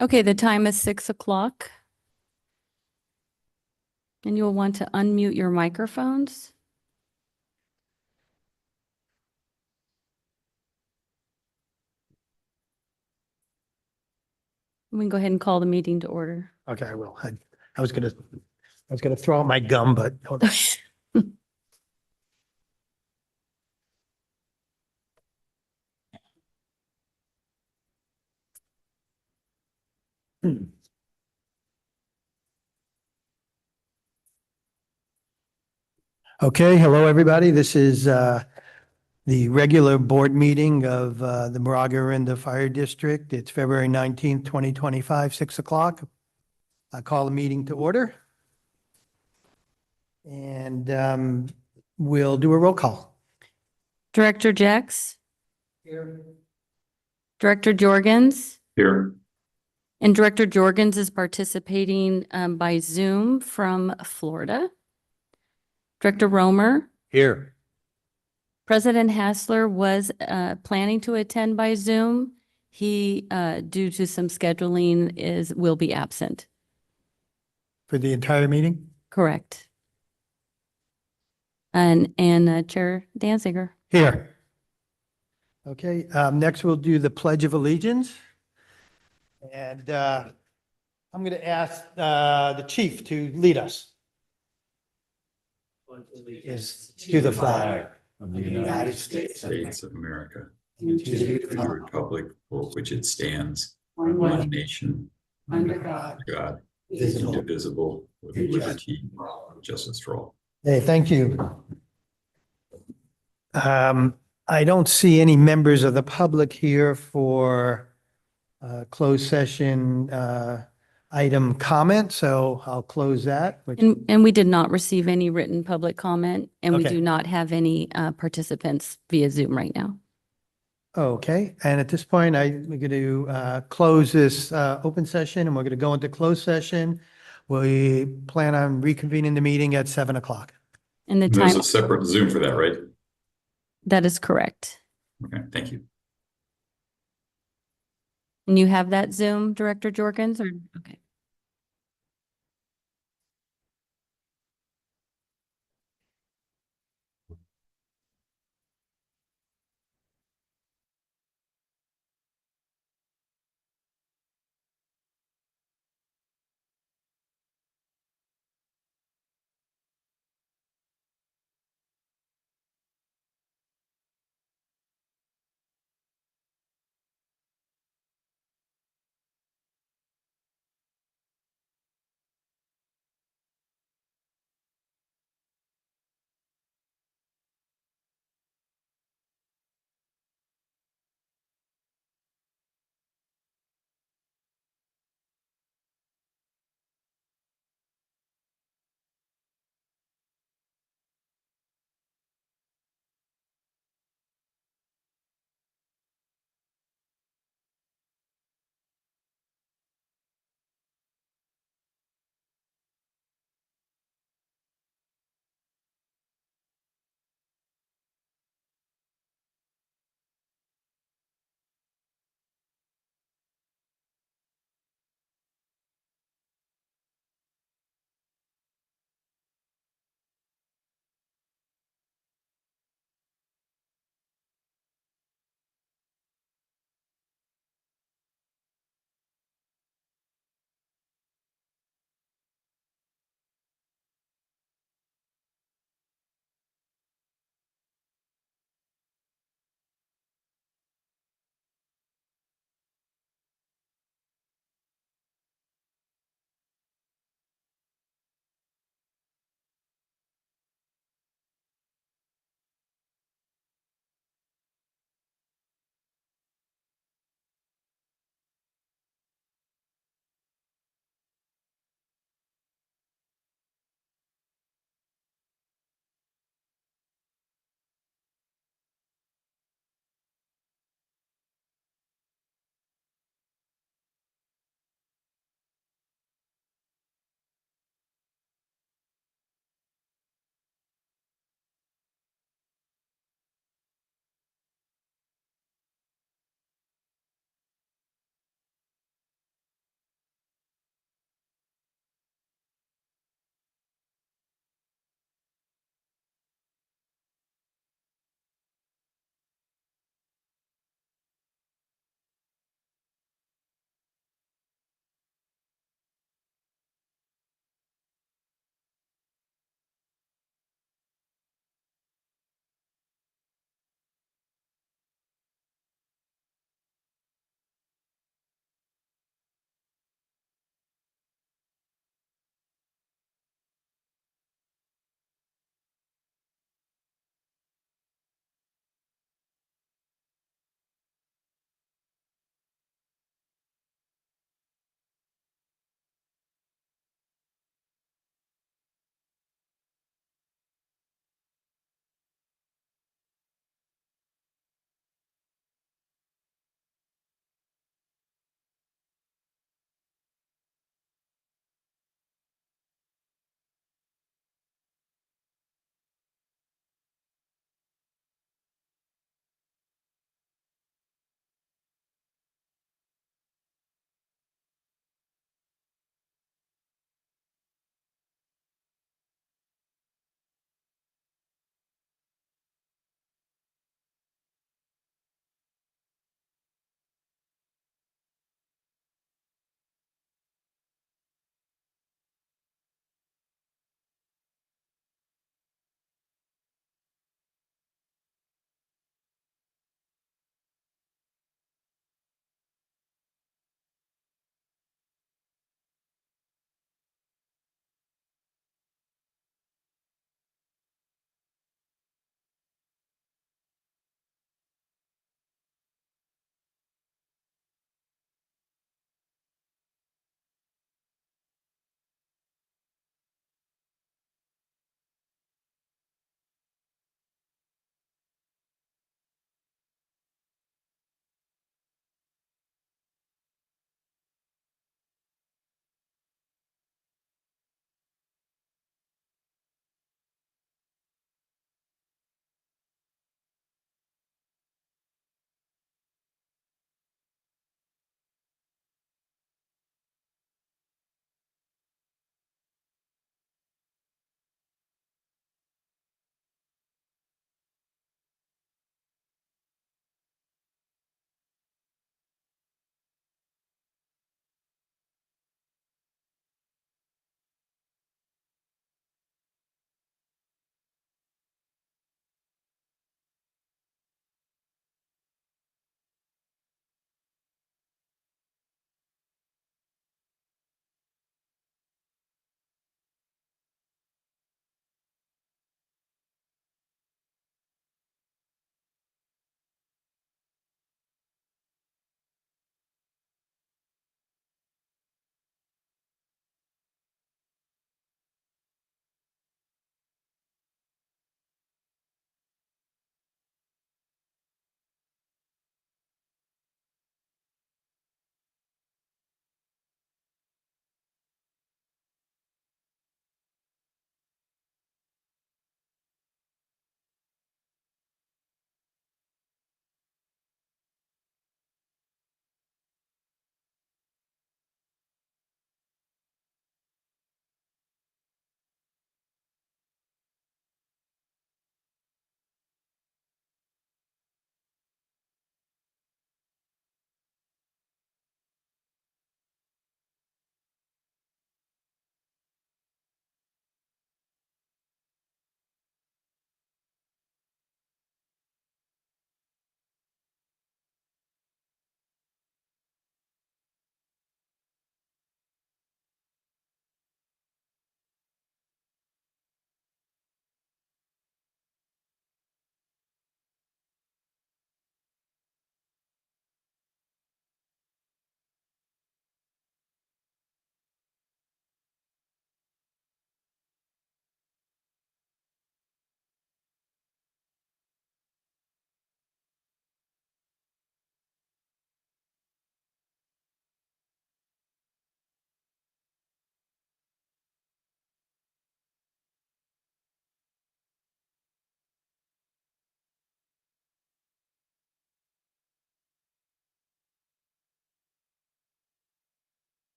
Okay, the time is 6 o'clock. And you'll want to unmute your microphones. We can go ahead and call the meeting to order. Okay, I will. I was gonna throw out my gum, but hold on. Okay, hello, everybody. This is the regular board meeting of the Moraga-Orinda Fire District. It's February 19th, 2025, 6 o'clock. I call the meeting to order. And we'll do a roll call. Director Jex, Here. Director Jorgens, Here. and Director Jorgens is participating by Zoom from Florida. Director Romer, Here. President Hassler was planning to attend by Zoom. He, due to some scheduling, will be absent. For the entire meeting? Correct. And Chair Danziger. Here. Okay, next we'll do the Pledge of Allegiance. And I'm going to ask the chief to lead us. Is to the flag Of the United States of America, and to the republic for which it stands, one nation, under God, indivisible, with liberty and justice for all. Hey, thank you. I don't see any members of the public here for closed session item comment, so I'll close that. And we did not receive any written public comment, and we Okay. do not have any participants via Zoom right now. Okay, and at this point, we're going to close this open session, and we're going to go into closed session. We plan on reconvening the meeting at 7 o'clock. And the There's time, a separate Zoom for that, right? that is correct. Okay, thank you. And you have that Zoom, Director Jorgens, or, okay.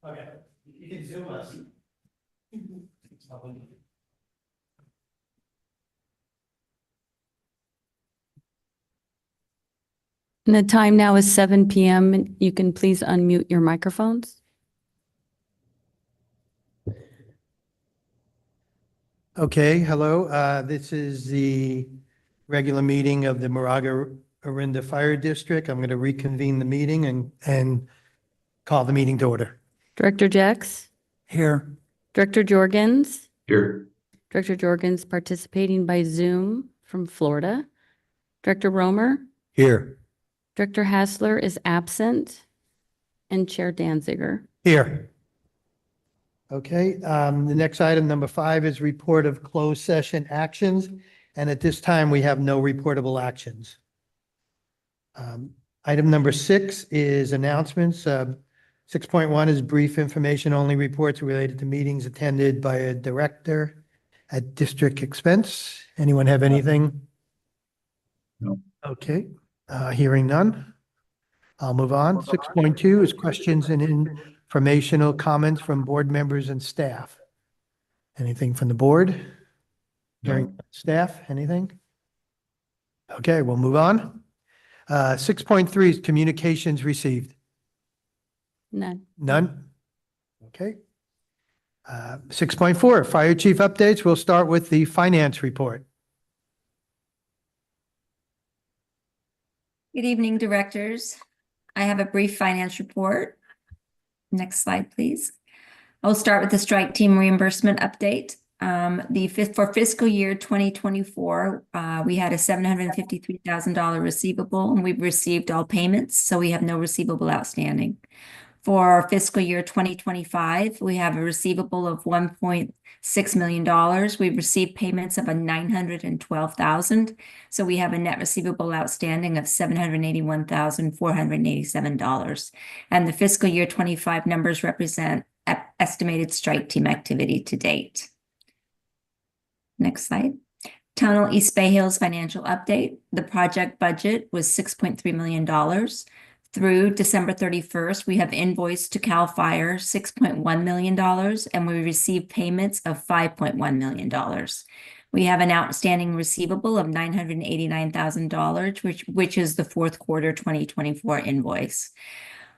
Okay, you can zoom us. And the time now is 7 PM. You can please unmute your microphones. Okay, hello. This is the regular meeting of the Moraga-Orinda Fire District. I'm going to reconvene the meeting and call the meeting to order. Director Jex, Here. Director Jorgens, Here. Director Jorgens participating by Zoom from Florida. Director Romer, Here. Director Hassler is absent, and Chair Danziger. Here. Okay, the next item, number 5, is report of closed session actions. And at this time, we have no reportable actions. Item number 6 is announcements. 6.1 is brief information only reports related to meetings attended by a director at district expense. Anyone have anything? No. Okay, hearing none. I'll move on. 6.2 is questions and informational comments from board members and staff. Anything from the board? Hearing staff, anything? Okay, we'll move on. 6.3 is communications received. None. None? Okay. 6.4, fire chief updates. We'll start with the finance report. Good evening, directors. I have a brief finance report. Next slide, please. I'll start with the strike team reimbursement update. For fiscal year 2024, we had a $753,000 receivable, and we've received all payments, so we have no receivable outstanding. For fiscal year 2025, we have a receivable of $1.6 million. We've received payments of $912,000. So we have a net receivable outstanding of $781,487. And the fiscal year 25 numbers represent estimated strike team activity to date. Next slide. Tunnel East Bay Hills financial update. The project budget was $6.3 million. Through December 31st, we have invoiced to CAL FIRE $6.1 million, and we received payments of $5.1 million. We have an outstanding receivable of $989,000, which is the fourth quarter 2024 invoice.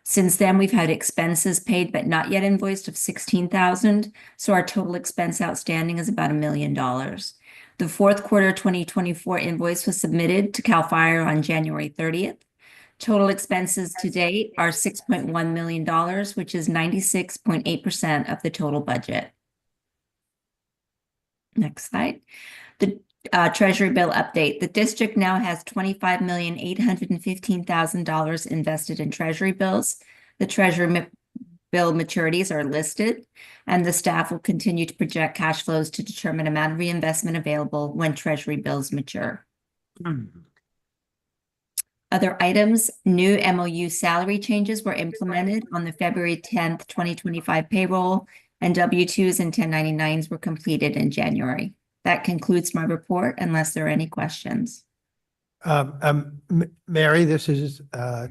Since then, we've had expenses paid but not yet invoiced of $16,000, so our total expense outstanding is about $1 million. The fourth quarter 2024 invoice was submitted to CAL FIRE on January 30th. Total expenses to date are $6.1 million, which is 96.8% of the total budget. Next slide. The Treasury bill update. The district now has $25,815,000 invested in Treasury bills. The Treasury bill maturities are listed, and the staff will continue to project cash flows to determine amount of reinvestment available when Treasury bills mature. Other items, new MOU salary changes were implemented on the February 10th, 2025 payroll, and W-2s and 1099s were completed in January. That concludes my report, unless there are any questions. Mary, this is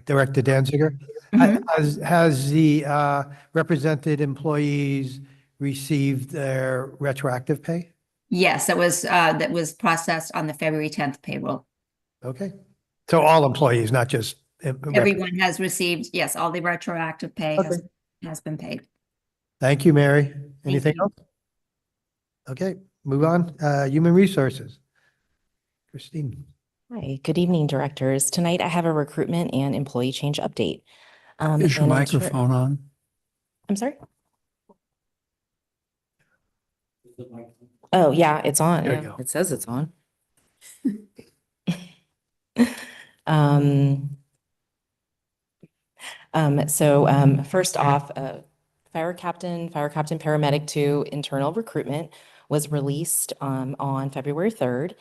Director Danziger. Has the represented employees received their retroactive pay? Yes, that was processed on the February 10th payroll. Okay. So all employees, not just. Everyone has received, yes, all the retroactive pay has been paid. Thank you, Mary. Anything you. else? Okay, move on. Human Resources. Christine. Hi, good evening, directors. Tonight I have a recruitment and employee change update. Is your microphone on? I'm sorry? Oh, yeah, it's on. There you Yeah, go. it says it's on. First off, Fire Captain Paramedic 2 internal recruitment was released on February 3rd.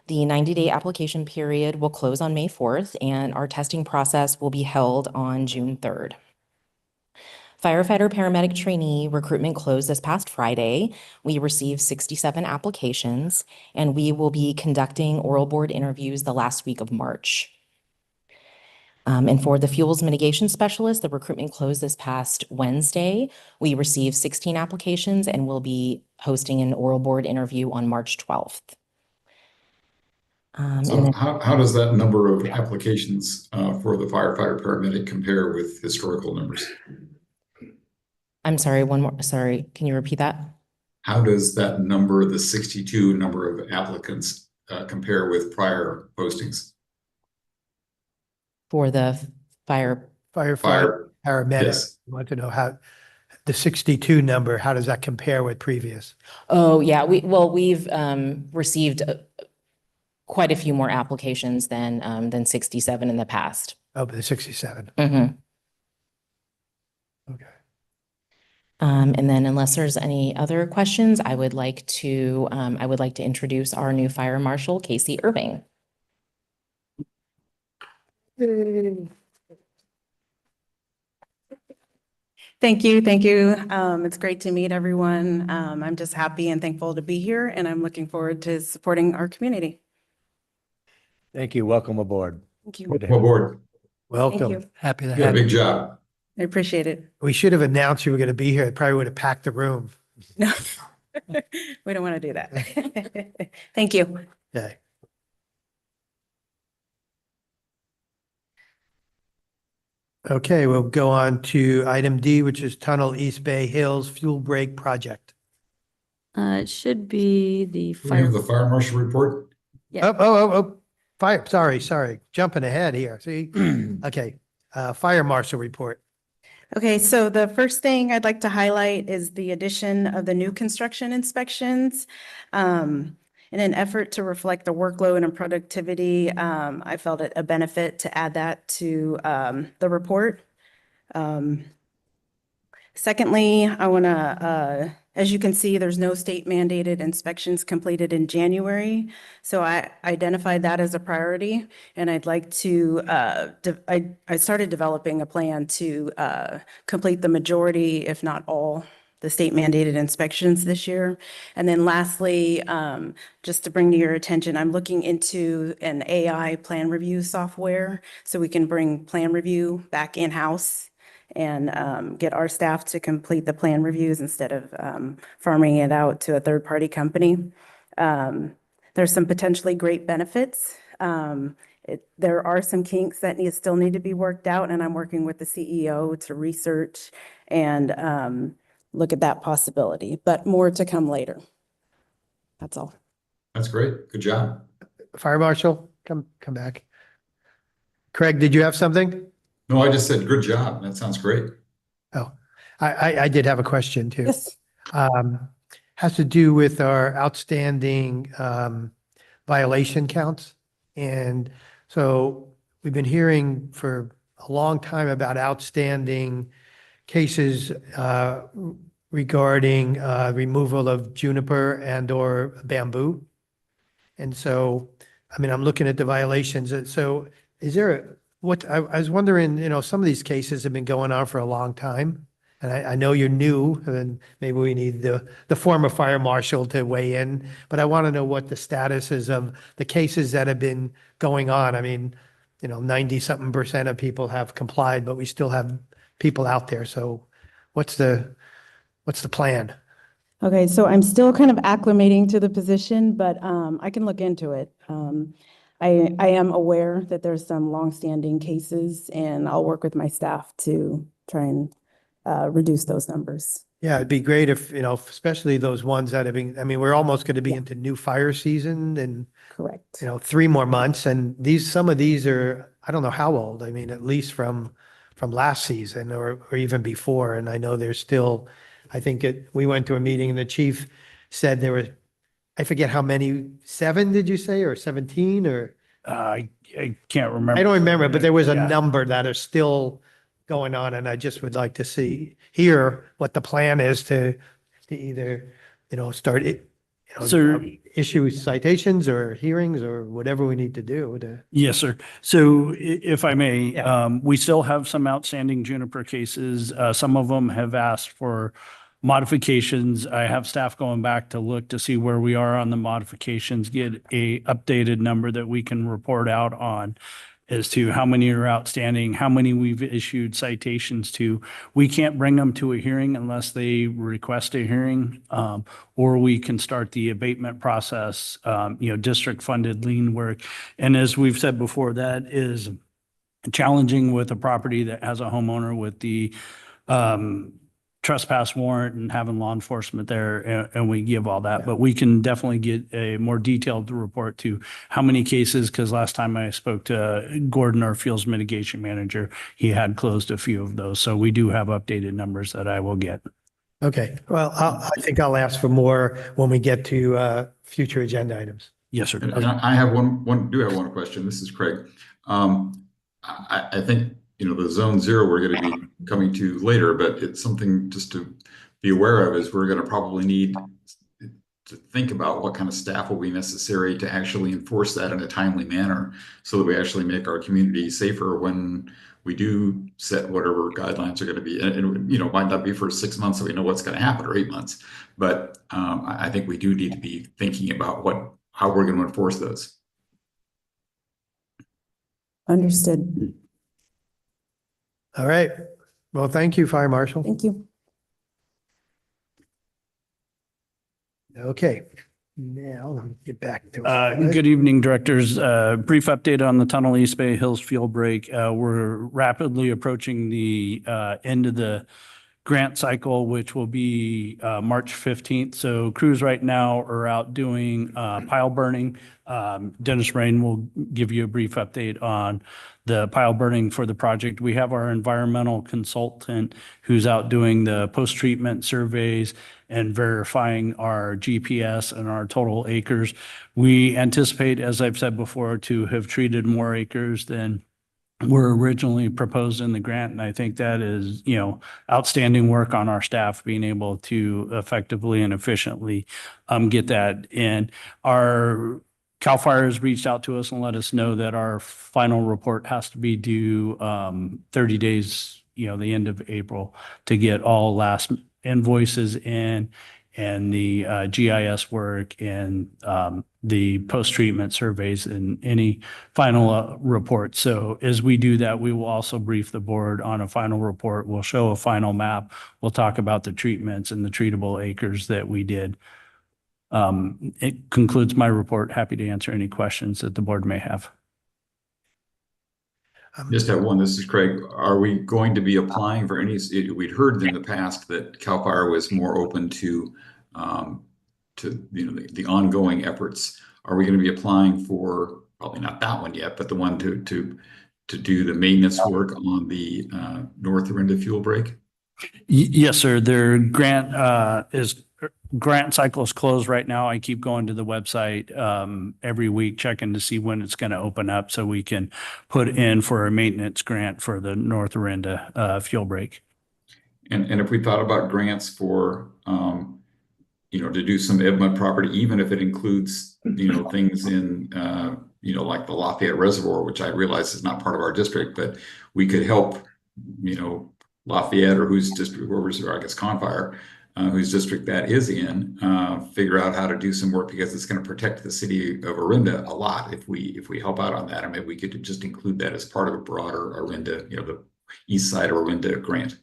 The 90-day application period will close on May 4th, and our testing process will be held on June 3rd. Firefighter paramedic trainee recruitment closed this past Friday. We received 67 applications, and we will be conducting oral board interviews the last week of March. And for the fuels mitigation specialist, the recruitment closed this past Wednesday. We received 16 applications and will be hosting an oral board interview on March 12th. And So then, how does that number of applications for the firefighter paramedic compare with historical numbers? I'm sorry, one more, sorry, can you repeat that? How does that number, the 62 number of applicants, compare with prior postings? For the fire, Firefighter, paramedic. Yes. I want to know how the 62 number, how does that compare with previous? oh, yeah, we've received quite a few more applications than 67 in the past. Oh, but the 67. Mhm. Okay. And then unless there's any other questions, I would like to introduce our new fire marshal, Casey Irving. Thank you. Thank you. It's great to meet everyone. I'm just happy and thankful to be here, and I'm looking forward to supporting our community. Thank you. Welcome aboard. Thank you. Good to have you. Aboard. Thank Welcome. you. Happy to You got a have big you. job. I appreciate it. We should have announced you were going to be here. It probably would have packed the room. No, we don't want to do that. Thank you. Okay. Okay, we'll go on to item D, which is Tunnel East Bay Hills Fuel Break Project. It should be the Do we have fire. the fire marshal report? Yeah. Fire, sorry, jumping ahead here. See? Okay, Fire Marshal report. Okay, so the first thing I'd like to highlight is the addition of the new construction inspections. In an effort to reflect the workload and productivity, I felt it a benefit to add that to the report. Secondly, I want to, as you can see, there's no state mandated inspections completed in January. So I identified that as a priority, and I'd like to, I started developing a plan to complete the majority, if not all, the state mandated inspections this year. And then lastly, just to bring to your attention, I'm looking into an AI plan review software so we can bring plan review back in-house and get our staff to complete the plan reviews instead of farming it out to a third-party company. There's some potentially great benefits. There are some kinks that still need to be worked out, and I'm working with the CEO to research and look at that possibility, but more to come later. That's all. That's great. Good job. Fire Marshal, come back. Craig, did you have something? No, I just said good job. That sounds great. Oh, I did have a question too. Yes. Has to do with our outstanding violation counts. And so we've been hearing for a long time about outstanding cases regarding removal of juniper and or bamboo. And so, I mean, I'm looking at the violations. So is there I was wondering, some of these cases have been going on for a long time. And I know you're new, and maybe we need the former fire marshal to weigh in, but I want to know what the status is of the cases that have been going on. I mean, 90-something% of people have complied, but we still have people out there. So what's the plan? Okay, so I'm still kind of acclimating to the position, but I can look into it. I am aware that there's some longstanding cases, and I'll work with my staff to try and reduce those numbers. Yeah, it'd be great if, especially those ones that have been, I mean, we're almost going to be into new fire season and, Correct. 3 more months. And some of these are, I don't know how old. I mean, at least from last season or even before. And I know there's still, I think we went to a meeting and the chief said there were, I forget how many, 7, did you say, or 17 or? I can't remember. I don't remember, but there was a Yeah. number that are still going on, and I just would like to hear what the plan is to either, start it, So- issue citations or hearings or whatever we need to do to. Yes, sir. So if I may, Yeah. we still have some outstanding juniper cases. Some of them have asked for modifications. I have staff going back to look to see where we are on the modifications, get a updated number that we can report out on. as to how many are outstanding, how many we've issued citations to. We can't bring them to a hearing unless they request a hearing, or we can start the abatement process, district funded lien work. And as we've said before, that is challenging with a property that has a homeowner with the trespass warrant and having law enforcement there, and we give all that. But we can definitely get a more detailed report to how many cases, because last time I spoke to Gordon, our fuels mitigation manager, he had closed a few of those. So we do have updated numbers that I will get. Okay, well, I think I'll ask for more when we get to future agenda items. Yes, sir. And I have do have one question. This is Craig. I think, the zone 0 we're going to be coming to later, but it's something just to be aware of is we're going to probably need to think about what kind of staff will be necessary to actually enforce that in a timely manner so that we actually make our community safer when we do set whatever guidelines are going to be. And it might not be for 6 months so we know what's going to happen, or 8 months. But I think we do need to be thinking about how we're going to enforce those. Understood. All right. Well, thank you, Fire Marshal. Thank you. Okay. Now, let me get back to Good evening, directors. Brief update on the Tunnel East Bay Hills fuel break. We're rapidly approaching the end of the grant cycle, which will be March 15th. So crews right now are out doing pile burning. Dennis Rain will give you a brief update on the pile burning for the project. We have our environmental consultant who's out doing the post-treatment surveys and verifying our GPS and our total acres. We anticipate, as I've said before, to have treated more acres than were originally proposed in the grant. And I think that is, outstanding work on our staff being able to effectively and efficiently get that in. Our CAL FIRE has reached out to us and let us know that our final report has to be due 30 days, the end of April, to get all last invoices in and the GIS work and the post-treatment surveys and any final report. So as we do that, we will also brief the board on a final report. We'll show a final map. We'll talk about the treatments and the treatable acres that we did. It concludes my report. Happy to answer any questions that the board may have. Just have one. This is Craig. Are we going to be applying for any? We'd heard in the past that CAL FIRE was more open to the ongoing efforts. Are we going to be applying for, probably not that one yet, but the one to do the maintenance work on the North Orinda fuel break? Yes, sir. Their grant cycle is closed right now. I keep going to the website every week, checking to see when it's going to open up so we can put in for a maintenance grant for the North Orinda fuel break. And if we thought about grants for, to do some EVMA property, even if it includes, things in, like the Lafayette Reservoir, which I realize is not part of our district, but we could help, Lafayette or whose district, or I guess Confire, whose district that is in, figure out how to do some work, because it's going to protect the city of Orinda a lot if we help out on that. I mean, we could just include that as part of a broader Orinda, the east side of Orinda grant.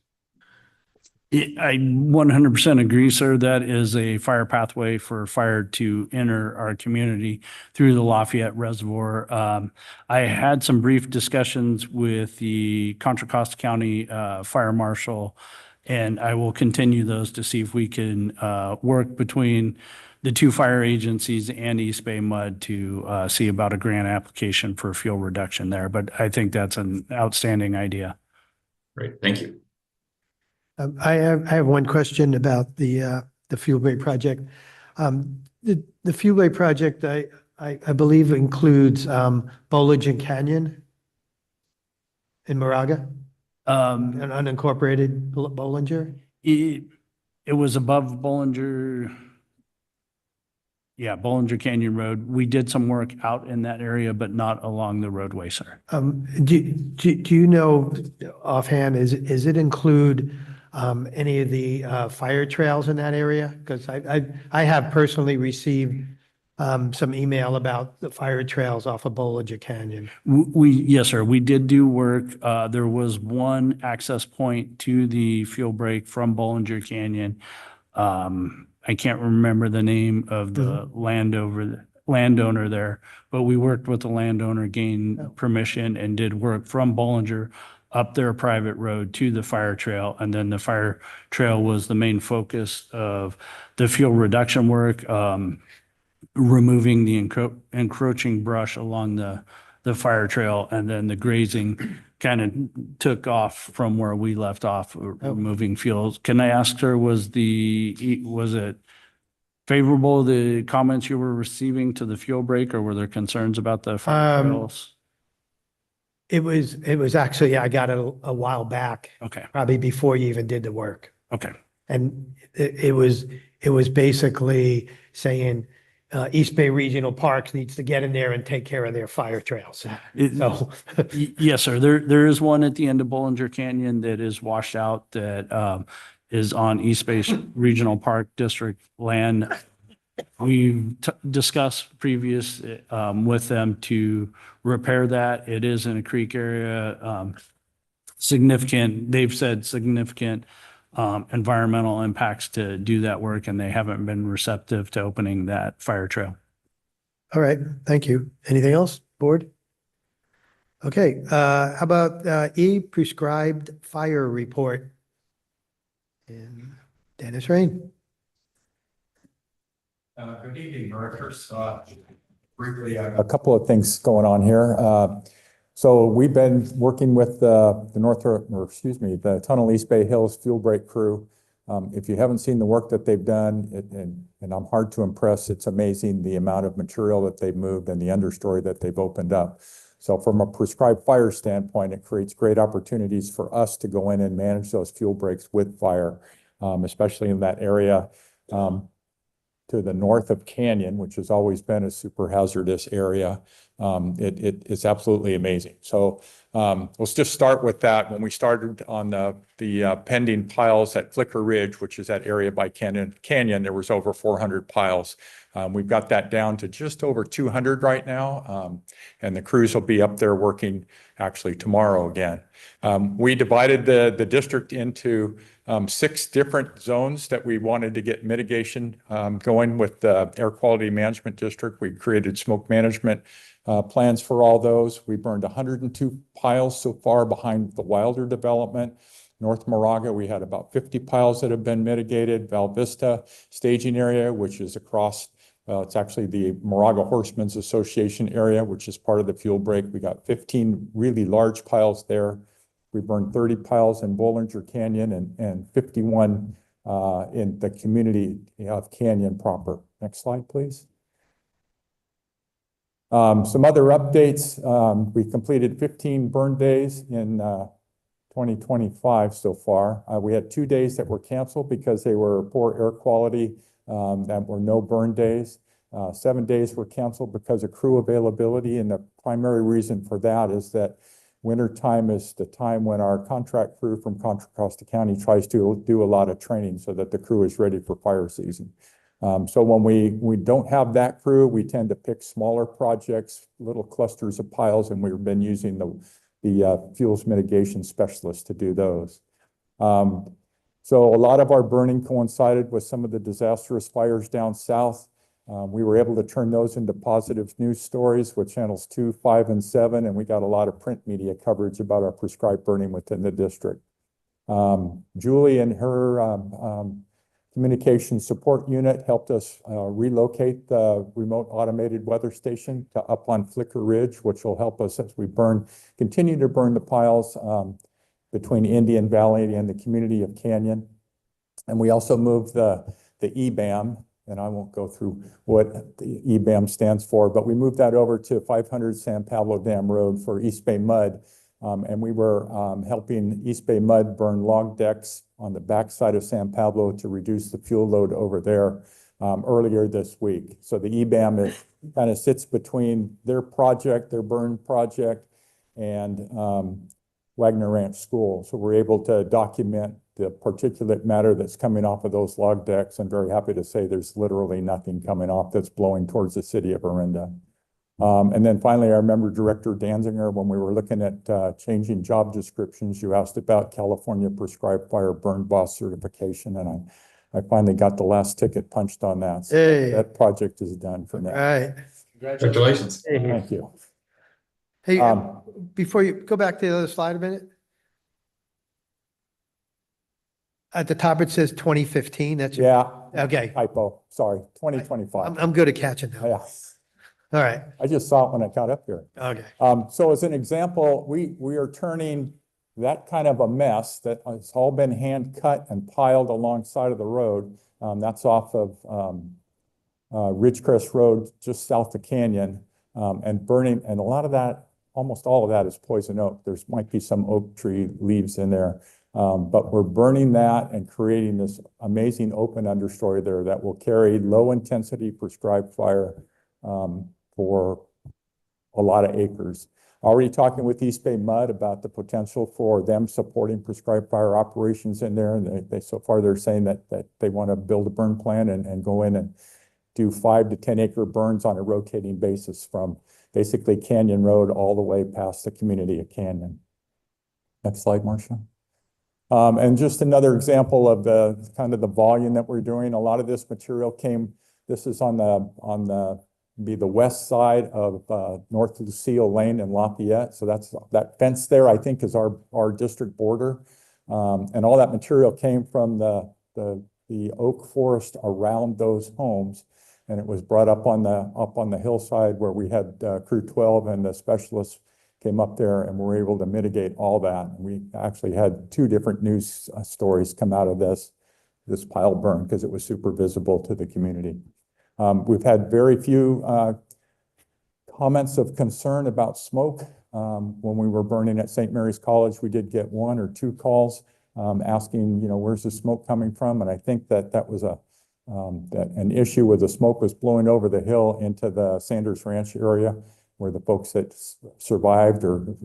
I 100% agree, sir. That is a fire pathway for fire to enter our community through the Lafayette Reservoir. I had some brief discussions with the Contra Costa County Fire Marshal, and I will continue those to see if we can work between the two fire agencies and East Bay MUD to see about a grant application for fuel reduction there. But I think that's an outstanding idea. Great, thank you. I have one question about the fuel bay project. The fuel bay project, I believe, includes Bollinger and Canyon in Moraga, an unincorporated Bollinger. It was above Bollinger. Yeah, Bollinger Canyon Road. We did some work out in that area, but not along the roadway, sir. Do you know offhand, is it include any of the fire trails in that area? Because I have personally received some email about the fire trails off of Bollinger Canyon. Yes, sir. We did do work. There was one access point to the fuel break from Bollinger Canyon. I can't remember the name of the landowner there, but we worked with the landowner, gained permission and did work from Bollinger up their private road to the fire trail. And then the fire trail was the main focus of the fuel reduction work, removing the encroaching brush along the fire trail, and then the grazing kind of took off from where we left off, removing fuels. Can I ask her, was it favorable, the comments you were receiving to the fuel break, or were there concerns about the fire trails? It was actually, I got it a while back, Okay, probably before you even did the work. okay. And it was basically saying, East Bay Regional Parks needs to get in there and take care of their fire trails. So, Yes, sir. There is one at the end of Bollinger Canyon that is washed out that is on East Bay Regional Park District land. We've discussed previous with them to repair that. It is in a creek area. They've said significant environmental impacts to do that work, and they haven't been receptive to opening that fire trail. all right, thank you. Anything else, board? Okay, how about E, prescribed fire report? And Dennis Rain. Good evening, directors. Briefly, a couple of things going on here. So we've been working with the Tunnel East Bay Hills Fuel Break crew. If you haven't seen the work that they've done, and I'm hard to impress, it's amazing the amount of material that they've moved and the understory that they've opened up. So from a prescribed fire standpoint, it creates great opportunities for us to go in and manage those fuel breaks with fire, especially in that area to the north of Canyon, which has always been a super hazardous area. It is absolutely amazing. So let's just start with that. When we started on the pending piles at Flicker Ridge, which is that area by Canyon, there was over 400 piles. We've got that down to just over 200 right now. And the crews will be up there working actually tomorrow again. We divided the district into 6 different zones that we wanted to get mitigation going with the Air Quality Management District. We created smoke management plans for all those. We burned 102 piles so far behind the Wilder development. North Moraga, we had about 50 piles that have been mitigated. Val Vista staging area, which is across, it's actually the Moraga Horsemen's Association area, which is part of the fuel break. We got 15 really large piles there. We burned 30 piles in Bollinger Canyon and 51 in the community of Canyon proper. Next slide, please. Some other updates. We completed 15 burn days in 2025 so far. We had 2 days that were canceled because they were poor air quality, that were no burn days. 7 days were canceled because of crew availability, and the primary reason for that is that winter time is the time when our contract crew from Contra Costa County tries to do a lot of training so that the crew is ready for fire season. So when we don't have that crew, we tend to pick smaller projects, little clusters of piles, and we've been using the fuels mitigation specialists to do those. So a lot of our burning coincided with some of the disastrous fires down south. We were able to turn those into positive news stories with channels 2, 5, and 7, and we got a lot of print media coverage about our prescribed burning within the district. Julie and her communication support unit helped us relocate the remote automated weather station to up on Flicker Ridge, which will help us as we continue to burn the piles between Indian Valley and the community of Canyon. And we also moved the EBAM, and I won't go through what the EBAM stands for, but we moved that over to 500 San Pablo Dam Road for East Bay Mud. And we were helping East Bay Mud burn log decks on the backside of San Pablo to reduce the fuel load over there earlier this week. So the EBAM kind of sits between their burn project, and Wagner Ranch School. So we're able to document the particulate matter that's coming off of those log decks, I'm very happy to say there's literally nothing coming off that's blowing towards the city of Orinda. And then finally, I remember Director Danziger, when we were looking at changing job descriptions, you asked about California Prescribed Fire Burn Boss certification, and I finally got the last ticket punched on that. So Hey. that project is done for All now. right. Congratulations. Thank you. Hey, Um, before you go back to the other slide a minute. At the top, it says 2015. That's Yeah, okay. typo, sorry, 2025. I'm good at catching that. Yeah, All right. I just saw it when I got up here. Okay. So as an example, we are turning that kind of a mess that has all been hand cut and piled alongside of the road. That's off of Ridgecrest Road, just south of Canyon, and burning. And a lot of that, almost all of that is poison oak. There's might be some oak tree leaves in there. But we're burning that and creating this amazing open understory there that will carry low intensity prescribed fire for a lot of acres. Already talking with East Bay Mud about the potential for them supporting prescribed fire operations in there. And so far they're saying that they want to build a burn plan and go in and do 5 to 10 acre burns on a rotating basis from basically Canyon Road all the way past the community of Canyon. Next slide, Marcia. And just another example of the kind of the volume that we're doing. A lot of this material this is on the west side of North Lucille Lane in Lafayette. So that fence there, I think, is our district border. And all that material came from the oak forest around those homes. And it was brought up on the hillside where we had Crew 12 and the specialists came up there and were able to mitigate all that. And we actually had 2 different news stories come out of this pile burn because it was super visible to the community. We've had very few comments of concern about smoke. When we were burning at St. Mary's College, we did get 1 or 2 calls asking, where's the smoke coming from? And I think that was an issue where the smoke was blowing over the hill into the Sanders Ranch area, where the folks that survived or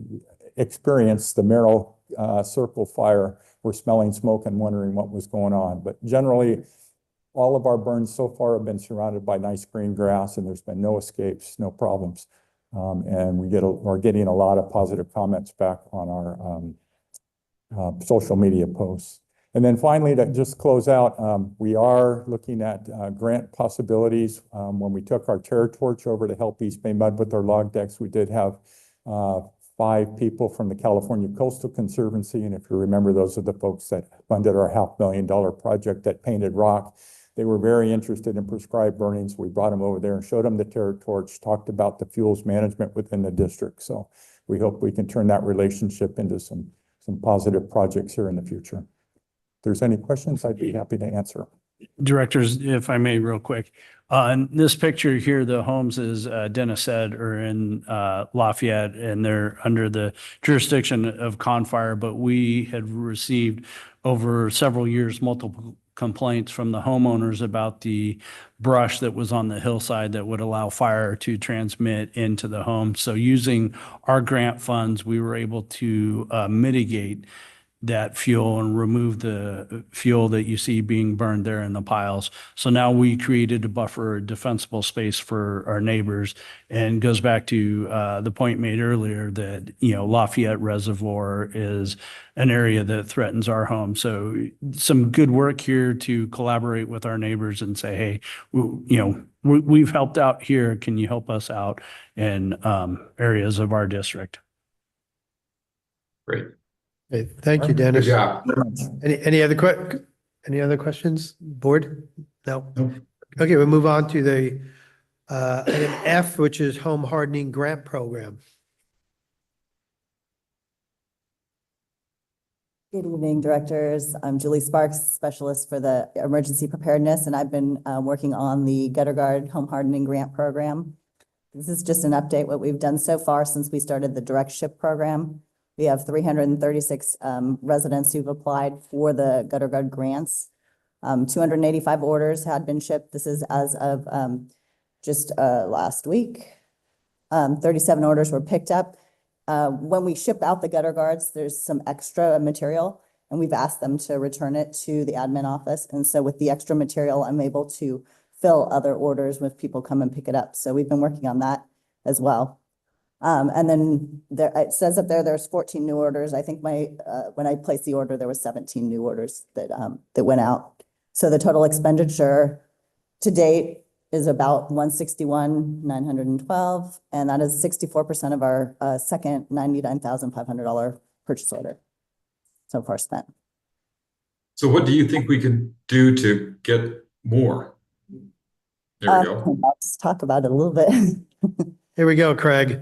experienced the Merrill Circle fire were smelling smoke and wondering what was going on. But generally, all of our burns so far have been surrounded by nice green grass, and there's been no escapes, no problems. And we're getting a lot of positive comments back on our social media posts. And then finally, to just close out, we are looking at grant possibilities. When we took our Terror Torch over to help East Bay Mud with their log decks, we did have 5 people from the California Coastal Conservancy. And if you remember, those are the folks that funded our $500,000 project at Painted Rock. They were very interested in prescribed burning, so we brought them over there and showed them the Terror Torch, talked about the fuels management within the district. So we hope we can turn that relationship into some positive projects here in the future. If there's any questions, I'd be happy to answer. Directors, if I may, real quick. In this picture here, the homes, as Dennis said, are in Lafayette, and they're under the jurisdiction of Confire, but we had received over several years multiple complaints from the homeowners about the brush that was on the hillside that would allow fire to transmit into the home. So using our grant funds, we were able to mitigate that fuel and remove the fuel that you see being burned there in the piles. So now we created a buffer, a defensible space for our neighbors, and goes back to the point made earlier that, Lafayette Reservoir is an area that threatens our home. So some good work here to collaborate with our neighbors and say, hey, we've helped out here. Can you help us out in areas of our district? Great. Hey, thank you, Dennis. Good job. Any other questions, board? No? Okay, we'll move on to the item F, which is home hardening grant program. Good evening, directors. I'm Julie Sparks, specialist for the emergency preparedness, and I've been working on the Gutter Guard home hardening grant program. This is just an update what we've done so far since we started the direct ship program. We have 336 residents who've applied for the Gutter Guard grants. 285 orders had been shipped. This is as of just last week. 37 orders were picked up. When we ship out the gutter guards, there's some extra material, and we've asked them to return it to the admin office. And so with the extra material, I'm able to fill other orders when people come and pick it up. So we've been working on that as well. And then there, it says up there, there's 14 new orders. I think when I placed the order, there was 17 new orders that went out. So the total expenditure to date is about 161,912, and that is 64% of our second $99,500 purchase order so far spent. So what do you think we could do to get more? There we go. I'll just talk about it a little bit. Here we go, Craig.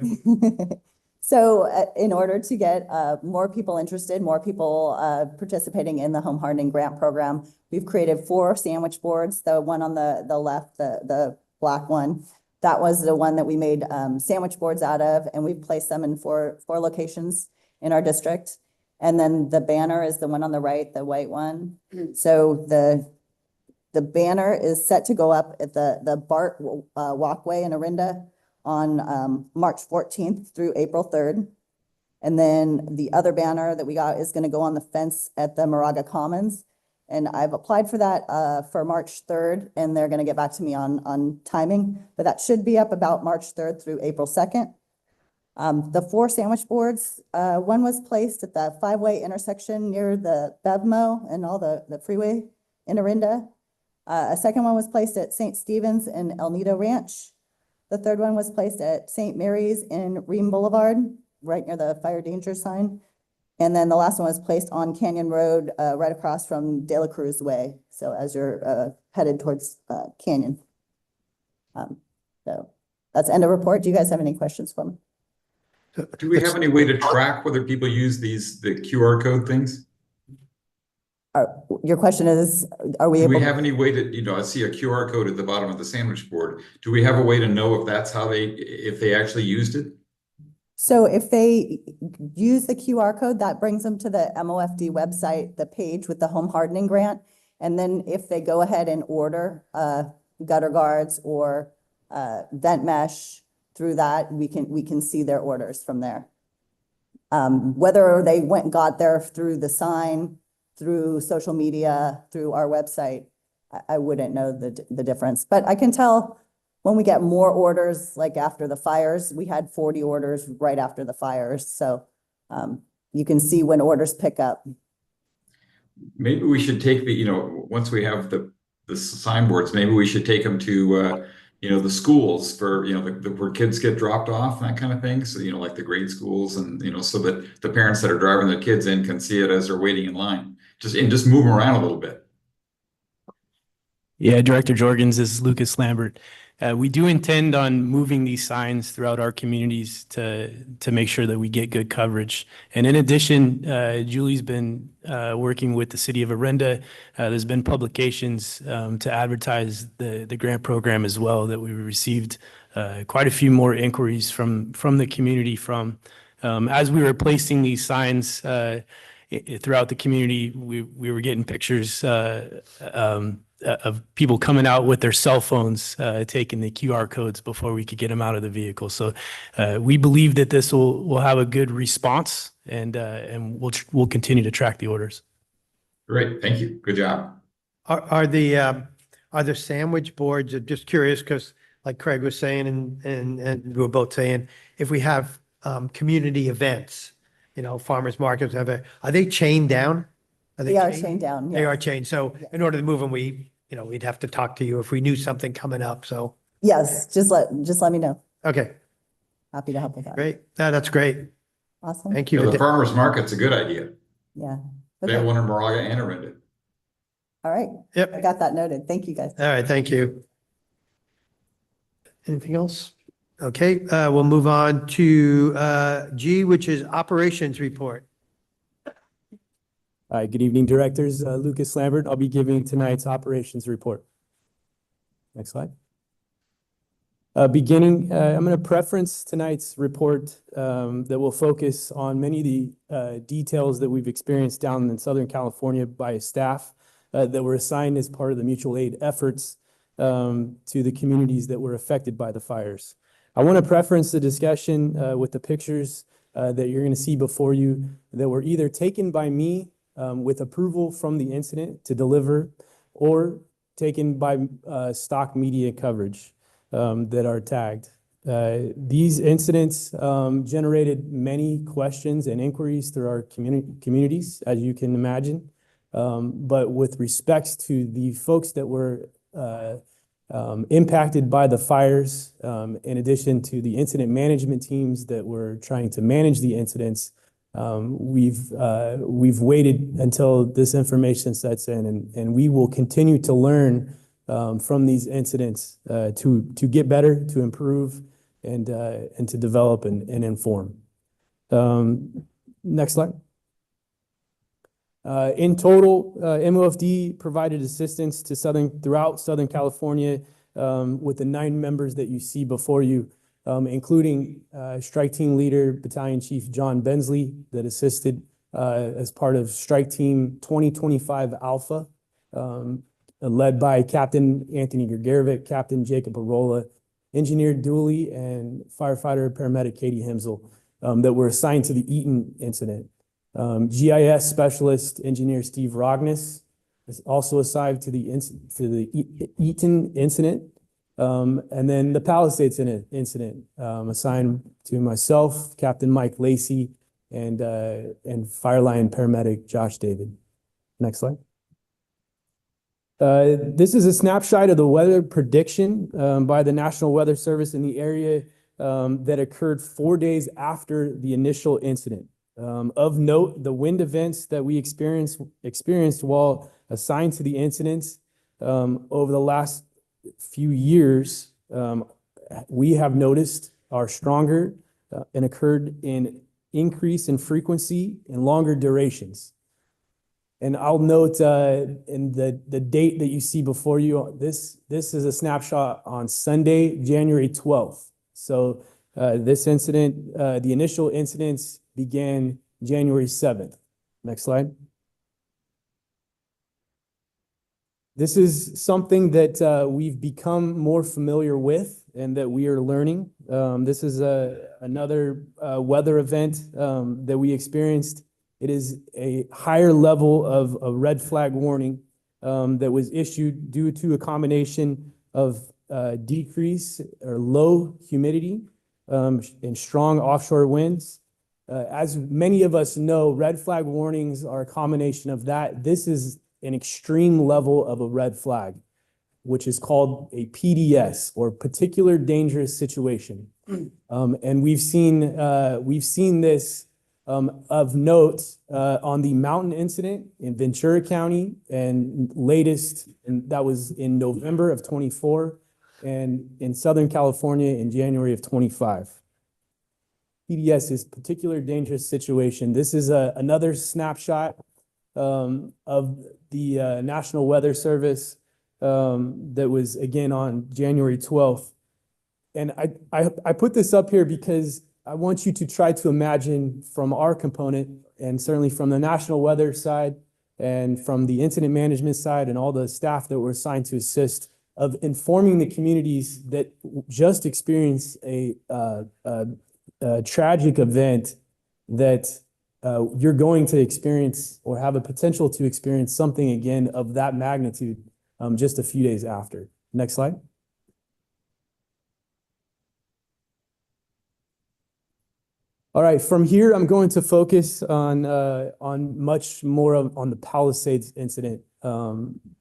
So in order to get more people interested, more people participating in the home hardening grant program, we've created 4 sandwich boards. The one on the left, the black one, that was the one that we made sandwich boards out of, and we've placed them in four locations in our district. And then the banner is the one on the right, the white one. So the banner is set to go up at the BART walkway in Orinda on March 14th through April 3rd. And then the other banner that we got is going to go on the fence at the Moraga Commons. And I've applied for that for March 3rd, and they're going to get back to me on timing. But that should be up about March 3rd through April 2nd. The 4 sandwich boards, one was placed at the 5-way intersection near the Bevmo and all the freeway in Orinda. A second one was placed at St. Stephen's and El Nido Ranch. The third one was placed at St. Mary's in Ream Boulevard, right near the fire danger sign. And then the last one was placed on Canyon Road, right across from De La Cruz Way. So as you're headed towards Canyon. So that's end of report. Do you guys have any questions for me? Do we have any way to track whether people use the QR code things? Your question is, are we Do able? we have any way to, I see a QR code at the bottom of the sandwich board. Do we have a way to know if that's how if they actually used it? So if they use the QR code, that brings them to the MOFD website, the page with the home hardening grant. And then if they go ahead and order gutter guards or vent mesh through that, we can see their orders from there. Whether they went and got there through the sign, through social media, through our website, I wouldn't know the difference. But I can tell when we get more orders, like after the fires, we had 40 orders right after the fires. So you can see when orders pick up. Maybe we should take once we have the signboards, maybe we should take them to, the schools for, where kids get dropped off and that kind of thing. So, like the grade schools and, so that the parents that are driving their kids in can see it as they're waiting in line. Just move them around a little bit. Yeah, Director Jorgens, this is Lucas Lambert. We do intend on moving these signs throughout our communities to make sure that we get good coverage. And in addition, Julie's been working with the city of Orinda. There's been publications to advertise the grant program as well that we received quite a few more inquiries from the community from. As we were placing these signs throughout the community, we were getting pictures of people coming out with their cell phones, taking the QR codes before we could get them out of the vehicle. So we believe that this will have a good response, and we'll continue to track the orders. Great, thank you. Good job. Are the sandwich boards, just curious, because like Craig was saying and we were both saying, if we have community events, farmers markets, are they chained down? They are chained down. They Yes. are chained. So in order to move them, we'd have to talk to you if we knew something coming up. So Yes, just let me know. okay, Happy to help with that. great. No, that's great. Awesome. Thank The you. farmer's market's a good idea. Yeah. They have Okay. one in Moraga and Orinda. All right. Yep. I got that noted. Thank you, guys. All right, thank you. Anything else? Okay, we'll move on to G, which is operations report. Hi, good evening, directors. Lucas Lambert. I'll be giving tonight's operations report. Next slide. Beginning, I'm going to preference tonight's report that will focus on many of the details that we've experienced down in Southern California by staff that were assigned as part of the mutual aid efforts to the communities that were affected by the fires. I want to preference the discussion with the pictures that you're going to see before you that were either taken by me with approval from the incident to deliver or taken by stock media coverage that are tagged. These incidents generated many questions and inquiries through our communities, as you can imagine. But with respects to the folks that were impacted by the fires, in addition to the incident management teams that were trying to manage the incidents, we've waited until this information sets in, and we will continue to learn from these incidents to get better, to improve, and to develop and inform. Next slide. In total, MOFD provided assistance to throughout Southern California with the 9 members that you see before you, including Strike Team Leader, Battalion Chief John Bensley, that assisted as part of Strike Team 2025 Alpha, led by Captain Anthony Grigorovic, Captain Jacob Arola, Engineer Dooley, and firefighter paramedic Katie Hemsel, that were assigned to the Eaton incident. GIS specialist engineer Steve Rognes is also assigned to the Eaton incident. And then the Palisades incident assigned to myself, Captain Mike Lacey, and Fireline paramedic Josh David. Next slide. This is a snapshot of the weather prediction by the National Weather Service in the area that occurred 4 days after the initial incident. Of note, the wind events that we experienced while assigned to the incidents over the last few years, we have noticed are stronger and occurred in increase in frequency and longer durations. And I'll note in the date that you see before you, this is a snapshot on Sunday, January 12th. So this incident, the initial incidents began January 7th. Next slide. This is something that we've become more familiar with and that we are learning. This is another weather event that we experienced. It is a higher level of a red flag warning that was issued due to a combination of decrease or low humidity and strong offshore winds. As many of us know, red flag warnings are a combination of that. This is an extreme level of a red flag, which is called a PDS, or particular dangerous situation. And we've seen this of note on the mountain incident in Ventura County, and latest, and that was in November of 24, and in Southern California in January of 25. PDS is particular dangerous situation. This is another snapshot of the National Weather Service that was again on January 12th. And I put this up here because I want you to try to imagine from our component, and certainly from the National Weather side and from the incident management side and all the staff that were assigned to assist, of informing the communities that just experienced a tragic event, that you're going to experience or have a potential to experience something again of that magnitude just a few days after. Next slide. All right, from here, I'm going to focus on much more on the Palisades incident.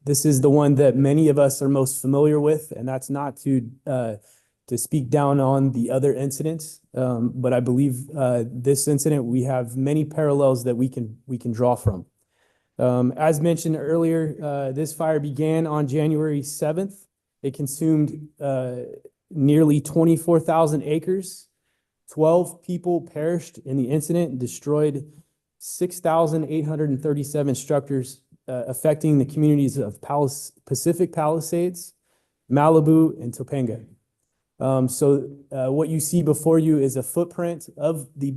This is the one that many of us are most familiar with, and that's not to speak down on the other incidents, but I believe this incident, we have many parallels that we can draw from. As mentioned earlier, this fire began on January 7th. It consumed nearly 24,000 acres. 12 people perished in the incident and destroyed 6,837 structures, affecting the communities of Pacific Palisades, Malibu, and Topanga. So what you see before you is a footprint of the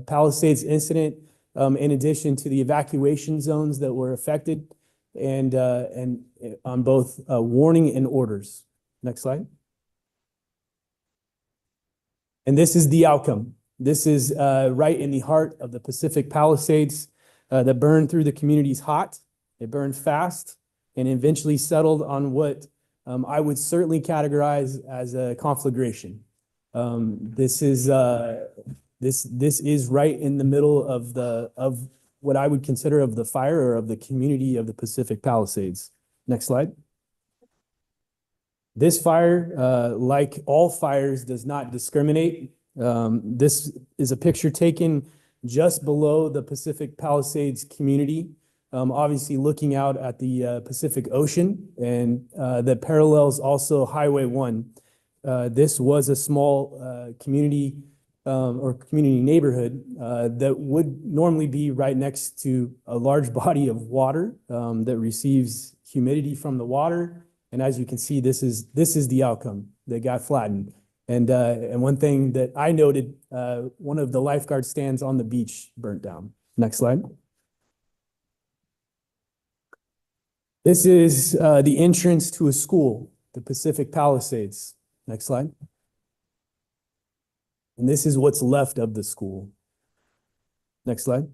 Palisades incident, in addition to the evacuation zones that were affected, and on both warning and orders. Next slide. And this is the outcome. This is right in the heart of the Pacific Palisades. that burned through the community's hot. It burned fast and eventually settled on what I would certainly categorize as a conflagration. This is right in the middle of what I would consider of the fire or of the community of the Pacific Palisades. Next slide. This fire, like all fires, does not discriminate. This is a picture taken just below the Pacific Palisades community, obviously looking out at the Pacific Ocean, and that parallels also Highway 1. This was a small community or community neighborhood that would normally be right next to a large body of water that receives humidity from the water. And as you can see, this is the outcome that got flattened. And one thing that I noted, one of the lifeguard stands on the beach burnt down. Next slide. This is the entrance to a school, the Pacific Palisades. Next slide. And this is what's left of the school. Next slide.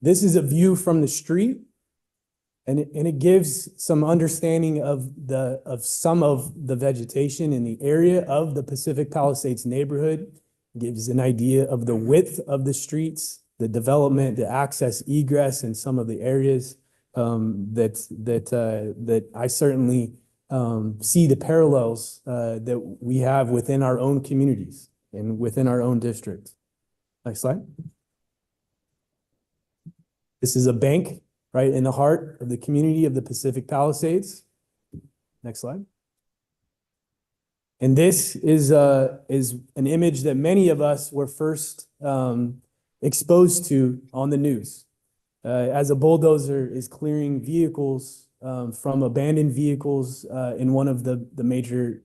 This is a view from the street. And it gives some understanding of some of the vegetation in the area of the Pacific Palisades neighborhood. It gives an idea of the width of the streets, the development, the access, egress, and some of the areas that I certainly see the parallels that we have within our own communities and within our own district. Next slide. This is a bank right in the heart of the community of the Pacific Palisades. Next slide. And this is an image that many of us were first exposed to on the news. As a bulldozer is clearing vehicles from abandoned vehicles in one of the major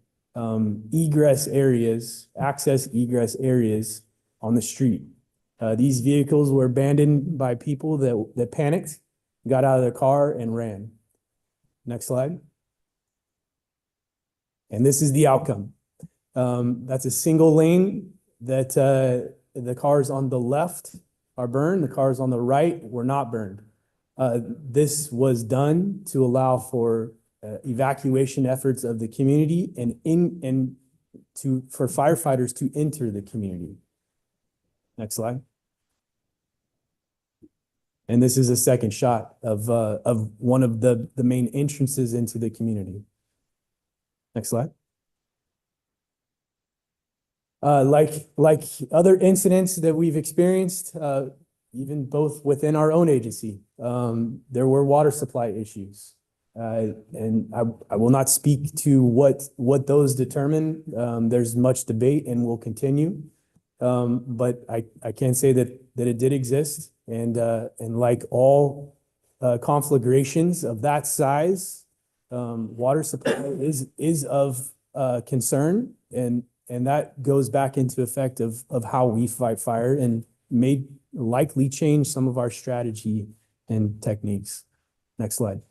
egress areas, access egress areas on the street. These vehicles were abandoned by people that panicked, got out of their car and ran. Next slide. And this is the outcome. That's a single lane that the cars on the left are burned. The cars on the right were not burned. This was done to allow for evacuation efforts of the community and for firefighters to enter the community. Next slide. And this is a second shot of one of the main entrances into the community. Next slide. Like other incidents that we've experienced, even both within our own agency, there were water supply issues. And I will not speak to what those determine. There's much debate and will continue. But I can say that it did exist. And like all conflagrations of that size, water supply is of concern, and that goes back into effect of how we fight fire and may likely change some of our strategy and techniques. Next slide.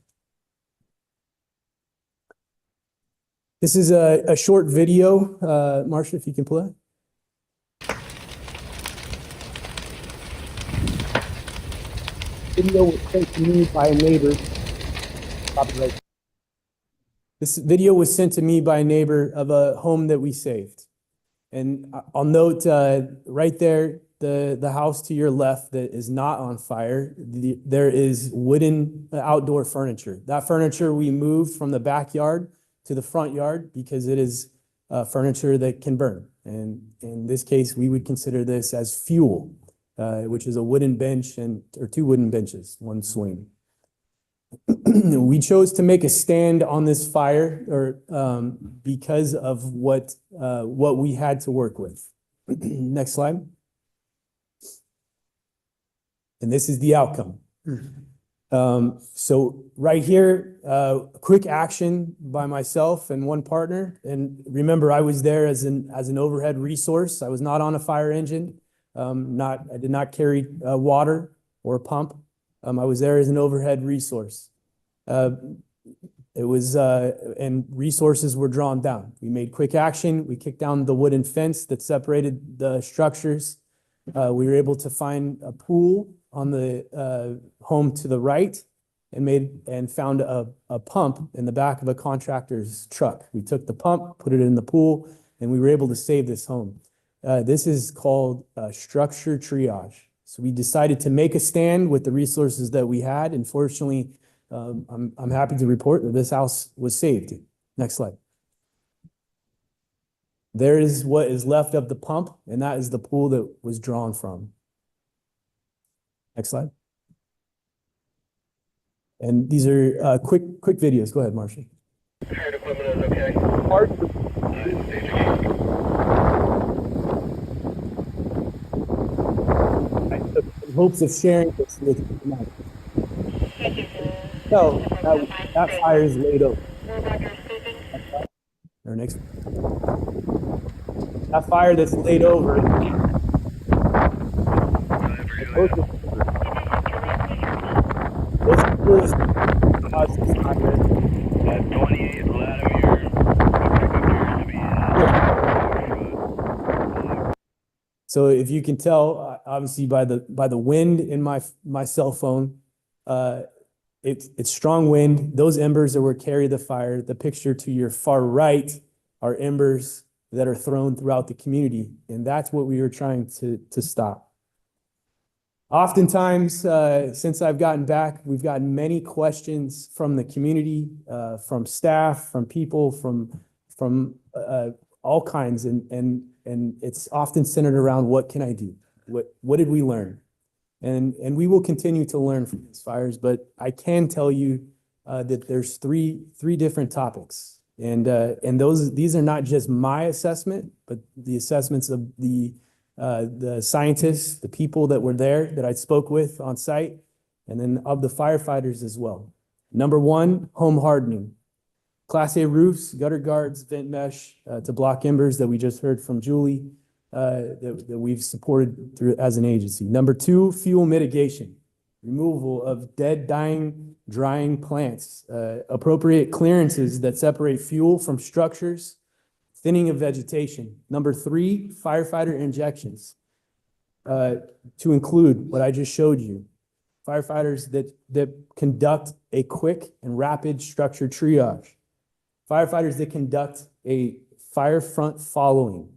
This is a short video. Marsha, if you can play. Video was sent to me by a neighbor. Copyright. This video was sent to me by a neighbor of a home that we saved. And I'll note right there, the house to your left that is not on fire, there is wooden outdoor furniture. That furniture we moved from the backyard to the front yard because it is furniture that can burn. And in this case, we would consider this as fuel. Which is a wooden bench or two wooden benches, one swing. We chose to make a stand on this fire because of what we had to work with. Next slide. And this is the outcome. So right here, quick action by myself and one partner. And remember, I was there as an overhead resource. I was not on a fire engine. I did not carry water or a pump. I was there as an overhead resource. And resources were drawn down. We made quick action. We kicked down the wooden fence that separated the structures. We were able to find a pool on the home to the right and found a pump in the back of a contractor's truck. We took the pump, put it in the pool, and we were able to save this home. This is called structure triage. So we decided to make a stand with the resources that we had. And fortunately, I'm happy to report that this house was saved. Next slide. There is what is left of the pump, and that is the pool that was drawn from. Next slide. And these are quick videos. Go ahead, Marcia. Current equipment is okay. I took hopes of sharing this with you tonight. So that fire is laid over. Or next. That fire that's laid over. So if you can tell, obviously by the wind in my cell phone, it's strong wind. Those embers that were carry the fire. The picture to your far right are embers that are thrown throughout the community, and that's what we were trying to stop. Oftentimes, since I've gotten back, we've gotten many questions from the community, from staff, from people, from all kinds, and it's often centered around what can I do? What did we learn? And we will continue to learn from these fires, but I can tell you that there's three different topics, and these are not just my assessment, but the assessments of the scientists, the people that were there that I spoke with on site, and then of the firefighters as well. Number one, home hardening. Class A roofs, gutter guards, vent mesh to block embers that we just heard from Julie, that we've supported through as an agency. Number two, fuel mitigation. Removal of dead, dying, drying plants. Appropriate clearances that separate fuel from structures. Thinning of vegetation. Number three, firefighter injections, to include what I just showed you. Firefighters that conduct a quick and rapid structure triage. Firefighters that conduct a fire front following,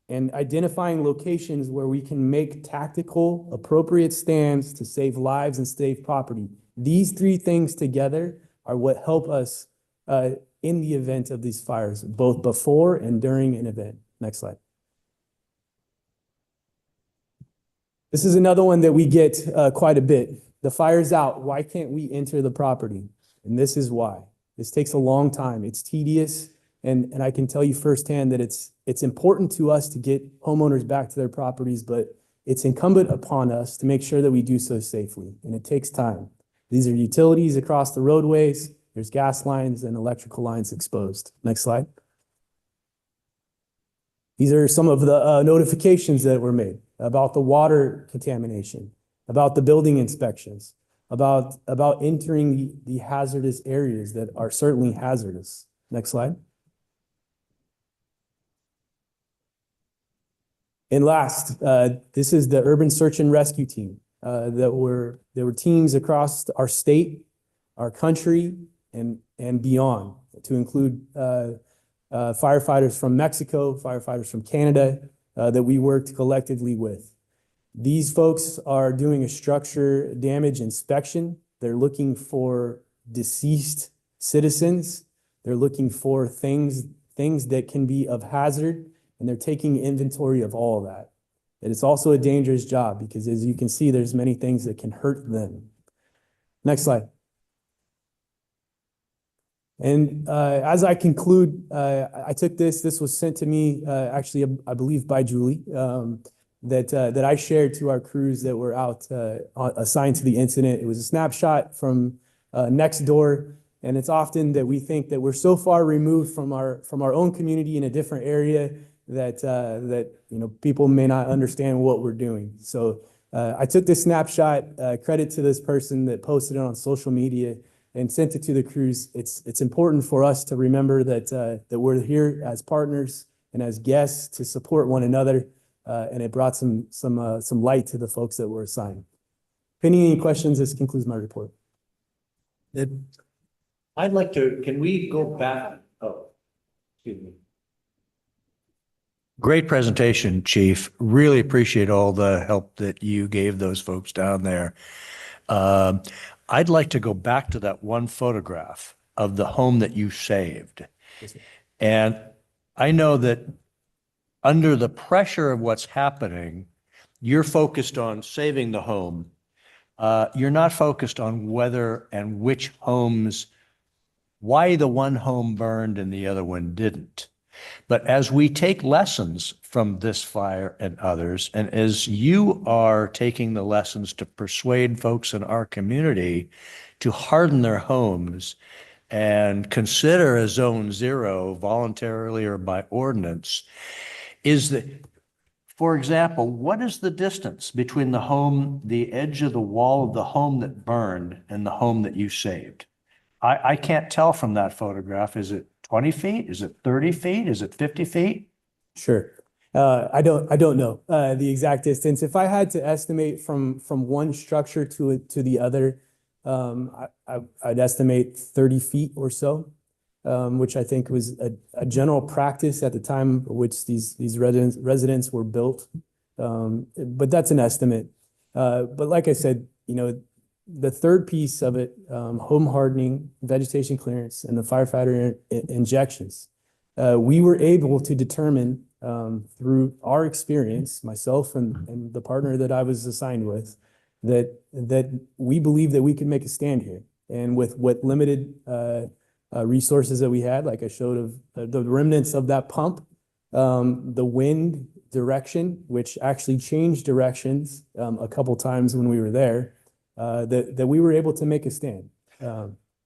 and identifying locations where we can make tactical, appropriate stands to save lives and save property. These three things together are what help us in the event of these fires, both before and during an event. Next slide. This is another one that we get quite a bit. The fire's out. Why can't we enter the property? And this is why. This takes a long time. It's tedious. And I can tell you firsthand that it's important to us to get homeowners back to their properties, but it's incumbent upon us to make sure that we do so safely. And it takes time. These are utilities across the roadways. There's gas lines and electrical lines exposed. Next slide. These are some of the notifications that were made about the water contamination, about the building inspections, about entering the hazardous areas that are certainly hazardous. Next slide. And last, this is the urban search and rescue team. There were teams across our state, our country, and beyond, to include firefighters from Mexico, firefighters from Canada, that we worked collectively with. These folks are doing a structure damage inspection. They're looking for deceased citizens. They're looking for things that can be of hazard, and they're taking inventory of all of that. And it's also a dangerous job because, as you can see, there's many things that can hurt them. Next slide. And as I conclude, I took this was sent to me, actually, I believe by Julie, that I shared to our crews that were out assigned to the incident. It was a snapshot from next door. And it's often that we think that we're so far removed from our own community in a different area that people may not understand what we're doing. So I took this snapshot, credit to this person that posted it on social media and sent it to the crews. It's important for us to remember that we're here as partners and as guests to support one another. and it brought some light to the folks that were assigned. Pending any questions, this concludes my report. I'd like to, can we go back? Oh, excuse me. Great presentation, Chief. Really appreciate all the help that you gave those folks down there. I'd like to go back to that one photograph of the home that you saved. And I know that under the pressure of what's happening, you're focused on saving the home. You're not focused on whether and which homes, why the one home burned and the other one didn't. But as we take lessons from this fire and others, and as you are taking the lessons to persuade folks in our community to harden their homes and consider a zone 0 voluntarily or by ordinance, is that, for example, what is the distance between the home, the edge of the wall of the home that burned and the home that you saved? I can't tell from that photograph. Is it 20 feet? Is it 30 feet? Is it 50 feet? Sure. I don't know the exact distance. If I had to estimate from one structure to the other, I'd estimate 30 feet or so, which I think was a general practice at the time which these residents were built. But that's an estimate. But like I said, the third piece of it, home hardening, vegetation clearance, and the firefighter injections, we were able to determine through our experience, myself and the partner that I was assigned with, that we believe that we could make a stand here. And with what limited resources that we had, like I showed of the remnants of that pump, the wind direction, which actually changed directions a couple times when we were there, that we were able to make a stand.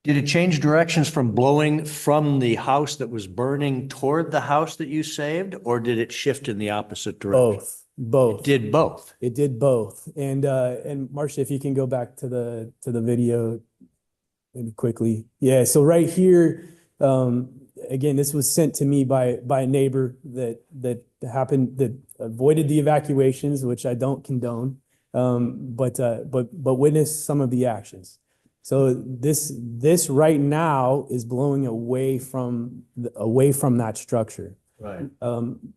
Did it change directions from blowing from the house that was burning toward the house that you saved, or did it shift in the opposite direction? Both. It did both. It did both. And Marcia, if you can go back to the video maybe quickly. Yeah, so right here, again, this was sent to me by a neighbor that avoided the evacuations, which I don't condone, but witnessed some of the actions. So this right now is blowing away from that structure. Right.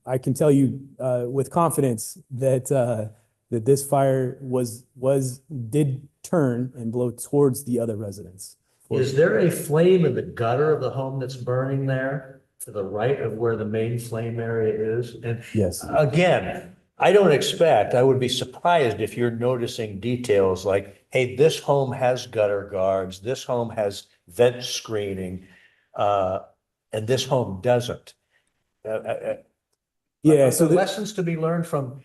I can tell you with confidence that that this fire did turn and blow towards the other residents. Is there a flame in the gutter of the home that's burning there to the right of where the main flame area is? And yes, again, I would be surprised if you're noticing details like, hey, this home has gutter guards, this home has vent screening, and this home doesn't. Yeah, so the lessons to be learned from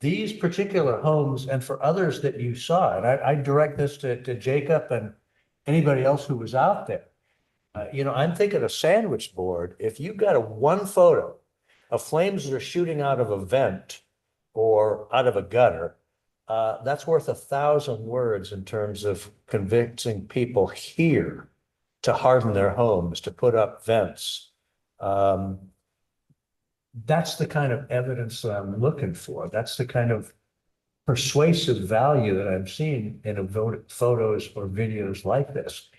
these particular homes and for others that you saw, and I direct this to Jacob and anybody else who was out there. I'm thinking a sandwich board. If you've got one photo of flames that are shooting out of a vent or out of a gutter, that's worth 1,000 words in terms of convincing people here to harden their homes, to put up vents. That's the kind of evidence that I'm looking for. That's the kind of persuasive value that I'm seeing in photos or videos like this.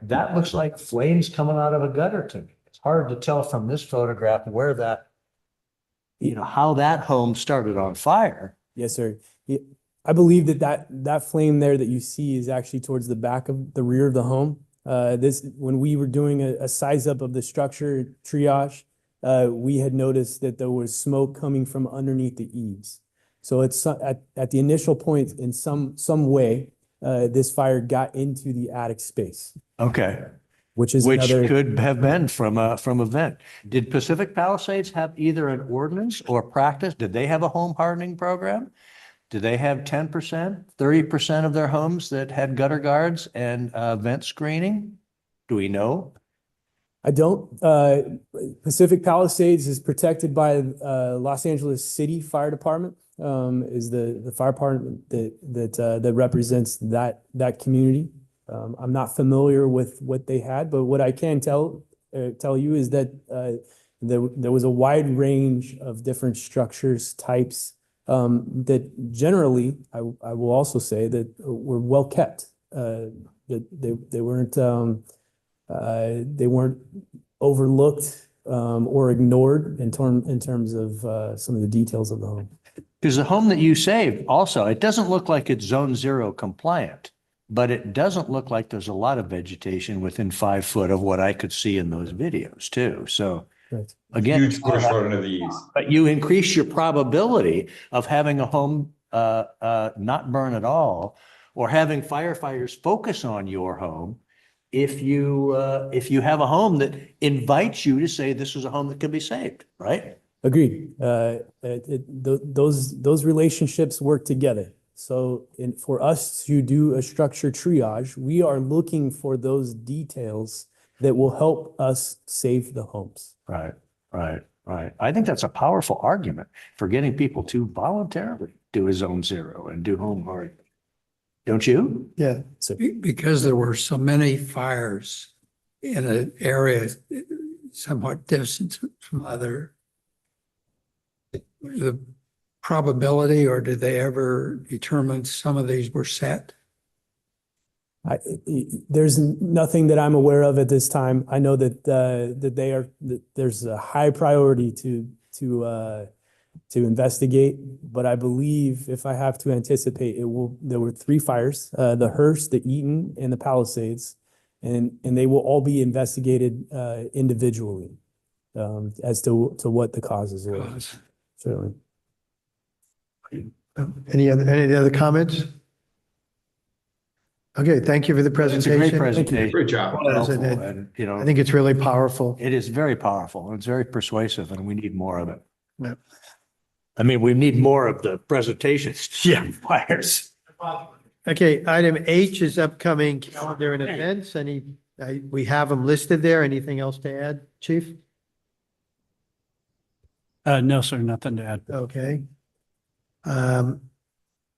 That looks like flames coming out of a gutter to me. It's hard to tell from this photograph where that, how that home started on fire. Yes, sir. I believe that flame there that you see is actually towards the back of the rear of the home. When we were doing a size up of the structure triage, we had noticed that there was smoke coming from underneath the eaves. So it's at the initial point in some way, this fire got into the attic space. Okay. Which could have been from a vent. Did Pacific Palisades have either an ordinance or practice? Did they have a home hardening program? Did they have 10%, 30% of their homes that had gutter guards and vent screening? Do we know? I don't. Pacific Palisades is protected by Los Angeles City Fire Department. Is the fire department that represents that community. I'm not familiar with what they had, but what I can tell you is that there was a wide range of different structures, types, that generally, I will also say that were well kept. That they weren't overlooked or ignored in terms of some of the details of the home. Because the home that you saved also, it doesn't look like it's zone zero compliant, but it doesn't look like there's a lot of vegetation within 5 foot of what I could see in those videos too. So Right. again, Huge push on to the east. but you increase your probability of having a home not burn at all, or having firefighters focus on your home if you have a home that invites you to say this is a home that can be saved, right? Agreed. Those relationships work together. So for us to do a structure triage, we are looking for those details that will help us save the homes. Right, right, right. I think that's a powerful argument for getting people to voluntarily do a zone zero and do home hardening. Don't you? Yeah. So Because there were so many fires in an area somewhat distant from other, the probability, or did they ever determine some of these were set? there's nothing that I'm aware of at this time. I know that that there's a high priority to investigate, but I believe if I have to anticipate, there were 3 fires, the Hearst, the Eaton, and the Palisades, and they will all be investigated individually as to what the causes were. Certainly. Any other comments? Okay, thank you for the It's a presentation. great presentation. Great job. Helpful, and, you know, I think it's really powerful. it is very powerful. It's very persuasive, and we need more of it. Yeah. I mean, we need more of the presentations. Yeah. Fires. Okay, item H is upcoming calendar and events. We have them listed there. Anything else to add, Chief? No, sir, nothing to add. Okay.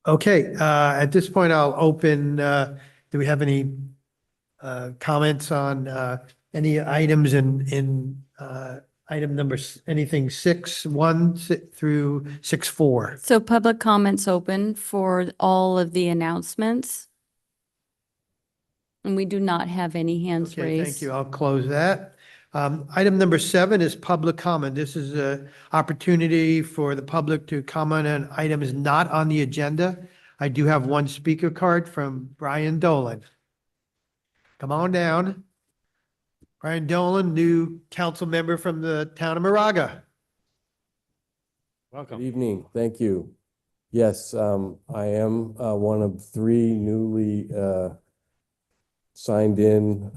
Okay, at this point, I'll open, do we have any comments on any items in item numbers, anything 6.1 through 6.4? So public comments open for all of the announcements. And we do not have any hands Okay, raised. thank you. I'll close that. Item number 7 is public comment. This is an opportunity for the public to comment on items not on the agenda. I do have one speaker card from Brian Dolan. Come on down. Brian Dolan, new council member from the town of Moraga. Good evening. Thank you. Yes, I am one of 3 newly signed in,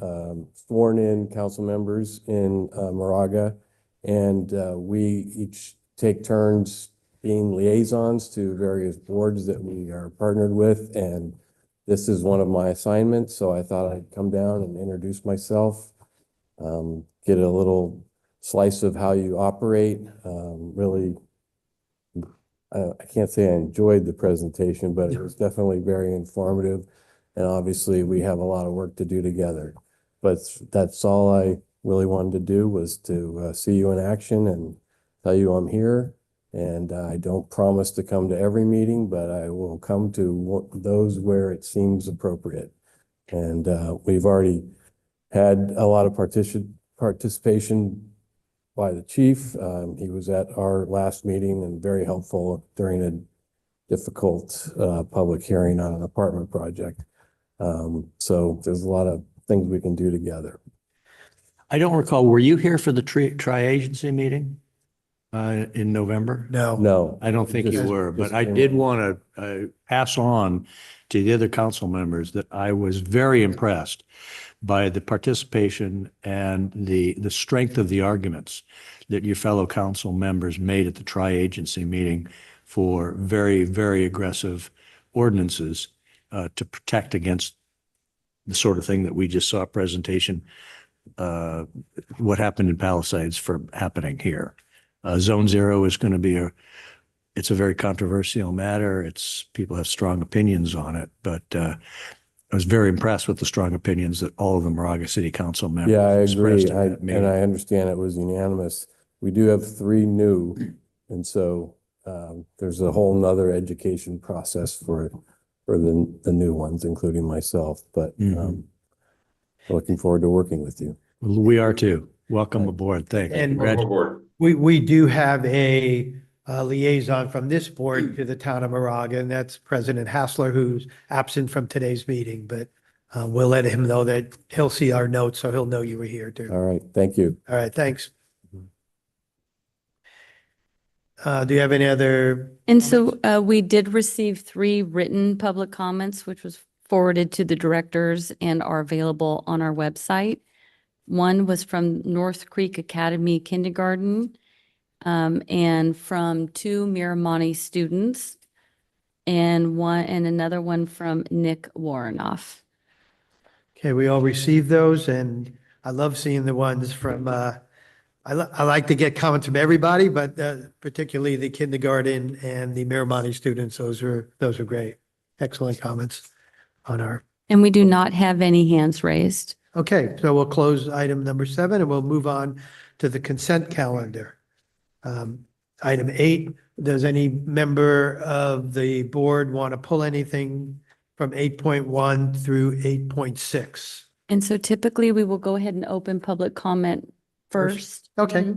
sworn in council members in Moraga. And we each take turns being liaisons to various boards that we are partnered with. And this is one of my assignments. So I thought I'd come down and introduce myself, get a little slice of how you operate. Really, I can't say I enjoyed the presentation, but it was definitely very informative. And obviously, we have a lot of work to do together. But that's all I really wanted to do, was to see you in action and tell you I'm here. And I don't promise to come to every meeting, but I will come to those where it seems appropriate. And we've already had a lot of participation by the chief. He was at our last meeting and very helpful during a difficult public hearing on an apartment project. So there's a lot of things we can do together. I don't recall, were you here for the tri-agency meeting in November? No. I don't think you Just- were, but just I came did in. want to pass on to the other council members that I was very impressed by the participation and the strength of the arguments that your fellow council members made at the tri-agency meeting for very, very aggressive ordinances to protect against the sort of thing that we just saw a presentation, what happened in Palisades from happening here. Zone zero is going to be it's a very controversial matter. People have strong opinions on it, but I was very impressed with the strong opinions that all of the Moraga City Council members Yeah, I agree. expressed at that meeting. And I understand it was unanimous. We do have 3 new. And so there's a whole nother education process for the new ones, including myself, but looking forward to working with you. We are too. Welcome aboard. Thanks. And Welcome aboard. we do have a liaison from this board to the town of Moraga, and that's President Hassler, who's absent from today's meeting, but we'll let him know that he'll see our notes, so he'll know you were here too. All right, thank you. All right, thanks. Do you have any other? And so we did receive 3 written public comments, which was forwarded to the directors and are available on our website. One was from North Creek Academy Kindergarten and from 2 Miramani students and another one from Nick Warrenoff. Okay, we all received those, and I love seeing the ones from, I like to get comments from everybody, but particularly the kindergarten and the Miramani students. Those are great. Excellent comments on our. And we do not have any hands raised. Okay, so we'll close item number 7 and we'll move on to the consent calendar. Item 8, does any member of the board want to pull anything from 8.1 through 8.6? And so typically we will go ahead and open public comment first. Okay.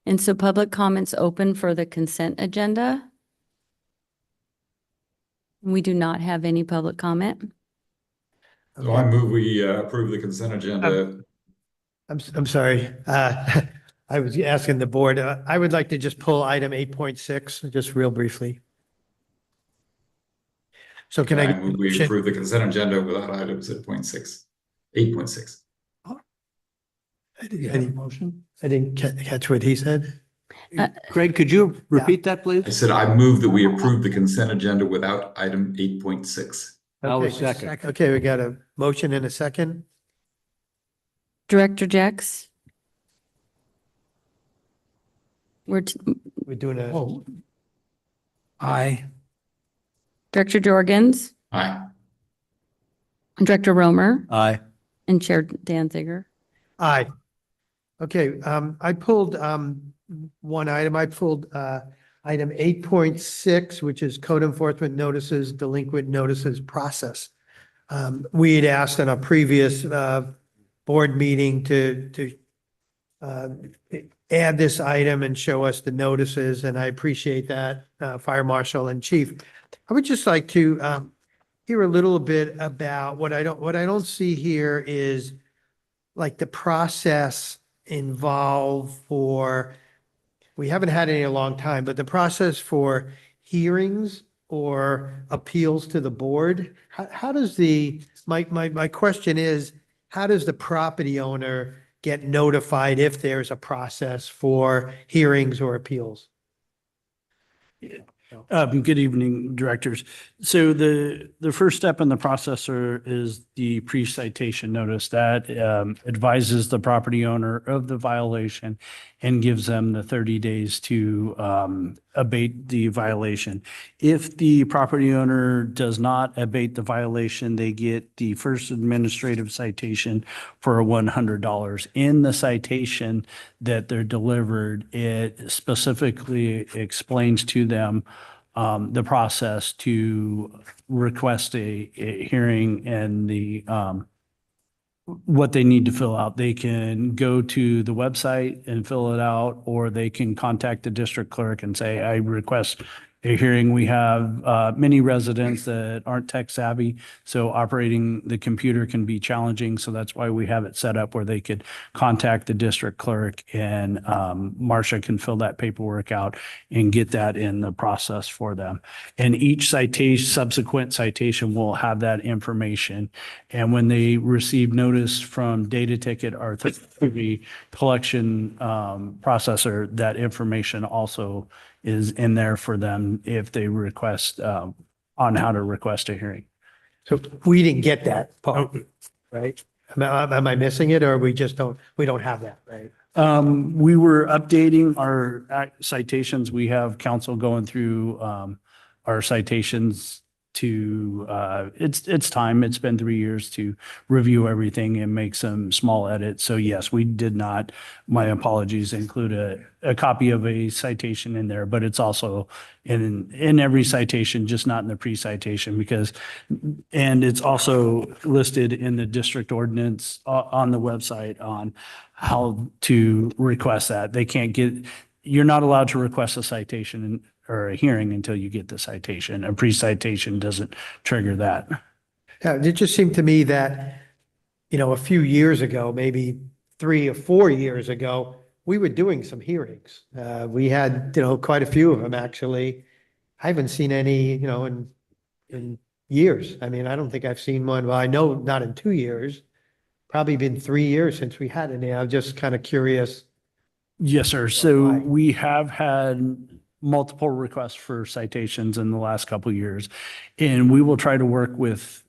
And so public comments open for the consent agenda. We do not have any public comment. So I move we approve the consent agenda. I'm sorry. I was asking the board, I would like to just pull item 8.6, just real briefly. So can I? move we approve the consent agenda without items at 8.6. I didn't catch what he said. Craig, could you repeat that, I please? said I move that we approve the consent agenda without item 8.6. I'll Okay, second. Okay, we got a motion and a second. Director Jex? We're doing a, Oh. Aye. Director Jorgens? Aye. Director Romer? Aye. And Chair Danziger? aye. Okay, I pulled one item. I pulled item 8.6, which is code enforcement notices, delinquent notices process. We had asked in a previous board meeting to add this item and show us the notices, and I appreciate that, Fire Marshal and Chief. I would just like to hear a little bit about what I don't see here is like the process involved for, we haven't had any in a long time, but the process for hearings or appeals to the board. How does my question is, how does the property owner get notified if there's a process for hearings or appeals? Good evening, directors. So the first step in the process is the pre-citation notice that advises the property owner of the violation and gives them the 30 days to abate the violation. If the property owner does not abate the violation, they get the first administrative citation for $100. In the citation that they're delivered, it specifically explains to them the process to request a hearing and the what they need to fill out. They can go to the website and fill it out, or they can contact the district clerk and say, I request a hearing. We have many residents that aren't tech savvy, so operating the computer can be challenging. So that's why we have it set up where they could contact the district clerk and Marcia can fill that paperwork out and get that in the process for them. And each citation, subsequent citation will have that information. And when they receive notice from Data Ticket or through the collection processor, that information also is in there for them if they request on how to request a hearing. So we didn't get that part, right? Am I missing it, or we don't have that, right? We were updating our citations. We have counsel going through our citations it's time. It's been 3 years to review everything and make some small edits. So yes, we did not, my apologies, include a copy of a citation in there, but it's also in every citation, just not in the pre-citation and it's also listed in the district ordinance on the website on how to request that. You're not allowed to request a citation or a hearing until you get the citation. A pre-citation doesn't trigger that. It just seemed to me that, a few years ago, maybe 3 or 4 years ago, we were doing some hearings. We had, quite a few of them, actually. I haven't seen any, in years. I mean, I don't think I've seen one. Well, I know not in 2 years, probably been 3 years since we had any. I'm just kind of curious. Yes, sir. So Why? we have had multiple requests for citations in the last couple of years, and we will try to work with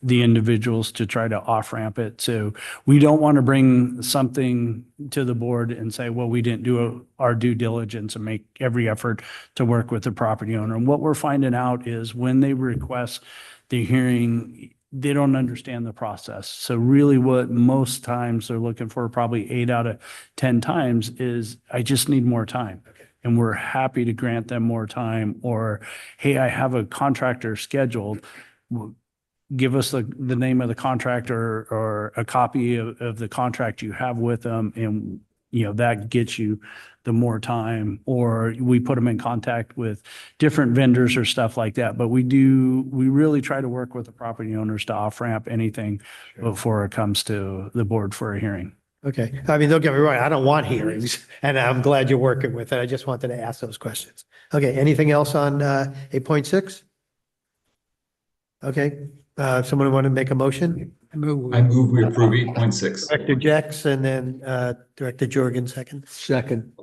the individuals to try to off-ramp it. So we don't want to bring something to the board and say, well, we didn't do our due diligence and make every effort to work with the property owner. And what we're finding out is when they request the hearing, they don't understand the process. So really what most times they're looking for, probably 8 out of 10 times, is I just need more time. And we're happy to grant them more time. Or, hey, I have a contractor scheduled. Give us the name of the contractor or a copy of the contract you have with them. And, that gets you the more time. Or we put them in contact with different vendors or stuff like that. But we really try to work with the property owners to off-ramp anything before it comes to the board for a hearing. Okay. I mean, don't get me wrong. I don't want hearings, and I'm glad you're working with it. I just wanted to ask those questions. Okay. Anything else on 8.6? Okay. Someone want to make a motion? I move we approve 8.6. Director Jex and then Director Jorgen second. Second.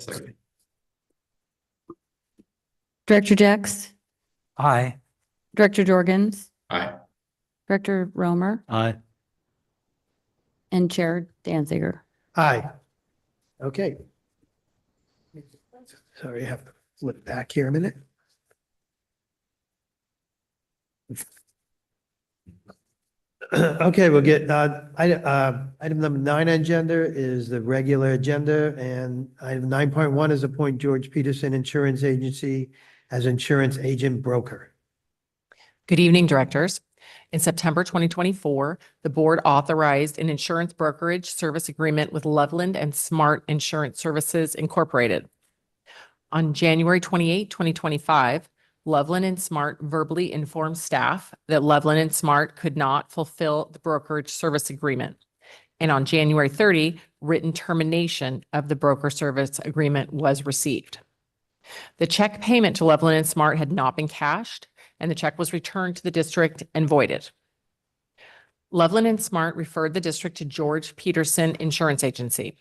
Director Jex, Aye. Director Jorgens, Aye. Director Romer, Aye. and Chair Danziger. Aye. Okay. Sorry, I have to flip back here a minute. Okay, we'll get, item number 9 on agenda is the regular agenda, and item 9.1 is appoint George Peterson Insurance Agency as insurance agent broker. Good evening, directors. In September 2024, the board authorized an insurance brokerage service agreement with Loveland and Smart Insurance Services Incorporated. On January 28, 2025, Loveland and Smart verbally informed staff that Loveland and Smart could not fulfill the brokerage service agreement. And on January 30, written termination of the broker service agreement was received. The check payment to Loveland and Smart had not been cashed, and the check was returned to the district and voided. Loveland and Smart referred the district to George Peterson Insurance Agency.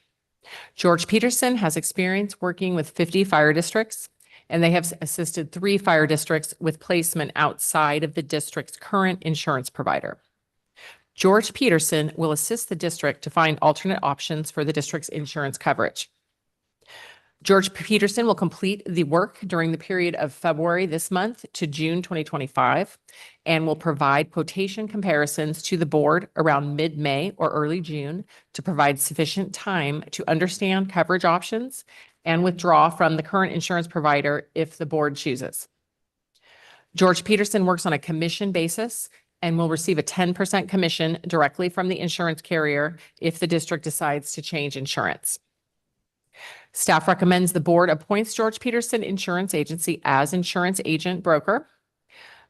George Peterson has experience working with 50 fire districts, and they have assisted 3 fire districts with placement outside of the district's current insurance provider. George Peterson will assist the district to find alternate options for the district's insurance coverage. George Peterson will complete the work during the period of February this month to June 2025 and will provide quotation comparisons to the board around mid-May or early June to provide sufficient time to understand coverage options and withdraw from the current insurance provider if the board chooses. George Peterson works on a commission basis and will receive a 10% commission directly from the insurance carrier if the district decides to change insurance. Staff recommends the board appoints George Peterson Insurance Agency as insurance agent broker.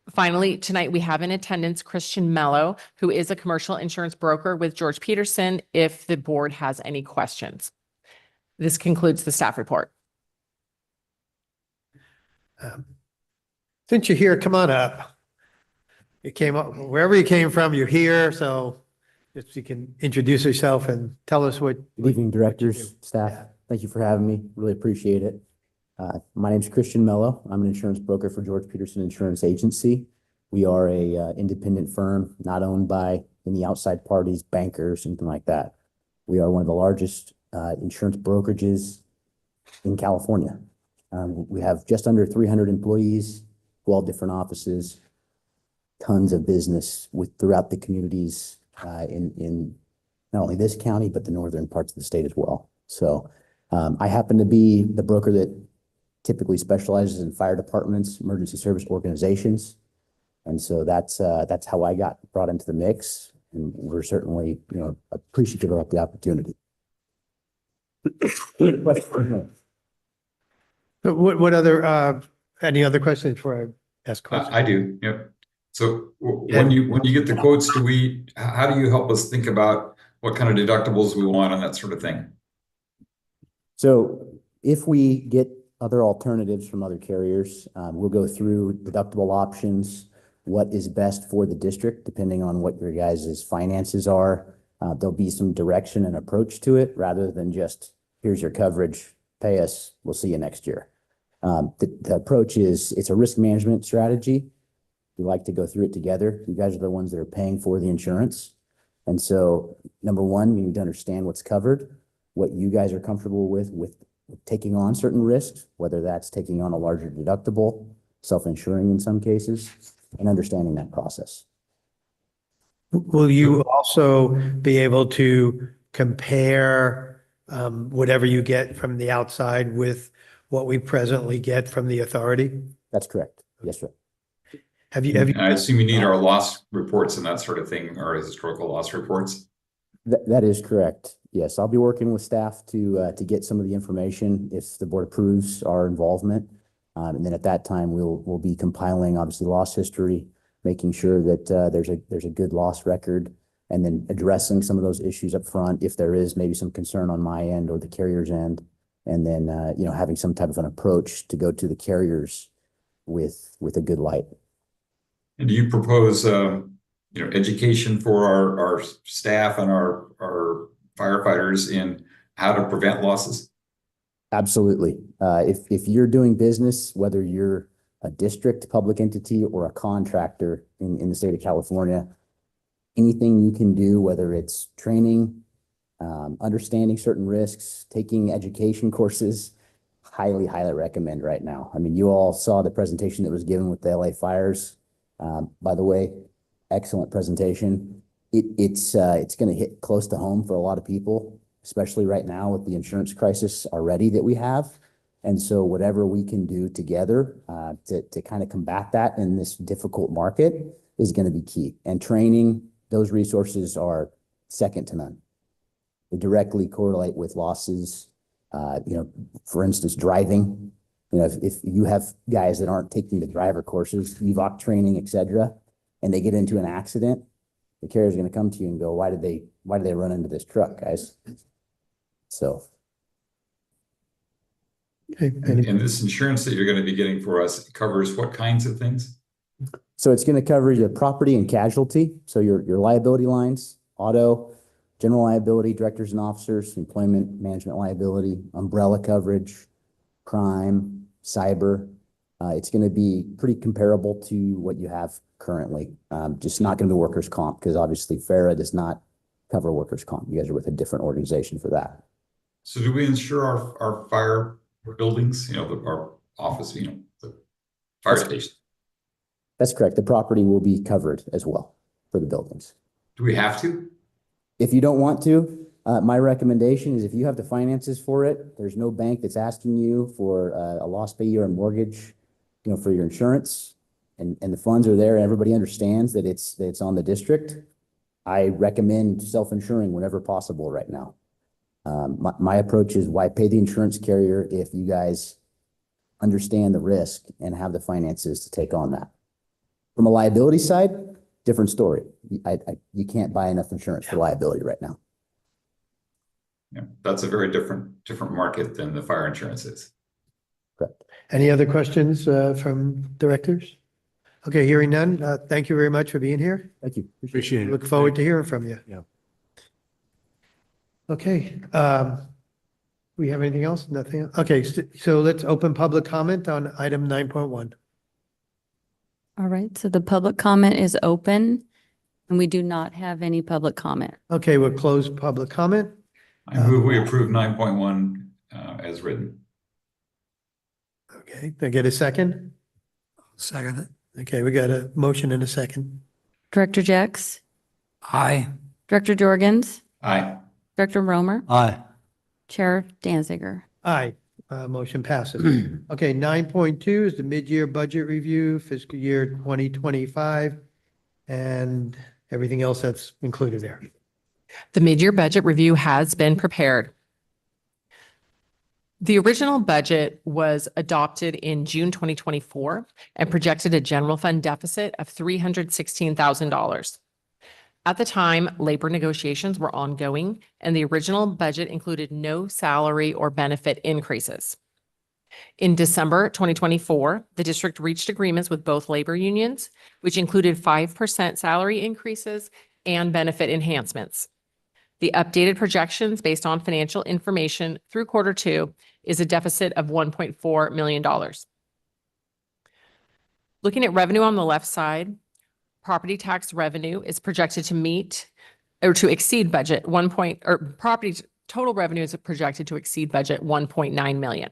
Finally, tonight we have in attendance Christian Mello, who is a commercial insurance broker with George Peterson, if the board has any questions. This concludes the staff report. Since you're here, come on up. You came up, wherever you came from, you're here, so if you can introduce yourself and tell us what. Good evening, directors, staff. Yeah. Thank you for having me. Really appreciate it. My name's Christian Mello. I'm an insurance broker for George Peterson Insurance Agency. We are a independent firm, not owned by any outside parties, bankers, anything like that. We are one of the largest insurance brokerages in California. We have just under 300 employees, 12 different offices. tons of business throughout the communities in not only this county, but the northern parts of the state as well. So I happen to be the broker that typically specializes in fire departments, emergency service organizations. And so that's how I got brought into the mix. And we're certainly, appreciative of the opportunity. What other, any other questions before I ask questions? I do, yep. So when you get the quotes, how do you help us think about what kind of deductibles we want and that sort of thing? So if we get other alternatives from other carriers, we'll go through deductible options, what is best for the district, depending on what your guys' finances are. There'll be some direction and approach to it rather than just, here's your coverage, pay us, we'll see you next year. The approach is, it's a risk management strategy. We like to go through it together. You guys are the ones that are paying for the insurance. And so number one, you need to understand what's covered, what you guys are comfortable with taking on certain risks, whether that's taking on a larger deductible, self-insuring in some cases, and understanding that process. Will you also be able to compare whatever you get from the outside with what we presently get from the authority? That's correct. Yes, sir. Have you? I assume you need our loss reports and that sort of thing, or historical loss reports? That is correct. Yes, I'll be working with staff to get some of the information if the board approves our involvement. And then at that time, we'll be compiling obviously loss history, making sure that there's a good loss record, and then addressing some of those issues up front if there is maybe some concern on my end or the carrier's end, and then having some type of an approach to go to the carriers with a good light. And do you propose education for our staff and our firefighters in how to prevent losses? Absolutely. If you're doing business, whether you're a district, public entity, or a contractor in the state of California, anything you can do, whether it's training, understanding certain risks, taking education courses, highly recommend right now. I mean, you all saw the presentation that was given with the LA fires. By the way, excellent presentation. It's going to hit close to home for a lot of people, especially right now with the insurance crisis already that we have. And so whatever we can do together to kind of combat that in this difficult market is going to be key. And training, those resources are second to none. They directly correlate with losses. For instance, driving. If you have guys that aren't taking the driver courses, EVOC training, et cetera, and they get into an accident, the carrier is going to come to you and go, why did they run into this truck, guys? So. Okay. And this insurance that you're going to be getting for us covers what kinds of things? So it's going to cover your property and casualty. So your liability lines, auto, general liability, directors and officers, employment management liability, umbrella coverage, crime, cyber. It's going to be pretty comparable to what you have currently. Just not going to be workers' comp, because obviously FARA does not cover workers' comp. You guys are with a different organization for that. So do we insure our fire buildings, our office, the fire station? That's correct. The property will be covered as well for the buildings. Do we have to? If you don't want to, my recommendation is if you have the finances for it, there's no bank that's asking you for a loss pay year and mortgage, for your insurance, and the funds are there and everybody understands that it's on the district. I recommend self-insuring whenever possible right now. My approach is, why pay the insurance carrier if you guys understand the risk and have the finances to take on that? From a liability side, different story. You can't buy enough insurance for liability right now. Yeah, that's a very different market than the fire insurance is. Correct. Any other questions from directors? Okay, hearing none. Thank you very much for being here. Thank you. Appreciate it. Look forward to hearing from you. Yeah. Okay. We have anything else? Nothing? Okay, so let's open public comment on item 9.1. All right, so the public comment is open, and we do not have any public comment. Okay, we'll close public comment. I move we approve 9.1 as written. Okay, can I get a second? Second it. Okay, we got a motion and a second. Director Jex, Aye. Director Jorgens, Aye. Director Romer, Aye. Chair Danziger. Aye, motion passes. Okay, 9.2 is the mid-year budget review, fiscal year 2025, and everything else that's included there. The mid-year budget review has been prepared. The original budget was adopted in June 2024 and projected a general fund deficit of $316,000. At the time, labor negotiations were ongoing, and the original budget included no salary or benefit increases. In December 2024, the district reached agreements with both labor unions, which included 5% salary increases and benefit enhancements. The updated projections based on financial information through Q2 is a deficit of $1.4 million. Looking at revenue on the left side, property tax revenue is projected to meet or to exceed budget total revenue is projected to exceed budget 1.9 million.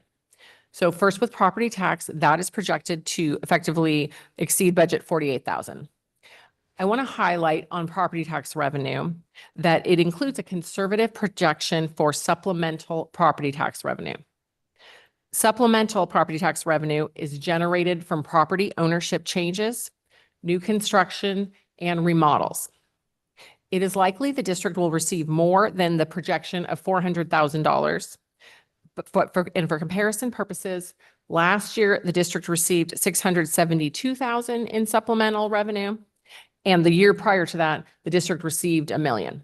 So first with property tax, that is projected to effectively exceed budget 48,000. I want to highlight on property tax revenue that it includes a conservative projection for supplemental property tax revenue. Supplemental property tax revenue is generated from property ownership changes, new construction, and remodels. It is likely the district will receive more than the projection of $400,000. But for comparison purposes, last year, the district received $672,000 in supplemental revenue. And the year prior to that, the district received $1 million.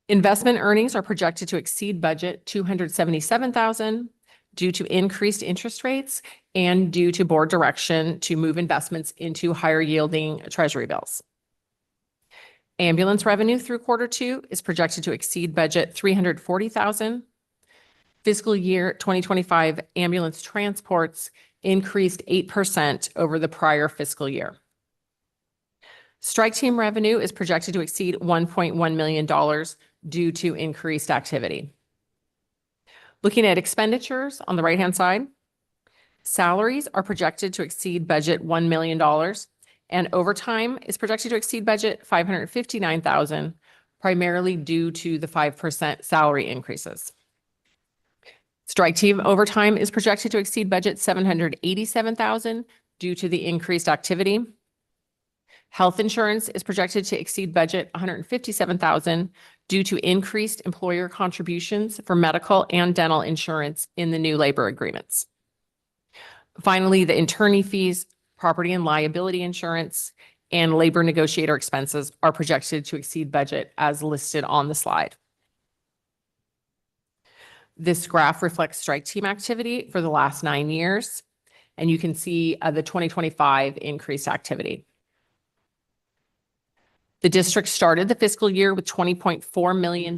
Investment earnings are projected to exceed budget $277,000 due to increased interest rates and due to board direction to move investments into higher yielding treasury bills. Ambulance revenue through Q2 is projected to exceed budget $340,000. Fiscal year 2025 ambulance transports increased 8% over the prior fiscal year. Strike team revenue is projected to exceed $1.1 million due to increased activity. Looking at expenditures on the right-hand side, salaries are projected to exceed budget $1 million, and overtime is projected to exceed budget $559,000, primarily due to the 5% salary increases. Strike team overtime is projected to exceed budget $787,000 due to the increased activity. Health insurance is projected to exceed budget $157,000 due to increased employer contributions for medical and dental insurance in the new labor agreements. Finally, the attorney fees, property and liability insurance, and labor negotiator expenses are projected to exceed budget as listed on the slide. This graph reflects strike team activity for the last 9 years, and you can see the 2025 increased activity. The district started the fiscal year with $20.4 million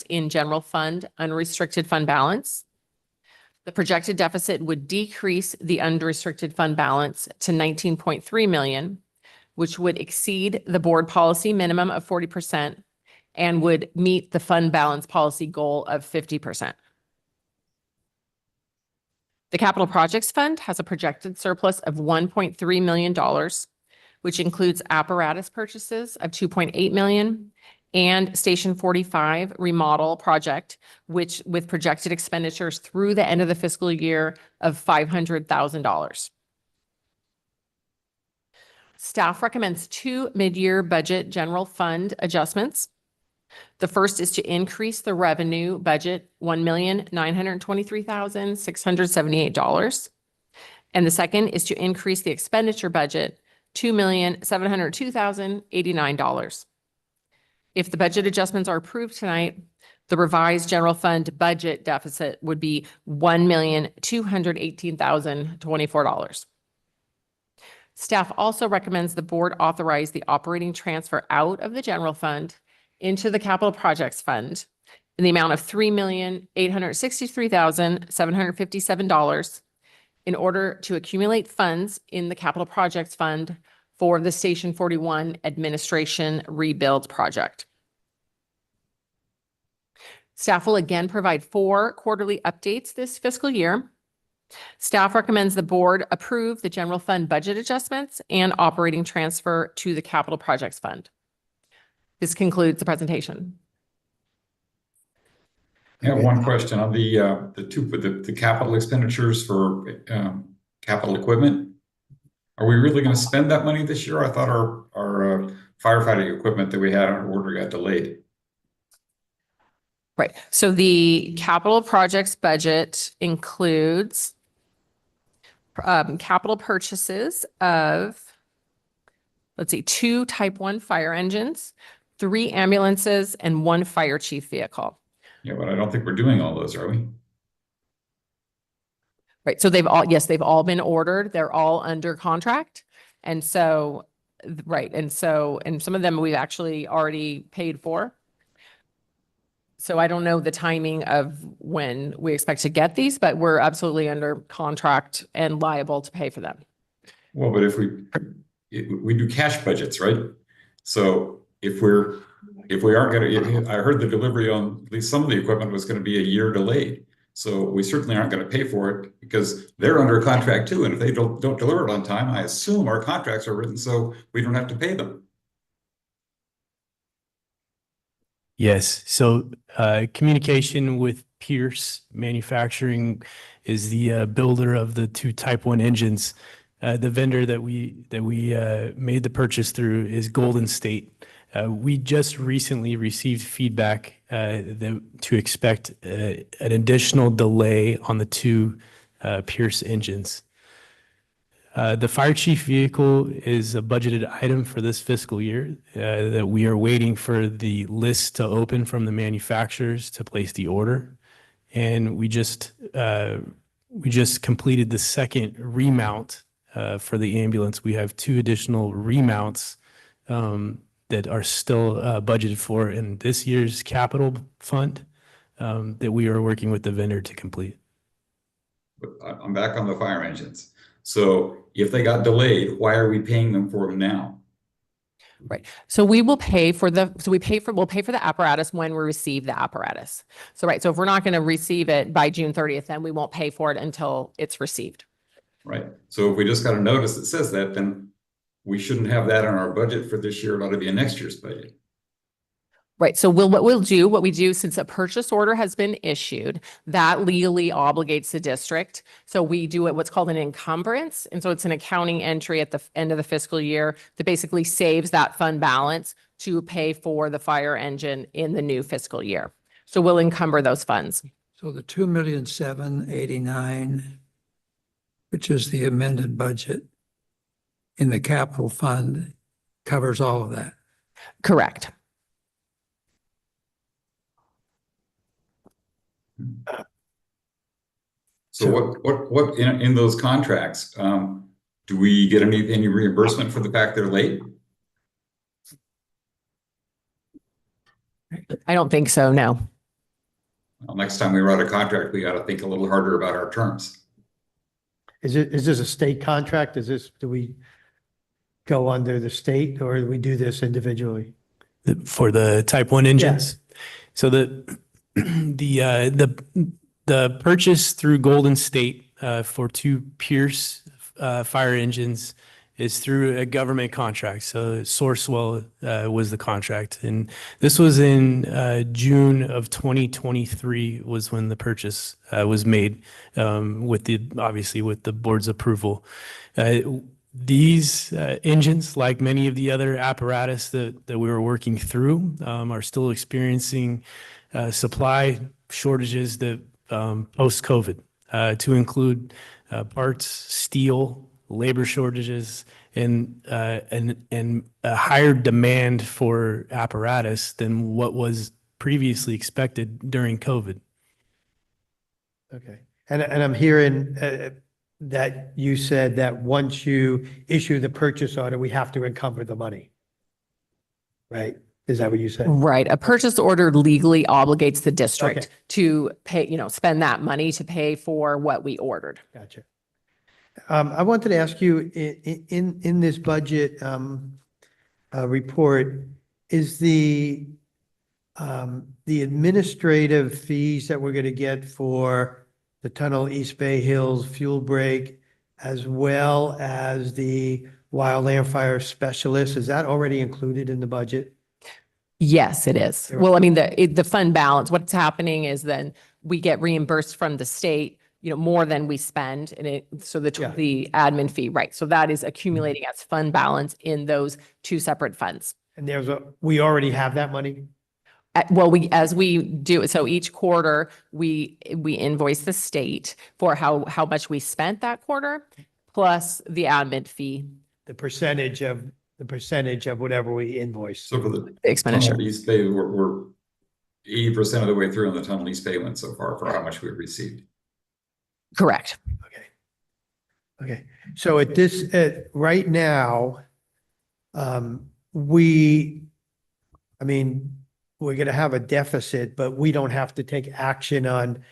in general fund unrestricted fund balance. The projected deficit would decrease the unrestricted fund balance to $19.3 million, which would exceed the board policy minimum of 40% and would meet the fund balance policy goal of 50%. The Capital Projects Fund has a projected surplus of $1.3 million, which includes apparatus purchases of $2.8 million and Station 45 remodel project, which with projected expenditures through the end of the fiscal year of $500,000. Staff recommends 2 mid-year budget general fund adjustments. The first is to increase the revenue budget $1,923,678. And the second is to increase the expenditure budget $2,702,089. If the budget adjustments are approved tonight, the revised general fund budget deficit would be $1,218,024. Staff also recommends the board authorize the operating transfer out of the general fund into the capital projects fund in the amount of $3,863,757 in order to accumulate funds in the capital projects fund for the Station 41 administration rebuild project. Staff will again provide 4 quarterly updates this fiscal year. Staff recommends the board approve the general fund budget adjustments and operating transfer to the capital projects fund. This concludes the presentation. I have one question on the capital expenditures for capital equipment. Are we really going to spend that money this year? I thought our firefighting equipment that we had on order got delayed. Right. So the capital projects budget includes capital purchases of, let's see, 2 Type 1 fire engines, 3 ambulances, and 1 fire chief vehicle. Yeah, but I don't think we're doing all those, are we? Right. So they've all been ordered. They're all under contract. And so, right. And some of them we've actually already paid for. So I don't know the timing of when we expect to get these, but we're absolutely under contract and liable to pay for them. Well, but if we do cash budgets, right? So if we aren't going to, I heard the delivery on at least some of the equipment was going to be a year delayed. So we certainly aren't going to pay for it because they're under a contract too. And if they don't deliver it on time, I assume our contracts are written so we don't have to pay them. Yes. So communication with Pierce Manufacturing is the builder of the 2 Type 1 engines. The vendor that we made the purchase through is Golden State. We just recently received feedback to expect an additional delay on the 2 Pierce engines. The fire chief vehicle is a budgeted item for this fiscal year that we are waiting for the list to open from the manufacturers to place the order. And we just completed the second remount for the ambulance. We have 2 additional remounts that are still budgeted for in this year's capital fund that we are working with the vendor to complete. But I'm back on the fire engines. So if they got delayed, why are we paying them for them now? Right. So we will pay for we'll pay for the apparatus when we receive the apparatus. So, right. So if we're not going to receive it by June 30th, then we won't pay for it until it's received. Right. So if we just got a notice that says that, then we shouldn't have that in our budget for this year. It ought to be in next year's budget. Right. So what we do, since a purchase order has been issued, that legally obligates the district. So we do what's called an encumbrance. And so it's an accounting entry at the end of the fiscal year that basically saves that fund balance to pay for the fire engine in the new fiscal year. So we'll encumber those funds. So the 2,789,000, which is the amended budget in the capital fund, covers all of that. Correct. So what in those contracts, do we get any reimbursement for the fact they're late? I don't think so, no. Well, next time we write a contract, we got to think a little harder about our terms. Is this a state contract? Do we go under the state or do we do this individually? For the Type 1 engines? Yeah. So the purchase through Golden State for 2 Pierce fire engines is through a government contract. So Sourcewell was the contract. And this was in June of 2023 was when the purchase was made obviously with the board's approval. These engines, like many of the other apparatus that we were working through, are still experiencing supply shortages that post-COVID, to include parts, steel, labor shortages, and a higher demand for apparatus than what was previously expected during COVID. Okay. And I'm hearing that you said that once you issue the purchase order, we have to encumber the money. Right? Is that what you said? Right. A purchase order legally obligates the district Okay. to pay, spend that money to pay for what we ordered. Gotcha. I wanted to ask you, in this budget report, is the administrative fees that we're going to get for the Tunnel East Bay Hills fuel break, as well as the wildland fire specialist. Is that already included in the budget? Yes, it is. You're- Well, I mean, the fund balance, what's happening is then we get reimbursed from the state, more than we spend and so Yeah. the admin fee, right? So that is accumulating as fund balance in those two separate funds. And we already have that money? Well, as we do, so each quarter, we invoice the state for how much we spent that quarter, plus the admin fee The percentage of whatever we invoice. So for the expenditure. Tunnel East Bay, we're 80% of the way through on the Tunnel East Bay one so far for how much we've received. Correct. Okay. So right now, we're going to have a deficit, but we don't have to take action on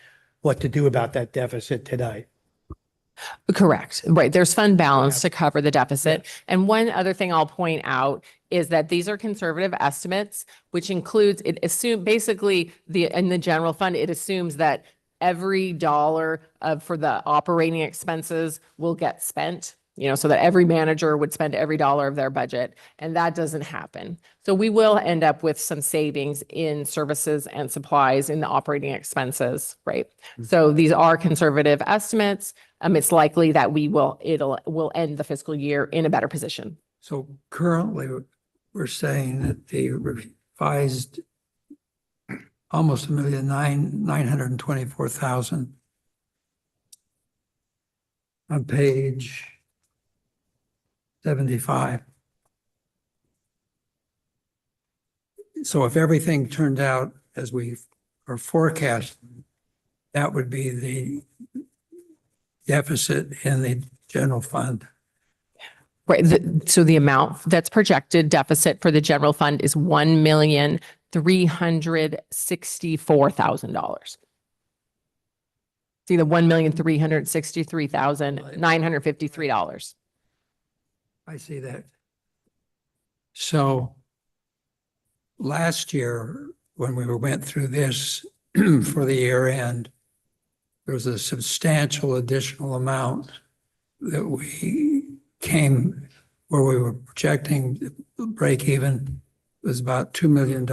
what to do about that deficit tonight. Correct. Right. There's fund balance to cover the deficit. And one other thing I'll point out is that these are conservative estimates, which includes, basically in the general fund, it assumes that every dollar for the operating expenses will get spent, so that every manager would spend every dollar of their budget, and that doesn't happen. So we will end up with some savings in services and supplies in the operating expenses, right? So these are conservative estimates. It's likely that we'll end the fiscal year in a better position. So currently, we're saying that the revised almost $1,924,000 on page 75. So if everything turned out as we are forecasting, that would be the deficit in the general fund. Right. So the amount that's projected deficit for the general fund is $1,364,000. See the $1,363,953. I see that. So last year, when we went through this for the year end, there was a substantial additional amount that where we were projecting the break even was about $2 million.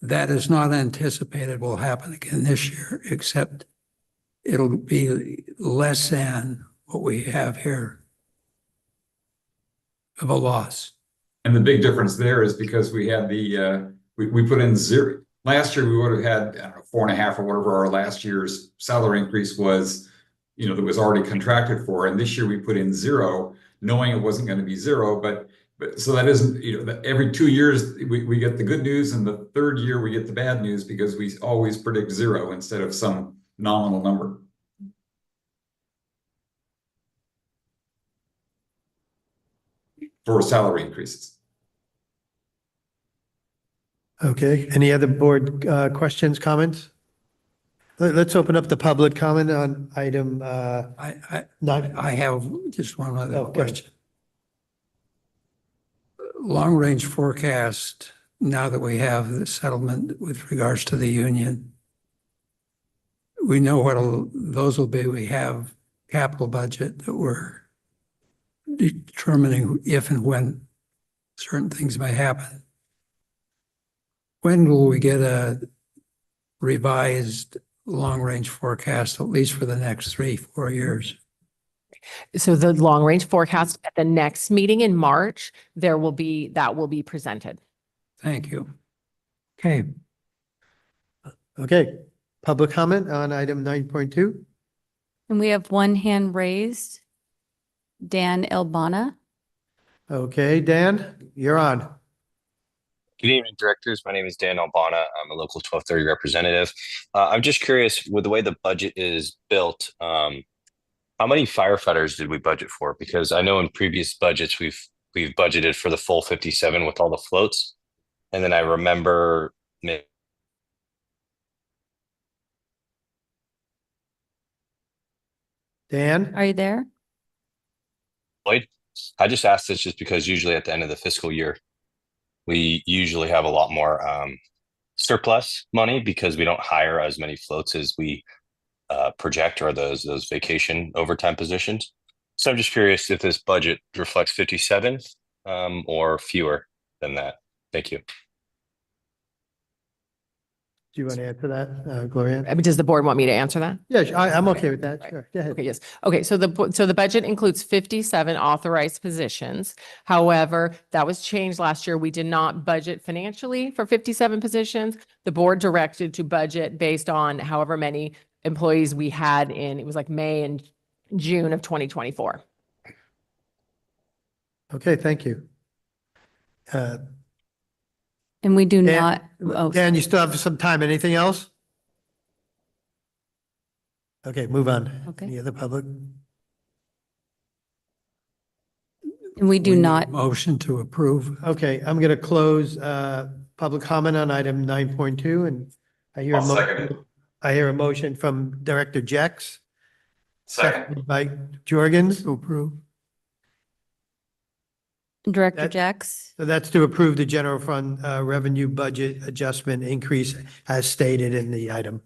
That is not anticipated will happen again this year, except it'll be less than what we have here of a loss. And the big difference there is because we had we put in zero. Last year, we would have had, I don't know, 4.5 or whatever our last year's salary increase was, that was already contracted for. And this year we put in zero, knowing it wasn't going to be zero. But so that isn't, that every 2 years we get the good news, and the third year we get the bad news because we always predict zero instead of some nominal number. For salary increases. Okay. Any other board questions, comments? Let's open up the public comment on item. I have just one other question. Long-range forecast, now that we have the settlement with regards to the union, we know what those will be. We have capital budget that we're determining if and when certain things may happen. When will we get a revised long-range forecast, at least for the next 3-4 years? So the long-range forecast at the next meeting in March, that will be presented. Thank you. Okay. Okay. Public comment on item 9.2. And we have one hand raised. Dan Elbana. Okay, Dan, you're on. Good evening, directors. My name is Dan Albana. I'm a local 1230 representative. I'm just curious, with the way the budget is built, how many firefighters did we budget for? Because I know in previous budgets we've budgeted for the full 57 with all the floats, and then I remember. Dan, are you there? I just asked this just because usually at the end of the fiscal year, we usually have a lot more surplus money because we don't hire as many floats as we project, or those vacation overtime positions. So I'm just curious if this budget reflects 57 or fewer than that. Thank you. Do you want to answer that, Gloria? I mean, does the board want me to answer that? Yeah, I'm okay with that. Sure. Go ahead. Okay, yes. Okay, so the budget includes 57 authorized positions. However, that was changed last year. We did not budget financially for 57 positions. The board directed to budget based on however many employees we had it was like May and June of 2024. Okay, thank you. And we do Dan- not, oh, Dan, you still have some time. Anything else? Okay, move on. Okay. Any other public? and we do We need a not, Motion to approve. Okay, I'm going to close public comment on item 9.2, and I hear a I'll second it. I hear a motion from Director Jex. Second. Seconded by Jorgens to approve. Director That- Jex, So that's to approve the general fund revenue budget adjustment increase as stated in the item.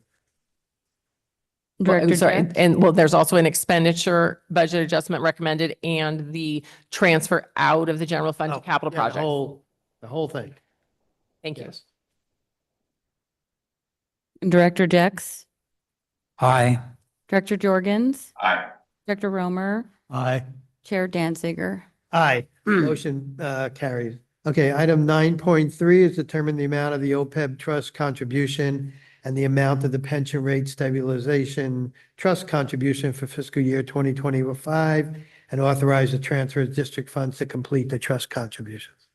Well, I'm Director sorry, Jex. and there's also an expenditure budget adjustment recommended and the transfer out of the general fund to Oh, capital yeah, projects. The whole thing. Thank you. Yes. Director Jex, Aye. Director Jorgens, Aye. Director Romer, Aye. Chair Danziger. Aye. Motion carries. Okay, item 9.3 is determine the amount of the OPEB trust contribution and the amount of the pension rate stabilization trust contribution for fiscal year 2025 and authorize the transfer of district funds to complete the trust contributions.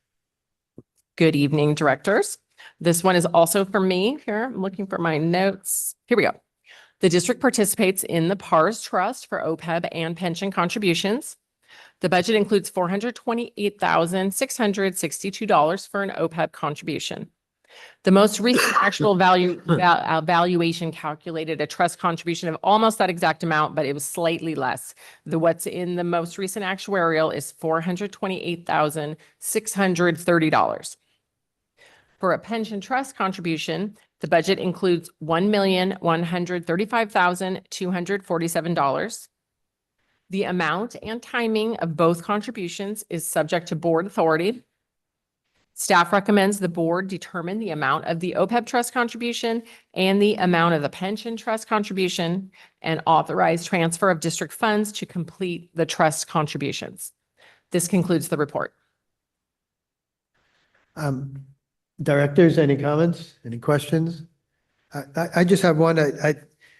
Good evening, directors. This one is also for me here. I'm looking for my notes. Here we go. The district participates in the PARS Trust for OPEB and pension contributions. The budget includes $428,662 for an OPEB contribution. The most recent actual valuation calculated a trust contribution of almost that exact amount, but it was slightly less. What's in the most recent actuarial is $428,630. For a pension trust contribution, the budget includes $1,135,247. The amount and timing of both contributions is subject to board authority. Staff recommends the board determine the amount of the OPEB trust contribution and the amount of the pension trust contribution and authorize transfer of district funds to complete the trust contributions. This concludes the report. Directors, any comments? Any questions? I just have one.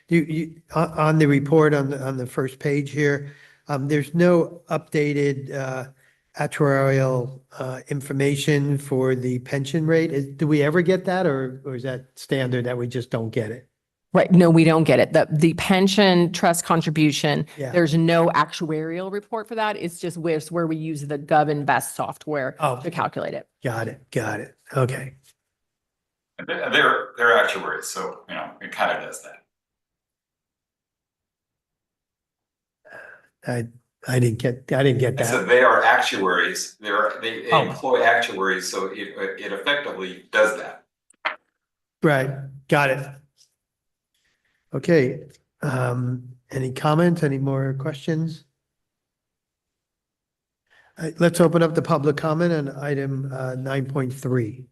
You on the report on the first page here, there's no updated actuarial information for the pension rate. Do we ever get that, or is that standard that we just don't get it? Right. No, we don't get it. The pension trust contribution, Yeah. there's no actuarial report for that. It's just where we use the GovInvest software to calculate it. Got it. Okay. They're actuaries, so, it kind of does that. I didn't get that. So they are actuaries, they Oh. employ actuaries, so it effectively does that. Right. Got it. Okay. Any comments? Any more questions? Let's open up the public comment on item 9.3.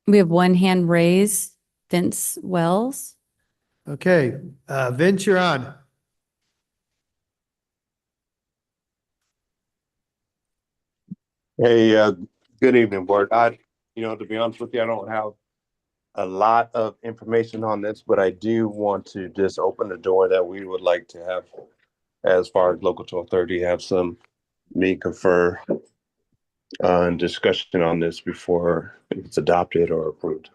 We have one hand raised, Vince Wells. Okay, Vince, you're on. Hey, good evening, board. To be honest with you, I don't have a lot of information on this, but I do want to just open the door that we would like to have, as far as local 1230, have some confer and discussion on this before it's adopted or approved.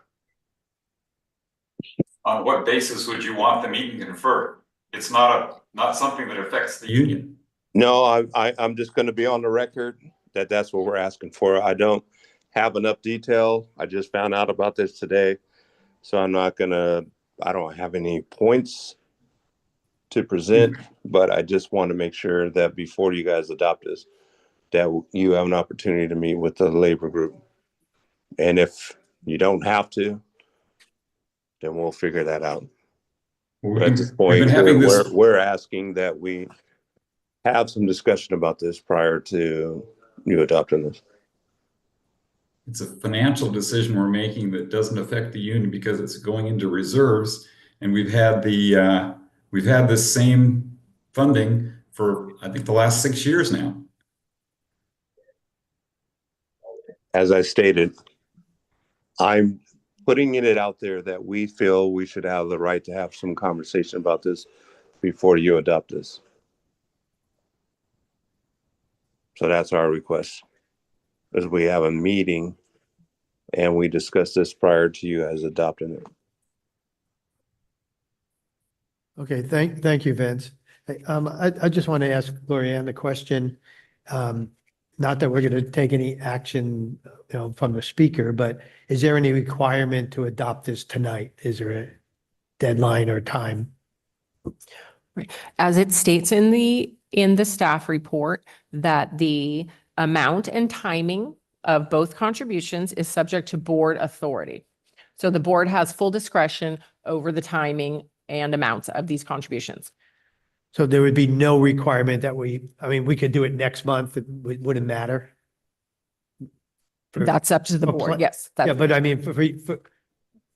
On what basis would you want the meet and confer? It's not something that affects the union. No, I'm just going to be on the record that that's what we're asking for. I don't have enough detail. I just found out about this today. So I don't have any points to present, but I just want to make sure that before you guys adopt this, that you have an opportunity to meet with the labor group. And if you don't have to, then we'll figure that out. But at this We've point, been having this. we're asking that we have some discussion about this prior to you adopting this. It's a financial decision we're making that doesn't affect the union because it's going into reserves, and we've had this same funding for, I think, the last 6 years now. As I stated, I'm putting it out there that we feel we should have the right to have some conversation about this before you adopt this. So that's our request, is we have a meeting and we discuss this prior to you as adopting it. Okay, thank you, Vince. Hey, I just want to ask Glorianne the question. Not that we're going to take any action, from the speaker, but is there any requirement to adopt this tonight? Is there a deadline or time? As it states in the staff report, that the amount and timing of both contributions is subject to board authority. So the board has full discretion over the timing and amounts of these contributions. So there would be no requirement that we could do it next month. It wouldn't matter. That's up to the board. Yes. Yeah, but I mean,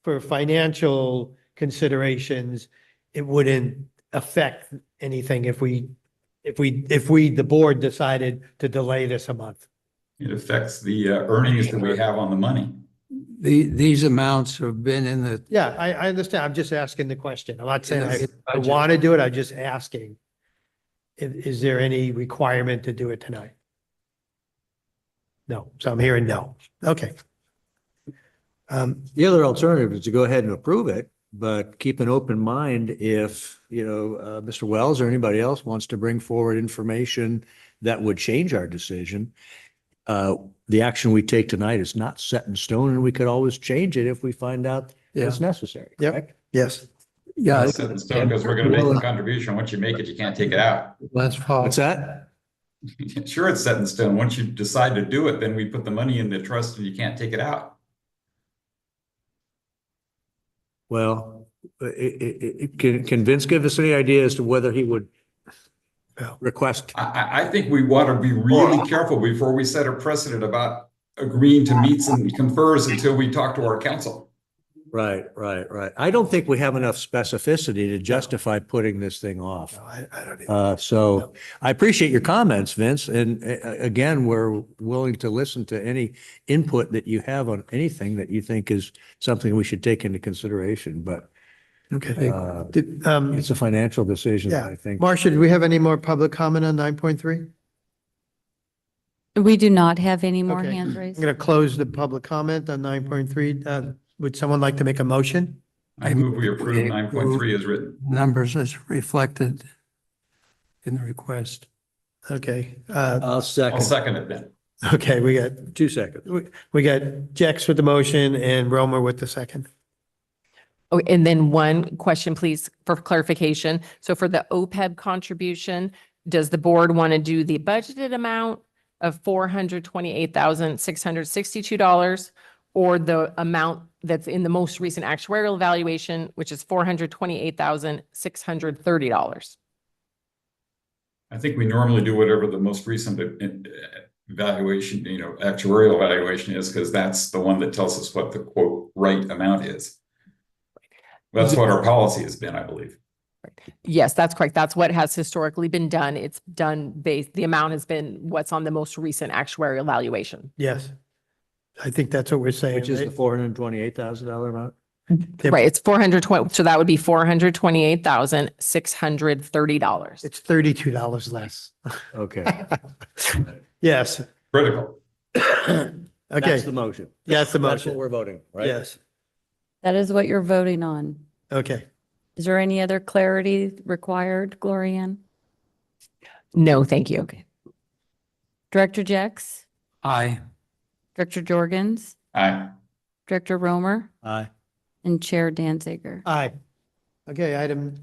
for financial considerations, it wouldn't affect anything if the board decided to delay this a month. It affects the earnings that we have on the money. These amounts have been in the. Yeah, I understand. I'm just asking the question. I'm not saying I want to do it. I'm just asking. Is there any requirement to do it tonight? No. So I'm hearing no. Okay. The other alternative is to go ahead and approve it, but keep an open mind if, Mr. Wells or anybody else wants to bring forward information that would change our decision. The action we take tonight is not set in stone, and we could always change it if we find out it's necessary. Yep. Yes. Yeah. It's set in stone because we're going to make the contribution. Once you make it, you can't take it out. Last fall. What's that? Sure, it's set in stone. Once you decide to do it, then we put the money in the trust and you can't take it out. Well, can Vince give us any idea as to whether he would request? I think we want to be really careful before we set a precedent about agreeing to meets and confers until we talk to our council. Right. I don't think we have enough specificity to justify putting this thing off. No, I don't either. So I appreciate your comments, Vince. And again, we're willing to listen to any input that you have on anything that you think is something we should take into consideration. But Okay. it's a financial decision, Yeah. I think. Marcia, do we have any more public comment on 9.3? We do not have any more Okay. hands I'm raised. going to close the public comment on 9.3. Would someone like to make a motion? I move we approve 9.3 as written. Numbers as reflected in the request. Okay. I'll second. I'll second it then. Okay, we got 2 seconds. we got Jex with the motion and Romer with the second. Oh, and then one question, please, for clarification. So for the OPEB contribution, does the board want to do the budgeted amount of $428,662 or the amount that's in the most recent actuarial evaluation, which is $428,630? I think we normally do whatever the most recent evaluation, actuarial evaluation is, because that's the one that tells us what the quote right amount is. That's what our policy has been, I believe. Yes, that's correct. That's what has historically been done. It's done based, the amount has been what's on the most recent actuarial evaluation. Yes. I think that's what we're saying. Which is the right? $428,000 amount? Right, it's 420, so that would be $428,630. It's $32 less. Okay. Yes. Critical. Okay. That's the motion. That's the That's motion. what we're voting, right? Yes. That is what you're voting on. Okay. Is there any other clarity required, Glorianne? No, thank you. Okay. Director Jex, Aye. Director Jorgens, Aye. Director Romer, Aye. and Chair Danziger. Aye. Okay, item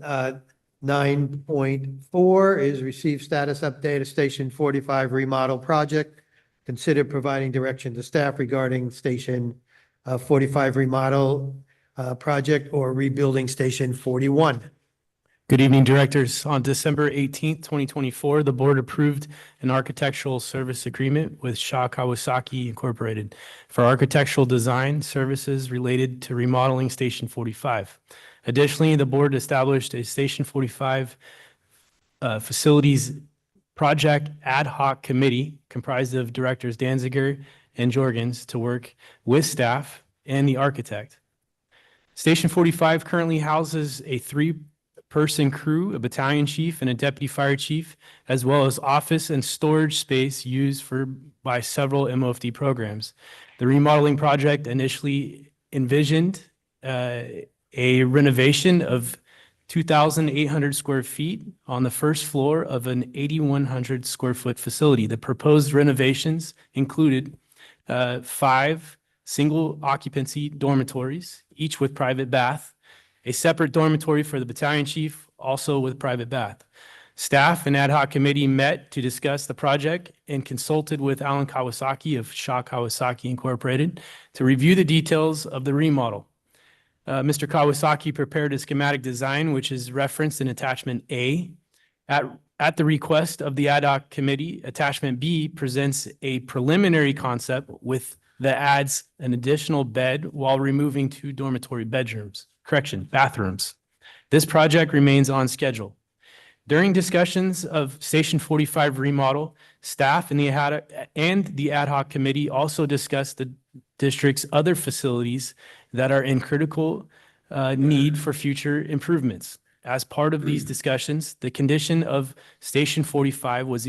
9.4 is receive status update of Station 45 remodel project. Consider providing direction to staff regarding Station 45 remodel project or rebuilding Station 41. Good evening, directors. On December 18th, 2024, the board approved an architectural service agreement with Shaw Kawasaki Incorporated for architectural design services related to remodeling Station 45. Additionally, the board established a Station 45 facilities project ad hoc committee comprised of directors Danziger and Jorgens to work with staff and the architect. Station 45 currently houses a three-person crew, a battalion chief, and a deputy fire chief, as well as office and storage space used by several MOFD programs. The remodeling project initially envisioned a renovation of 2,800 square feet on the first floor of an 8,100 square foot facility. The proposed renovations included 5 single occupancy dormitories, each with private bath, a separate dormitory for the battalion chief, also with private bath. Staff and ad hoc committee met to discuss the project and consulted with Alan Kawasaki of Shaw Kawasaki Incorporated to review the details of the remodel. Mr. Kawasaki prepared a schematic design, which is referenced in attachment A. At the request of the ad hoc committee, attachment B presents a preliminary concept that adds an additional bed while removing 2 dormitory bathrooms. This project remains on schedule. During discussions of Station 45 remodel, staff and the ad hoc committee also discussed the district's other facilities that are in critical need for future improvements. As part of these discussions, the condition of Station 45 was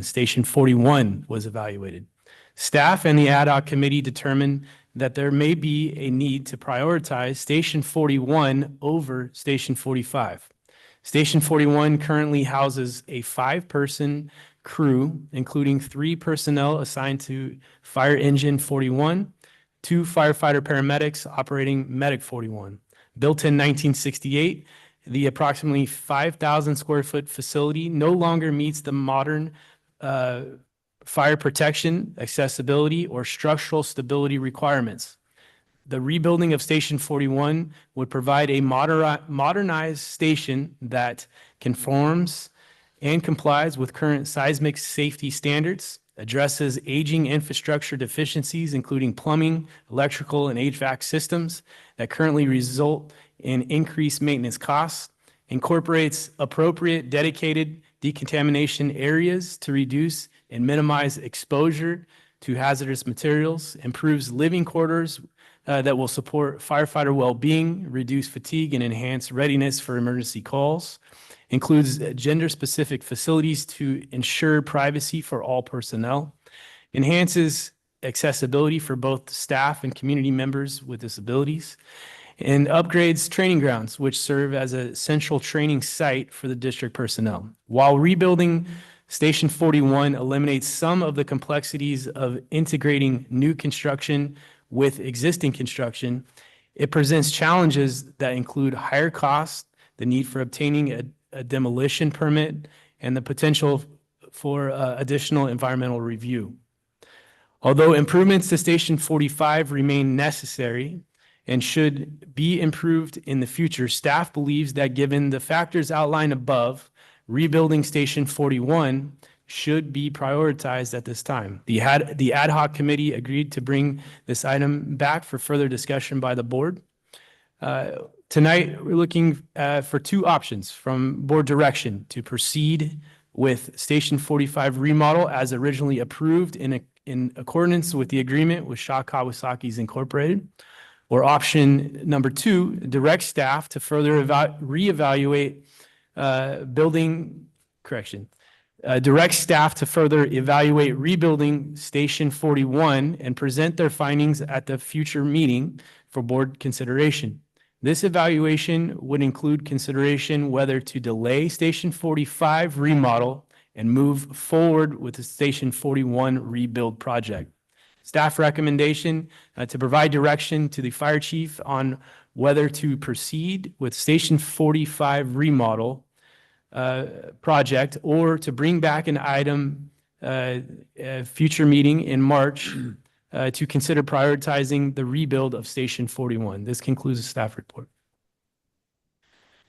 Station 41 was evaluated. Staff and the ad hoc committee determined that there may be a need to prioritize Station 41 over Station 45. Station 41 currently houses a 5-person crew, including 3 personnel assigned to Fire Engine 41, 2 firefighter paramedics operating Medic 41. Built in 1968, the approximately 5,000 square foot facility no longer meets the modern fire protection, accessibility, or structural stability requirements. The rebuilding of Station 41 would provide a modernized station that conforms and complies with current seismic safety standards, addresses aging infrastructure deficiencies, including plumbing, electrical, and HVAC systems that currently result in increased maintenance costs, incorporates appropriate dedicated decontamination areas to reduce and minimize exposure to hazardous materials, improves living quarters that will support firefighter well-being, reduce fatigue, and enhance readiness for emergency calls, includes gender-specific facilities to ensure privacy for all personnel, enhances accessibility for both staff and community members with disabilities, and upgrades training grounds, which serve as a central training site for the district personnel. While rebuilding Station 41 eliminates some of the complexities of integrating new construction with existing construction, it presents challenges that include higher costs, the need for obtaining a demolition permit, and the potential for additional environmental review. Although improvements to Station 45 remain necessary and should be improved in the future, staff believes that given the factors outlined above, rebuilding Station 41 should be prioritized at this time. The ad hoc committee agreed to bring this item back for further discussion by the board. Tonight, we're looking for 2 options from board direction to proceed with Station 45 remodel as originally approved in accordance with the agreement with Shaw Kawasaki's Incorporated, or option number 2, direct staff to further reevaluate direct staff to further evaluate rebuilding Station 41 and present their findings at the future meeting for board consideration. This evaluation would include consideration whether to delay Station 45 remodel and move forward with the Station 41 rebuild project. Staff recommendation to provide direction to the fire chief on whether to proceed with Station 45 remodel project or to bring back an item, a future meeting in March to consider prioritizing the rebuild of Station 41. This concludes the staff report.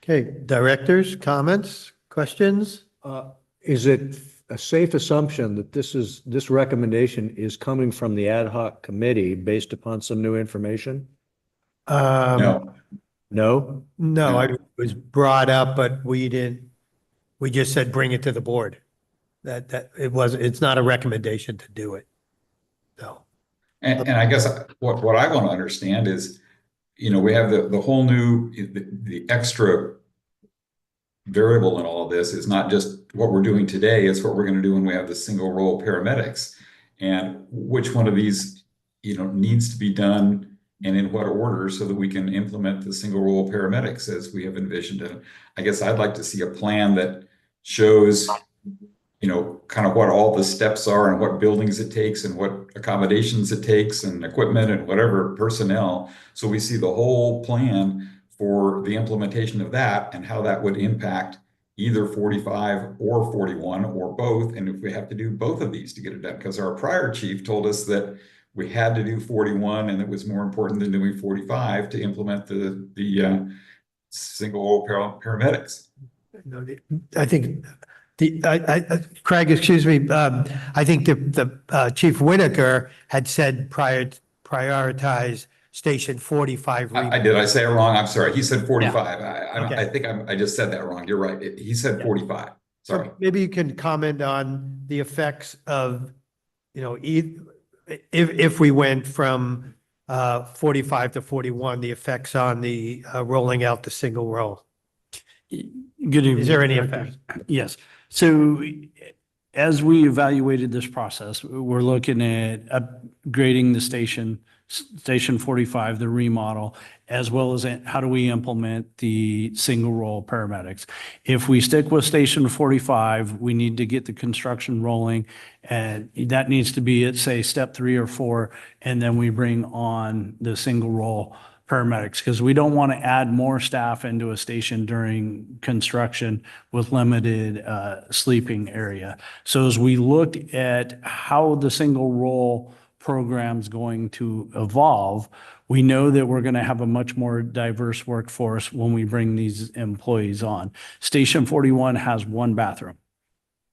Okay, directors, comments, questions? Is it a safe assumption that this recommendation is coming from the ad hoc committee based upon some new information? No, No? No, it was brought up, but we just said, bring it to the board. It's not a recommendation to do it. So. and I guess what I want to understand is, we have the whole new, the extra variable in all of this is not just what we're doing today, it's what we're going to do when we have the single role paramedics. And which one of these, needs to be done and in what order so that we can implement the single role paramedics as we have envisioned. And I guess I'd like to see a plan that shows, kind of what all the steps are and what buildings it takes and what accommodations it takes and equipment and whatever personnel. So we see the whole plan for the implementation of that and how that would impact either 45 or 41 or both. And if we have to do both of these to get it done, because our prior chief told us that we had to do 41 and it was more important than doing 45 to implement the single paramedics. I think Craig, excuse me, I think the Chief Whitaker had said prioritize Station 45. I did. I say it wrong. I'm sorry. He said 45. Yeah. I think I just said that wrong. You're right. He said 45. Sorry. So maybe you can comment on the effects of, if we went from 45 to 41, the effects on the rolling out the single role. Good evening. Is there any Directors. effect? Yes. So as we evaluated this process, we're looking at upgrading the Station 45, the remodel, as well as how do we implement the single role paramedics. If we stick with Station 45, we need to get the construction rolling, and that needs to be at, say, step 3 or 4, and then we bring on the single role paramedics, because we don't want to add more staff into a station during construction with limited sleeping area. So as we looked at how the single role program's going to evolve, we know that we're going to have a much more diverse workforce when we bring these employees on. Station 41 has one bathroom.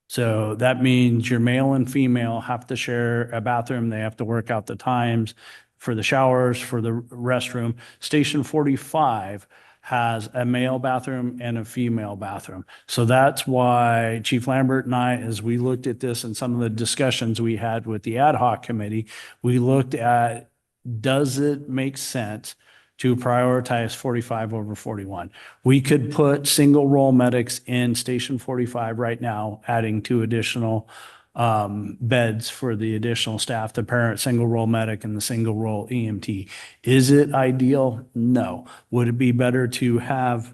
So that means your male and female have to share a bathroom. They have to work out the times for the showers, for the restroom. Station 45 has a male bathroom and a female bathroom. So that's why Chief Lambert and I, as we looked at this and some of the discussions we had with the ad hoc committee, we looked at, does it make sense to prioritize 45 over 41? We could put single role medics in Station 45 right now, adding 2 additional beds for the additional staff, the parent single role medic and the single role EMT. Is it ideal? No. Would it be better to have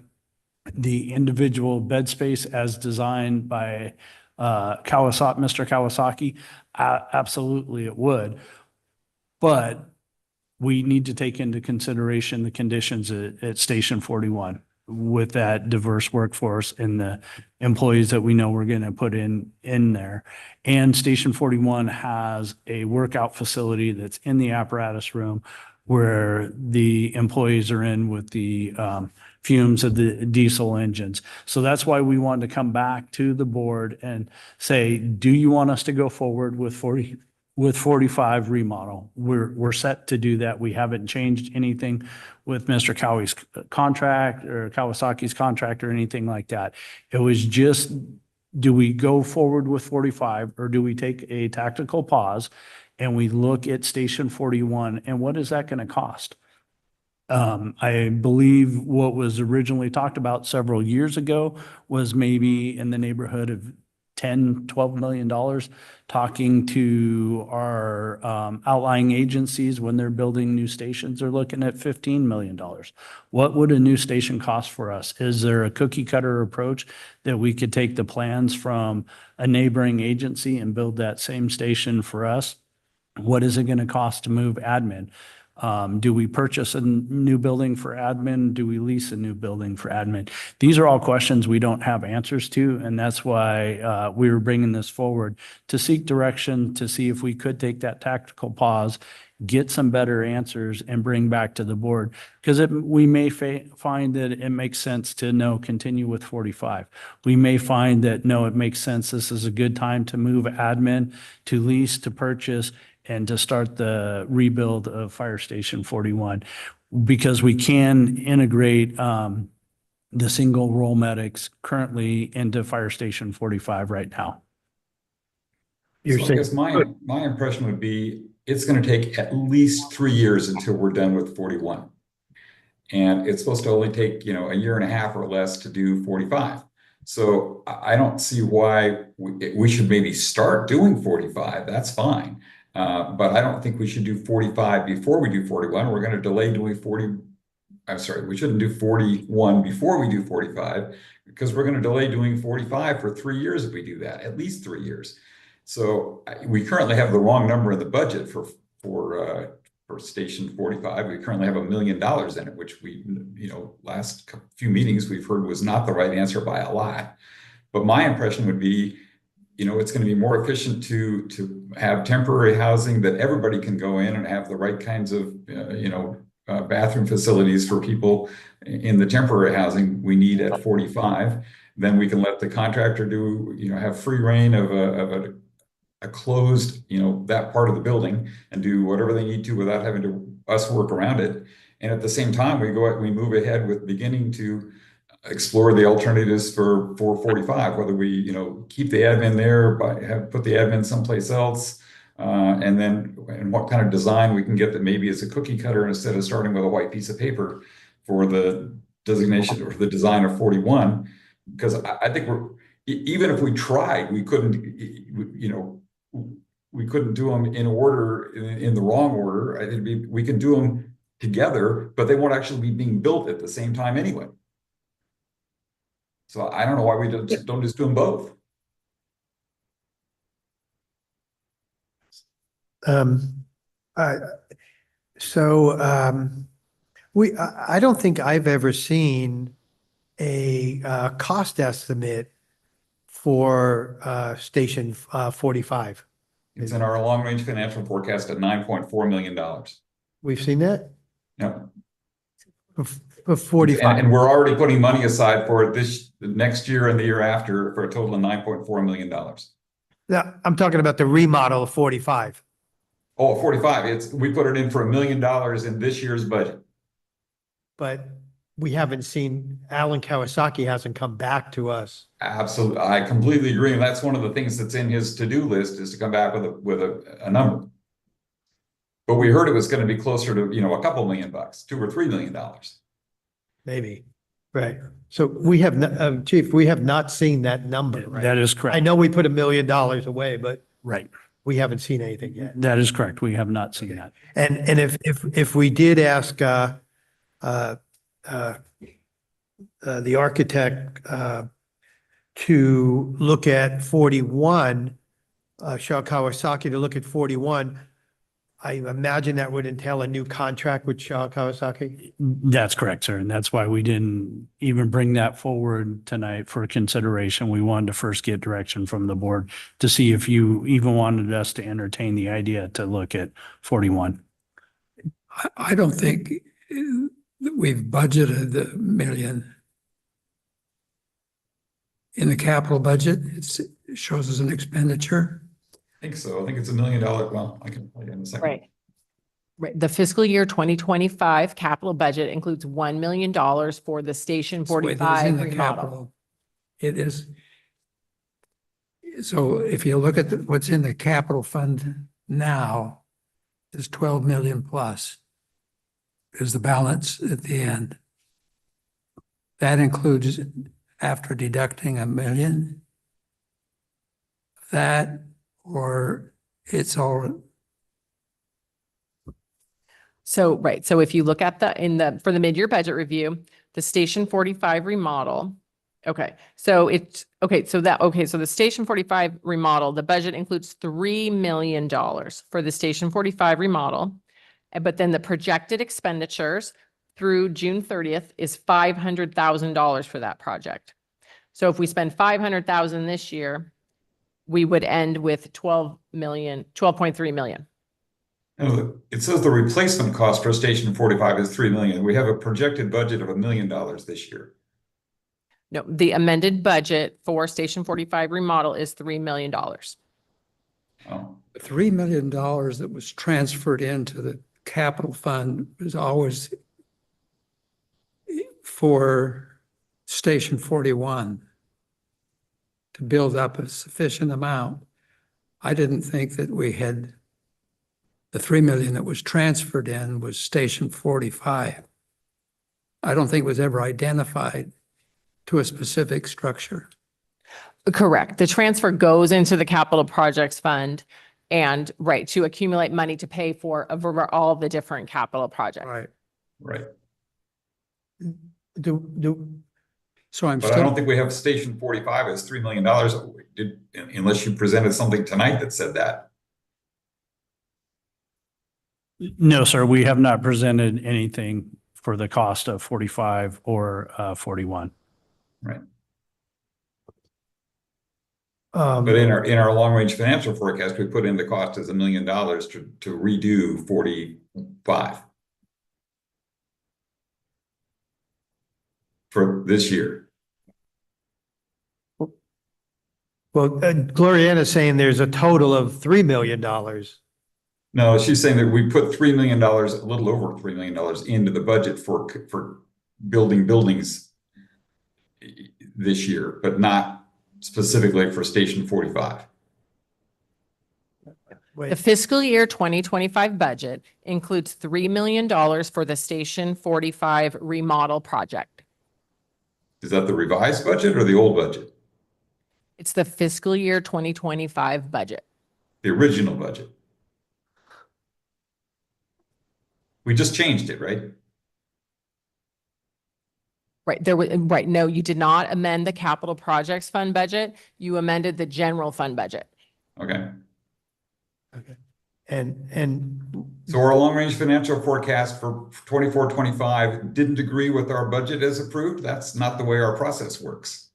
the individual bed space as designed by Mr. Kawasaki? Absolutely, it would. But we need to take into consideration the conditions at Station 41 with that diverse workforce and the employees that we know we're going to put in there. And Station 41 has a workout facility that's in the apparatus room where the employees are in with the fumes of the diesel engines. So that's why we wanted to come back to the board and say, do you want us to go forward with 45 remodel? We're set to do that. We haven't changed anything with Mr. Cowie's contract or Kawasaki's contract or anything like that. It was just, do we go forward with 45 or do we take a tactical pause and we look at Station 41 and what is that going to cost? I believe what was originally talked about several years ago was maybe in the neighborhood of $10, $12 million, talking to our outlying agencies when they're building new stations, they're looking at $15 million. What would a new station cost for us? Is there a cookie cutter approach that we could take the plans from a neighboring agency and build that same station for us? What is it going to cost to move admin? Do we purchase a new building for admin? Do we lease a new building for admin? These are all questions we don't have answers to, and that's why we were bringing this forward to seek direction, to see if we could take that tactical pause, get some better answers, and bring back to the board. Because we may find that it makes sense to continue with 45. We may find that no, it makes sense. This is a good time to move admin, to lease, to purchase, and to start the rebuild of Fire Station 41, because we can integrate the single role medics currently into Fire Station 45 right now. You're So I saying, guess my impression would be it's going to take at least 3 years until we're done with 41. And it's supposed to only take, a year and a half or less to do 45. So I don't see why we should maybe start doing 45. That's fine. But I don't think we should do 45 before we do 41. We're going to delay doing 40. I'm sorry, we shouldn't do 41 before we do 45, because we're going to delay doing 45 for 3 years if we do that, at least 3 years. So we currently have the wrong number in the budget for Station 45. We currently have $1 million in it, which we, last few meetings we've heard was not the right answer by a lot. But my impression would be, it's going to be more efficient to have temporary housing that everybody can go in and have the right kinds of, bathroom facilities for people in the temporary housing we need at 45. Then we can let the contractor have free reign of a closed, that part of the building, and do whatever they need to without having us work around it. And at the same time, we move ahead with beginning to explore the alternatives for 45, whether we, keep the admin there, put the admin someplace else, and what kind of design we can get that maybe is a cookie cutter instead of starting with a white piece of paper for the designation or the design of 41. Because I think even if we tried, we couldn't, we couldn't do them in order, in the wrong order. I think we can do them together, but they won't actually be being built at the same time anyway. So I don't know why we don't just do them both. I don't think I've ever seen a cost estimate for Station 45. It's in our long-range financial forecast at $9.4 million. We've seen that? Yep. For 45. And we're already putting money aside for it next year and the year after for a total of $9.4 million. Yeah, I'm talking about the remodel of 45. Oh, 45. We put it in for $1 million in this year's budget. But we haven't seen, Alan Kawasaki hasn't come back to us. Absolutely. I completely agree. And that's one of the things that's in his to-do list, is to come back with a number. But we heard it was going to be closer to, a couple $1 million, $2 or $3 million. Maybe. Right. So we have, Chief, we have not seen that number, right? That is correct. I know we put $1 million away, but Right. we haven't seen anything yet. That is correct. We have not seen that. And if we did ask the architect to look at 41, Shaw Kawasaki to look at 41, I imagine that would entail a new contract with Shaw Kawasaki? That's correct, sir. And that's why we didn't even bring that forward tonight for consideration. We wanted to first get direction from the board to see if you even wanted us to entertain the idea to look at 41. I don't think that we've budgeted the $1 million in the capital budget. It shows as an expenditure. I think so. I think it's $1 million. Well, I can play in a second. Right. Right. The fiscal year 2025 capital budget includes $1 million for the Station So it is 45 in the remodel. capital. It is. So if you look at what's in the capital fund now, is 12 million plus is the balance at the end. That includes, after deducting $1 million, that, or it's all. So, right. So if you look at for the mid-year budget review, the Station 45 remodel. Okay. So so the Station 45 remodel, the budget includes $3 million for the Station 45 remodel. But then the projected expenditures through June 30th is $500,000 for that project. So if we spend 500,000 this year, we would end with 12.3 million. No, it says the replacement cost for Station 45 is 3 million. We have a projected budget of $1 million this year. No, the amended budget for Station 45 remodel is $3 million. Oh, $3 million that was transferred into the capital fund was always for Station 41 to build up a sufficient amount. I didn't think that we had, the 3 million that was transferred in was Station 45. I don't think it was ever identified to a specific structure. Correct. The transfer goes into the capital projects fund and right to accumulate money to pay for all the different capital projects. Right. right. So I'm But I don't still, think we have Station 45 as $3 million, unless you presented something tonight that said that. No, sir, we have not presented anything for the cost of 45 or 41. Right. Um, But in our long-range financial forecast, we put in the cost as $1 million to redo 45 for this year. well, Gloriana's saying there's a total of $3 million. No, she's saying that we put $3 million, a little over $3 million into the budget for building buildings this year, but not specifically for Station 45. The fiscal year 2025 budget includes $3 million for the Station 45 remodel project. Is that the revised budget or the old budget? It's the fiscal year 2025 budget. The original budget? We just changed it, right? Right. Right. No, you did not amend the capital projects fund budget. You amended the general fund budget. Okay. Okay. And So our long-range financial forecast for 24-25 didn't agree with our budget as approved? That's not the way our process works.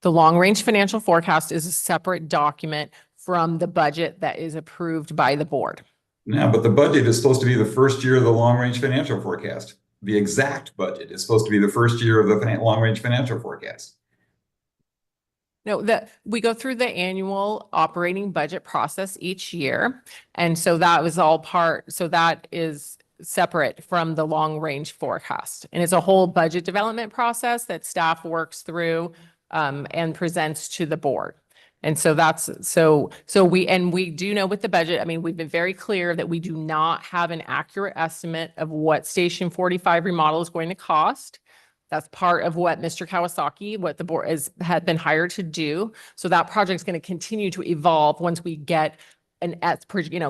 The long-range financial forecast is a separate document from the budget that is approved by the board. Yeah, but the budget is supposed to be the first year of the long-range financial forecast. The exact budget is supposed to be the first year of the long-range financial forecast. No, we go through the annual operating budget process each year. And so that was all so that is separate from the long-range forecast. And it's a whole budget development process that staff works through and presents to the board. And so we do know with the budget, I mean, we've been very clear that we do not have an accurate estimate of what Station 45 remodel is going to cost. That's part of what Mr. Kawasaki, what the board had been hired to do. So that project is going to continue to evolve once we get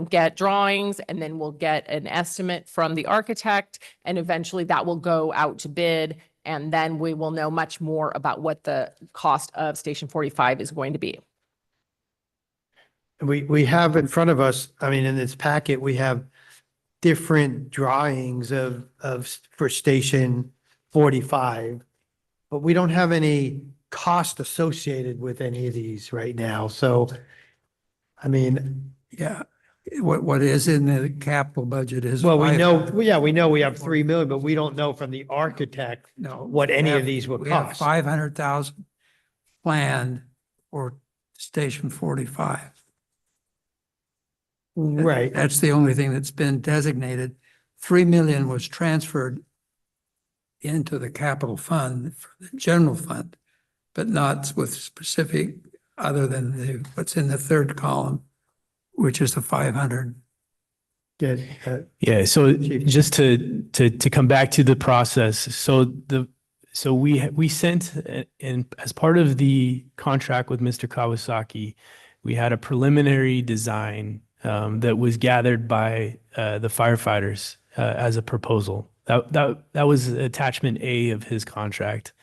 get drawings, and then we'll get an estimate from the architect, and eventually that will go out to bid. And then we will know much more about what the cost of Station 45 is going to be. we have in front of us, I mean, in this packet, we have different drawings for Station 45, but we don't have any cost associated with any of these right now. So, I mean, yeah, what is in the capital budget is. well, we know we have 3 million, but we don't know from the architect No, what any we of these will we have cost. 500,000 planned for Station 45. Right. That's the only thing that's been designated. 3 million was transferred into the capital fund for the general fund, but not with specific other than what's in the third column, which is the 500. Good. Yeah, so Chief. just to come back to the process, so we sent in as part of the contract with Mr. Kawasaki, we had a preliminary design that was gathered by the firefighters as a proposal. That was attachment A of his contract.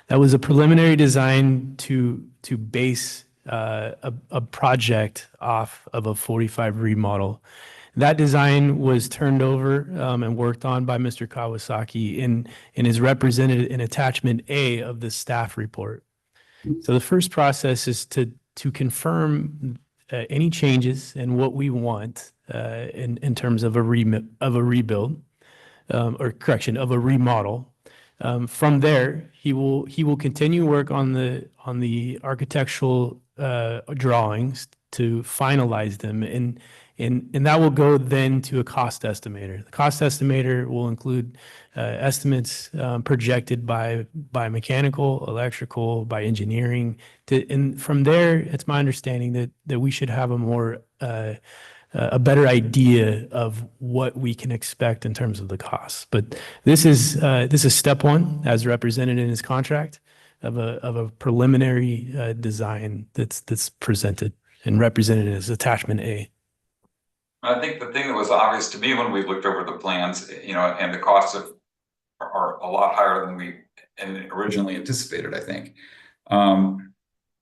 That was a preliminary design to base a project off of a 45 remodel. That design was turned over and worked on by Mr. Kawasaki and is represented in attachment A of the staff report. So the first process is to confirm any changes and what we want in terms of a rebuild, or correction, of a remodel. From there, he will continue work on the architectural drawings to finalize them, and that will go then to a cost estimator. The cost estimator will include estimates projected by mechanical, electrical, by engineering. And from there, it's my understanding that we should have a better idea of what we can expect in terms of the costs. But this is step one, as represented in his contract, of a preliminary design that's presented and represented as attachment A. I think the thing that was obvious to me when we looked over the plans, and the costs are a lot higher than we originally anticipated, I think,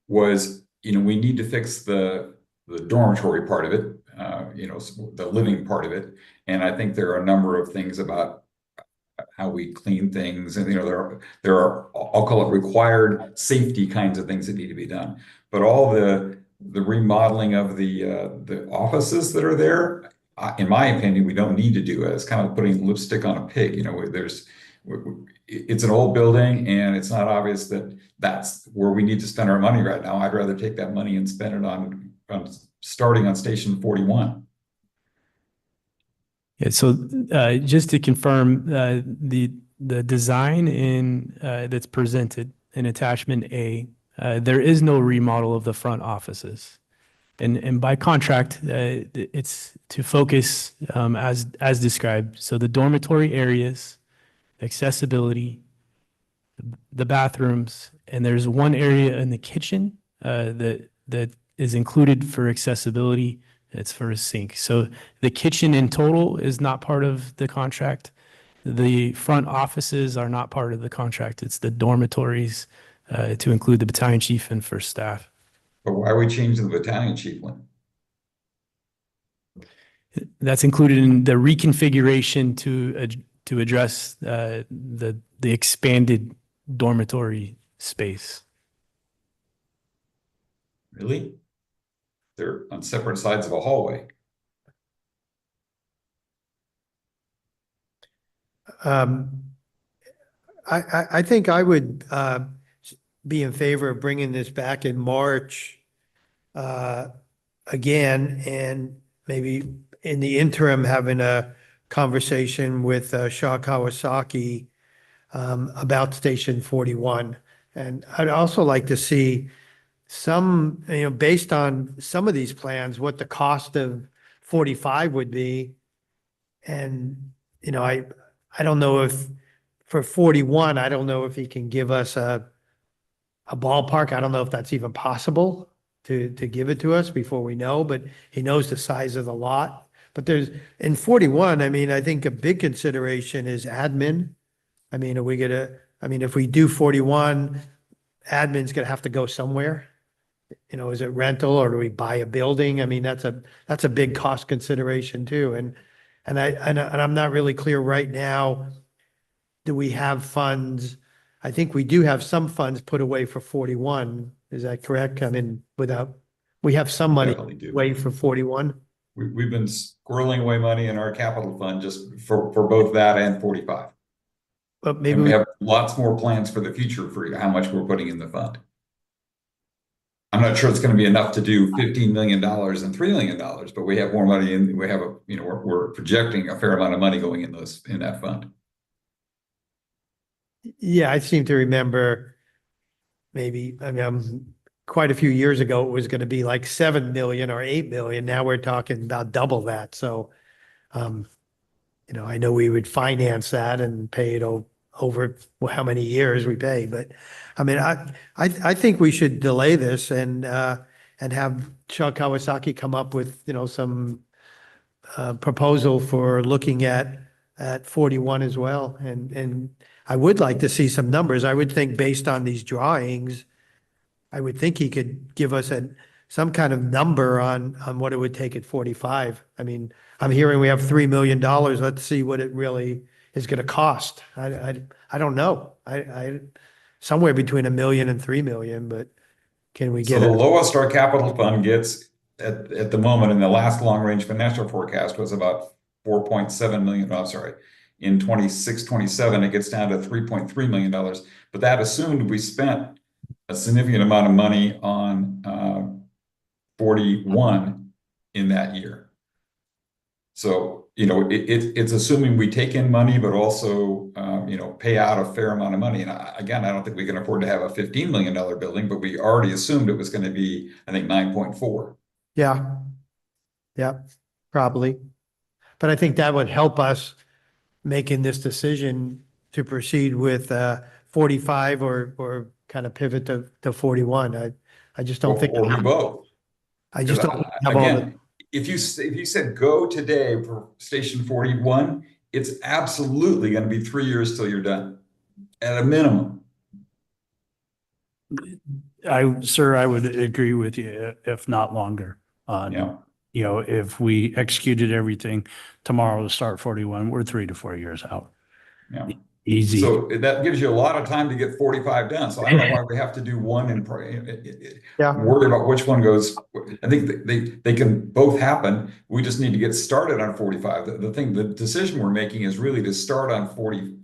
was, we need to fix the dormitory part of it, the living part of it. And I think there are a number of things about how we clean things, and there are I'll call it required safety kinds of things that need to be done. But all the remodeling of the offices that are there, in my opinion, we don't need to do it. It's kind of putting lipstick on a pig. It's an old building, and it's not obvious that that's where we need to spend our money right now. I'd rather take that money and spend it on starting on Station 41. Yeah, so just to confirm, the design that's presented in attachment A, there is no remodel of the front offices. And by contract, it's to focus as described. So the dormitory areas, accessibility, the bathrooms, and there's one area in the kitchen that is included for accessibility. It's for a sink. So the kitchen in total is not part of the contract. The front offices are not part of the contract. It's the dormitories to include the battalion chief and first staff. But why are we changing the battalion chief one? That's included in the reconfiguration to address the expanded dormitory space. Really? They're on separate sides of a hallway. I think I would be in favor of bringing this back in March again, and maybe in the interim having a conversation with Shaw Kawasaki about Station 41. And I'd also like to see some, based on some of these plans, what the cost of 45 would be. And, I don't know if for 41, I don't know if he can give us a ballpark. I don't know if that's even possible to give it to us before we know, but he knows the size of the lot. But in 41, I think a big consideration is admin. If we do 41, admin's gonna have to go somewhere. Is it rental, or do we buy a building? That's a big cost consideration too. And I'm not really clear right now, do we have funds? I think we do have some funds put away for 41. Is that correct? We have some money Definitely do. away for 41. We've been squirreling away money in our capital fund just for both that and 45. But maybe And we have lots more plans for the future for how much we're putting in the fund. I'm not sure it's going to be enough to do $15 million and $3 million, but we have more money, and we have we're projecting a fair amount of money going in that fund. Yeah, I seem to remember quite a few years ago, it was going to be like 7 million or 8 million. Now we're talking about double that. So, I know we would finance that and pay it over how many years we pay, but I think we should delay this and have Shaw Kawasaki come up with, some proposal for looking at 41 as well. And I would like to see some numbers. I would think based on these drawings, I would think he could give us some kind of number on what it would take at 45. I mean, I'm hearing we have $3 million. Let's see what it really is going to cost. I don't know. Somewhere between $1 million and $3 million, but can we So get the it? lowest our capital fund gets at the moment in the last long range financial forecast was about 4.7 million. I'm sorry. In 26, 27, it gets down to $3.3 million. But that assumed we spent a significant amount of money on 41 in that year. So, you know, it's assuming we take in money, but also, you know, pay out a fair amount of money. And again, I don't think we can afford to have a $15 million building, but we already assumed it was going to be, I think, 9.4. Yeah. Yeah, probably. But I think that would help us making this decision to proceed with 45 or kind of pivot to 41. I just don't think. Or do both. I just don't have all the. Again, if you said go today for Station 41, it's absolutely going to be 3 years till you're done, at a minimum. Sir, I would agree with you, if not longer. Yeah. You know, if we executed everything tomorrow to start 41, we're 3 to 4 years out. Yeah. Easy. So that gives you a lot of time to get 45 done. So I don't know why we have to do one and worry about which one goes. I think they can both happen. We just need to get started on 45. The decision we're making is really to start on 41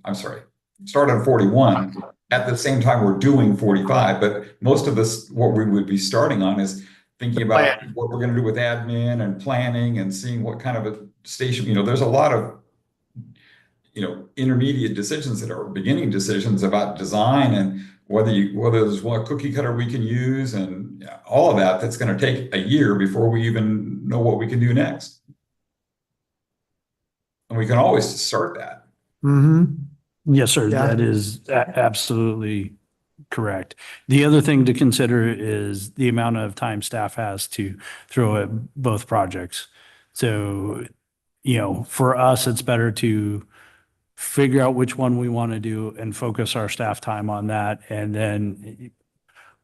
at the same time we're doing 45. But most of this, what we would be starting on is thinking about what we're going to do with admin and planning and seeing what kind of a station, you know, there's a lot of, you know, intermediate decisions that are beginning decisions about design and whether there's one cookie cutter we can use and all of that. That's going to take a year before we even know what we can do next. And we can always start that. Mm-hmm. Yes, sir. Yeah. That is absolutely correct. The other thing to consider is the amount of time staff has to throw at both projects. So, you know, for us, it's better to figure out which one we want to do and focus our staff time on that. And then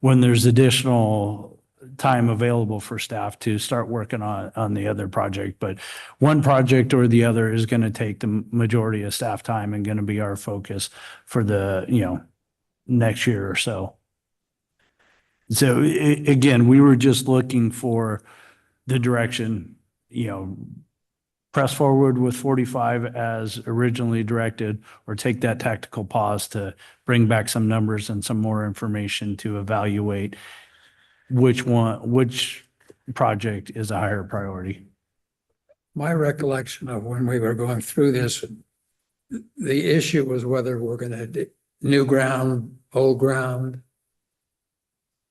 when there's additional time available for staff to start working on the other project. But one project or the other is going to take the majority of staff time and going to be our focus for the, you know, next year or so. So again, we were just looking for the direction, you know, press forward with 45 as originally directed, or take that tactical pause to bring back some numbers and some more information to evaluate which project is a higher priority. My recollection of when we were going through this, the issue was whether we're going to do new ground, old ground.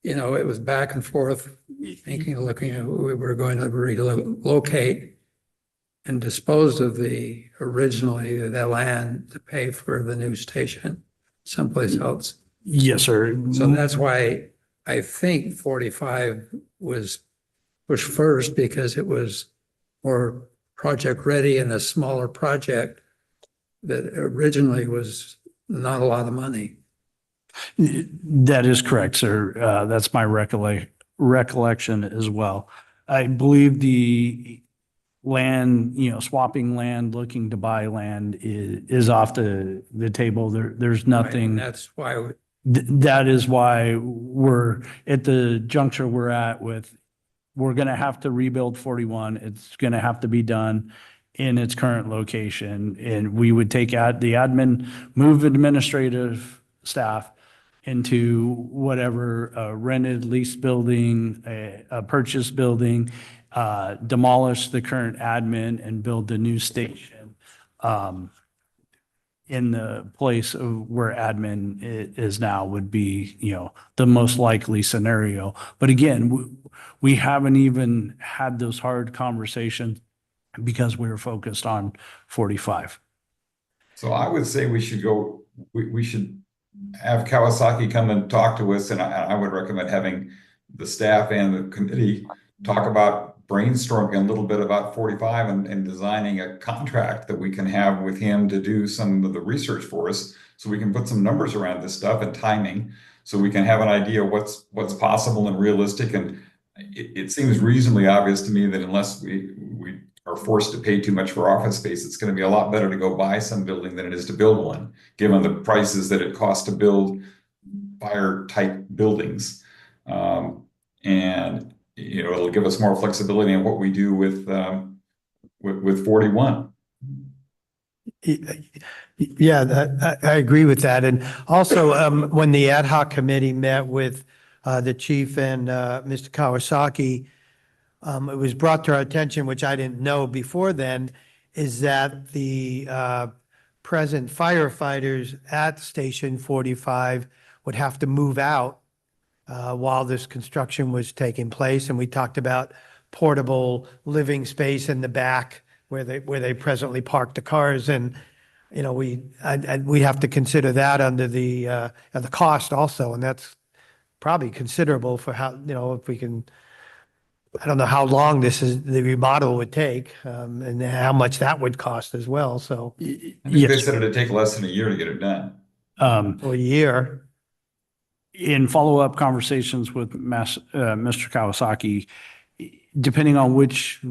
You know, it was back and forth, thinking, looking at who we were going to relocate and dispose of originally that land to pay for the new station someplace else. Yes, sir. So that's why I think 45 was pushed first, because it was more project ready and a smaller project that originally was not a lot of money. That is correct, sir. That's my recollection as well. I believe the land, you know, swapping land, looking to buy land is off the table. There's nothing. Right, that's why. That is why we're at the juncture we're at with, we're going to have to rebuild 41. It's going to have to be done in its current location. And we would take out the admin, move administrative staff into whatever rented lease building, a purchase building, demolish the current admin and build the new station in the place of where admin is now would be, you know, the most likely scenario. But again, we haven't even had those hard conversations because we were focused on 45. So I would say we should have Kawasaki come and talk to us, and I would recommend having the staff and the committee talk about brainstorming a little bit about 45 and designing a contract that we can have with him to do some of the research for us, so we can put some numbers around this stuff and timing, so we can have an idea what's possible and realistic. And it seems reasonably obvious to me that unless we are forced to pay too much for office space, it's going to be a lot better to go buy some building than it is to build one, given the prices that it costs to build fire type buildings. And it'll give us more flexibility in what we do with 41. Yeah, I agree with that. And also, when the ad hoc committee met with the chief and Mr. Kawasaki, it was brought to our attention, which I didn't know before then, is that the present firefighters at Station 45 would have to move out while this construction was taking place. And we talked about portable living space in the back where they presently park the cars. And we have to consider that under the cost also, and that's probably considerable for how, if we can. I don't know how long the remodel would take, and how much that would cost as well. So I think they said it'd take less than a year to get it done. a year. In follow-up conversations with Mr. Kawasaki, depending on which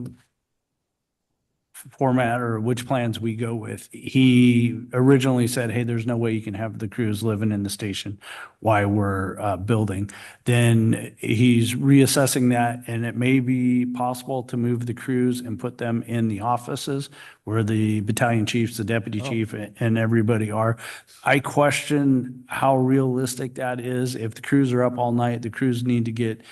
format or which plans we go with, he originally said, hey, there's no way you can have the crews living in the station while we're building. Then he's reassessing that, and it may be possible to move the crews and put them in the offices where the battalion chiefs, the deputy chief, and everybody are. I question how realistic that is. If the crews are up all night, the crews need to get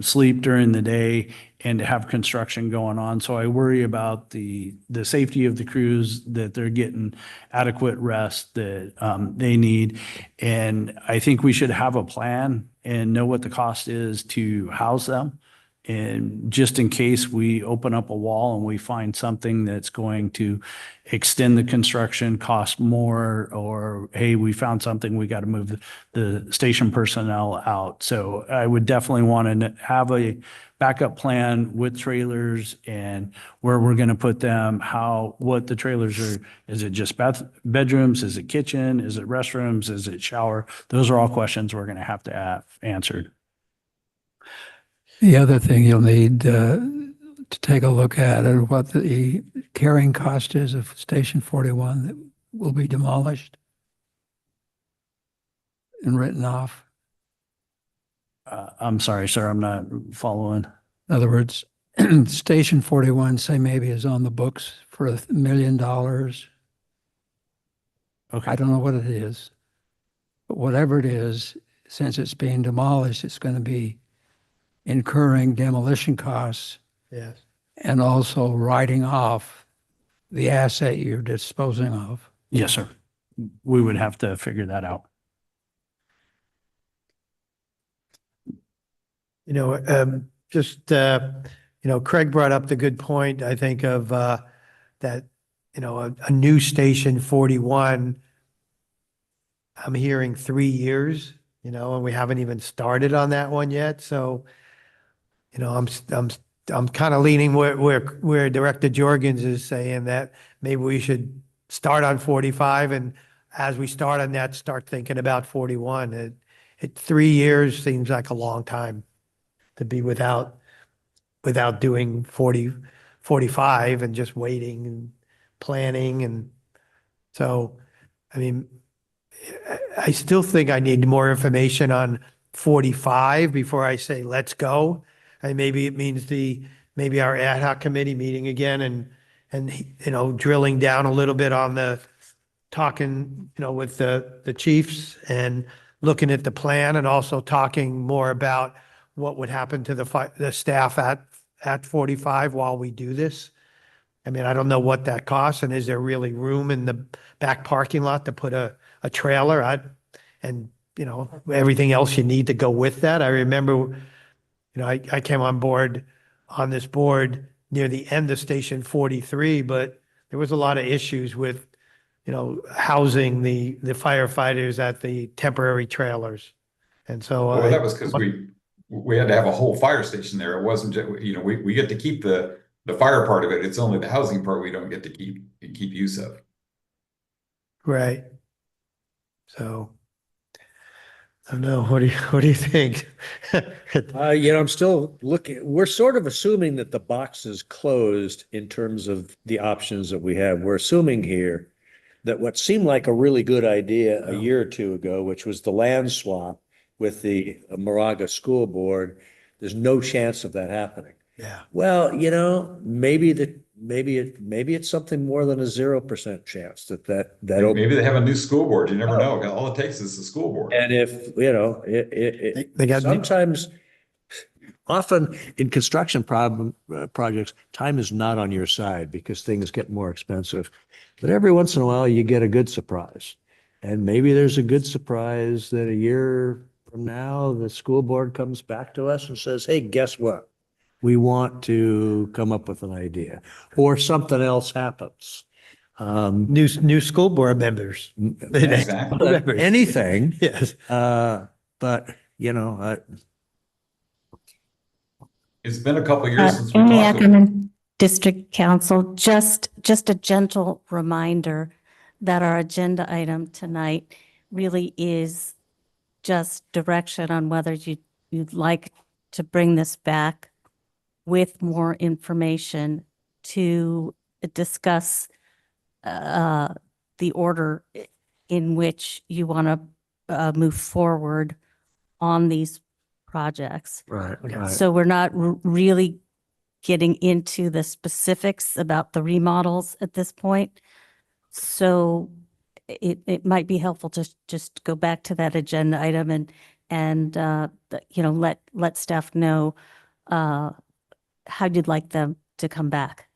sleep during the day and to have construction going on. So I worry about the safety of the crews, that they're getting adequate rest that they need. And I think we should have a plan and know what the cost is to house them. And just in case we open up a wall and we find something that's going to extend the construction, cost more, or, hey, we found something, we got to move the station personnel out. So I would definitely want to have a backup plan with trailers and where we're going to put them, what the trailers are. Is it just bedrooms? Is it kitchen? Is it restrooms? Is it shower? Those are all questions we're going to have answered. The other thing you'll need to take a look at is what the carrying cost is of Station 41 that will be demolished and written off. I'm sorry, sir, I'm not following. In other words, Station 41, say maybe is on the books for $1 million. Okay. I don't know what it is, but whatever it is, since it's being demolished, it's going to be incurring demolition costs. Yes. And also writing off the asset you're disposing of. Yes, sir. We would have to figure that out. Craig brought up the good point, I think, of that, a new Station 41, I'm hearing 3 years, and we haven't even started on that one yet. So, I'm kind of leaning where Director Jorgens is saying that maybe we should start on 45, and as we start on that, start thinking about 41. 3 years seems like a long time to be without doing 45 and just waiting and planning. And so, I mean, I still think I need more information on 45 before I say, let's go. And maybe it means maybe our ad hoc committee meeting again and drilling down a little bit on talking, with the chiefs and looking at the plan, and also talking more about what would happen to the staff at 45 while we do this. I mean, I don't know what that costs, and is there really room in the back parking lot to put a trailer? And everything else you need to go with that. I remember, I came on board on this board near the end of Station 43, but there was a lot of issues with, housing the firefighters at the temporary trailers. And so. Well, that was because we had to have a whole fire station there. It wasn't just, we get to keep the fire part of it. It's only the housing part we don't get to keep use of. Right. So, I don't know. What do you think? I'm still looking, we're sort of assuming that the box is closed in terms of the options that we have. We're assuming here that what seemed like a really good idea a year or two ago, which was the land swap with the Moraga School Board, there's no chance of that happening. Yeah. Well, maybe it's something more than a 0% chance that Maybe they have a new school board. You never know. All it takes is the school board. and if, They got sometimes, often in construction projects, time is not on your side because things get more expensive. But every once in a while, you get a good surprise. And maybe there's a good surprise that a year from now, the school board comes back to us and says, hey, guess what? We want to come up with an idea, or something else happens. new school board members. Exactly. Anything. Yes. But, It's been a couple of years since we In the talked. Ackerman District Council, just a gentle reminder that our agenda item tonight really is just direction on whether you'd like to bring this back with more information to discuss the order in which you want to move forward on these projects. Right. So we're not really getting into the specifics about the remodels at this point. So it might be helpful to just go back to that agenda item and let staff know how you'd like them to come back.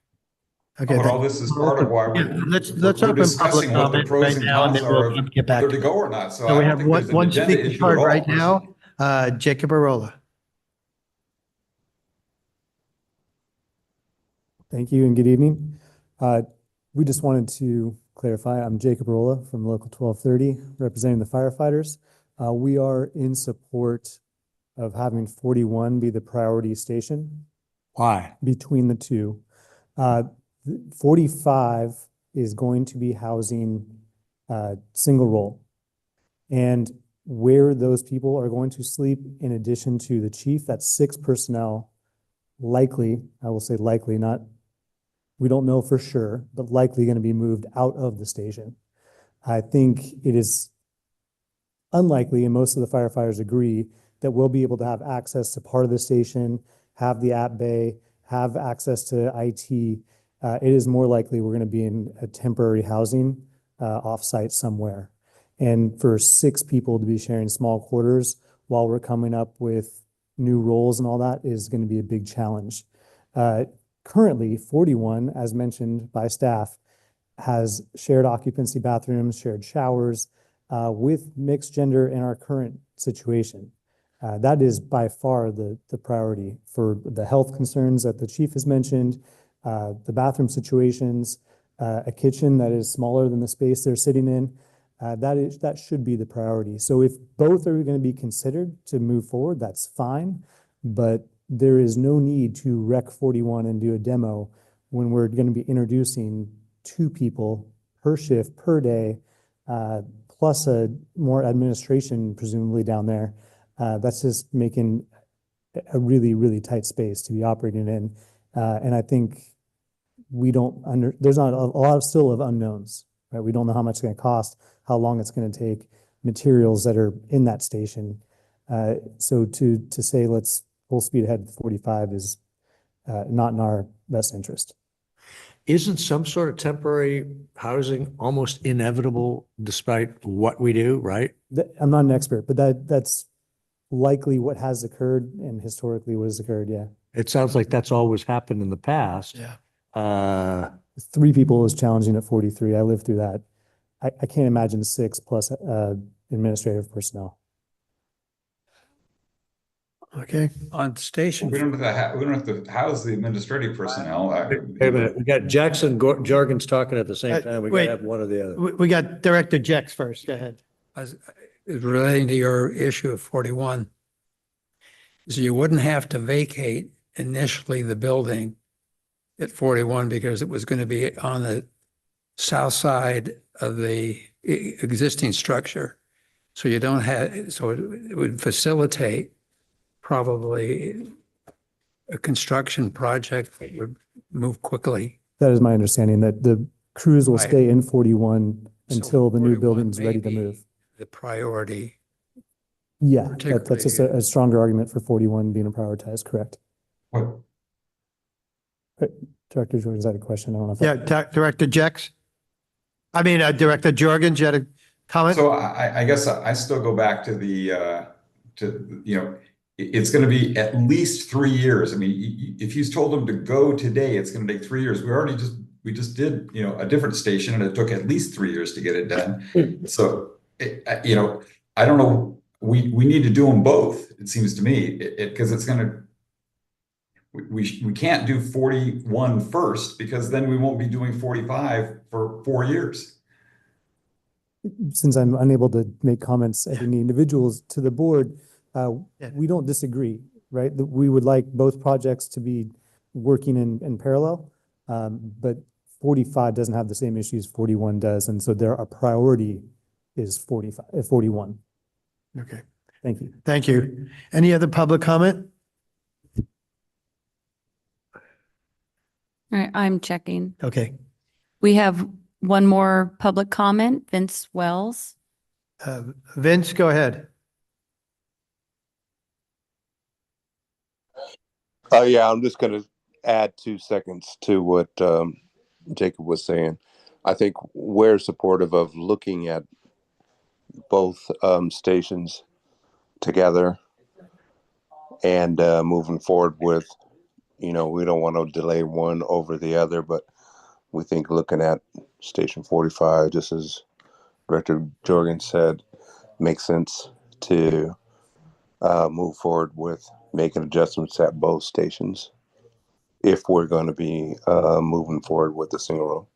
Okay. But all this is part of why Let's we're open public discussing what the comment pros right and now, and cons then we'll are, get back whether to to go or not. So So I we don't have think there's an one agenda speaking issue card at all. right now, Jacob Arola. Thank you and good evening. We just wanted to clarify, I'm Jacob Rolla from Local 1230, representing the firefighters. We are in support of having 41 be the priority station. Why? Between the two. 45 is going to be housing single role. And where those people are going to sleep in addition to the chief, that's 6 personnel, likely, I will say likely, not, we don't know for sure, but likely going to be moved out of the station. I think it is unlikely, and most of the firefighters agree, that we'll be able to have access to part of the station, have the app bay, have access to IT. It is more likely we're going to be in a temporary housing offsite somewhere. And for 6 people to be sharing small quarters while we're coming up with new roles and all that is going to be a big challenge. Currently, 41, as mentioned by staff, has shared occupancy bathrooms, shared showers, with mixed gender in our current situation. That is by far the priority for the health concerns that the chief has mentioned, the bathroom situations, a kitchen that is smaller than the space they're sitting in. That should be the priority. So if both are going to be considered to move forward, that's fine. But there is no need to wreck 41 and do a demo when we're going to be introducing 2 people per shift per day, plus a more administration presumably down there. That's just making a really, really tight space to be operating in. And I think there's not a lot still of unknowns, right? We don't know how much it's going to cost, how long it's going to take, materials that are in that station. So to say let's full speed ahead with 45 is not in our best interest. Isn't some sort of temporary housing almost inevitable despite what we do, right? I'm not an expert, but that's likely what has occurred and historically what has occurred, yeah. It sounds like that's always happened in the past. Yeah. 3 people is challenging at 43. I lived through that. I can't imagine 6 plus administrative personnel. Okay. On station. We don't have to house the administrative personnel. Wait a minute, we got Jackson Jorgens talking at the same time. We got to have one or the other. We got Director Jex first. Go ahead. Relating to your issue of 41, so you wouldn't have to vacate initially the building at 41 because it was going to be on the south side of the existing structure. So you don't have, so it would facilitate probably a construction project that would move quickly. That is my understanding, that the crews will Right. stay in 41 So until the new 41 building's may ready to be move. The priority. Yeah, that's just a stronger argument for 41 being a prioritized, correct? What? Director Jorgens had a question. I don't know if. Yeah, Director Jex? I mean, Director Jorgens, you had a comment? So I guess I still go back to it's going to be at least 3 years. I mean, if you told them to go today, it's going to take 3 years. We just did, a different station and it took at least 3 years to get it done. So, I don't know, we need to do them both, it seems to me, because it's going to, we can't do 41 first because then we won't be doing 45 for 4 years. Since I'm unable to make comments as any individuals to the board, we don't disagree, right? We would like both projects to be working in parallel, but 45 doesn't have the same issues 41 does, and so our priority is 41. Okay. Thank you. Thank you. Any other public comment? All right, I'm checking. Okay. We have one more public comment, Vince Wells. Vince, go ahead. Yeah, I'm just going to add 2 seconds to what Jacob was saying. I think we're supportive of looking at both stations together and moving forward with, we don't want to delay one over the other, but we think looking at Station 45, just as Director Jorgen said, makes sense to move forward with making adjustments at both stations if we're going to be moving forward with the single row.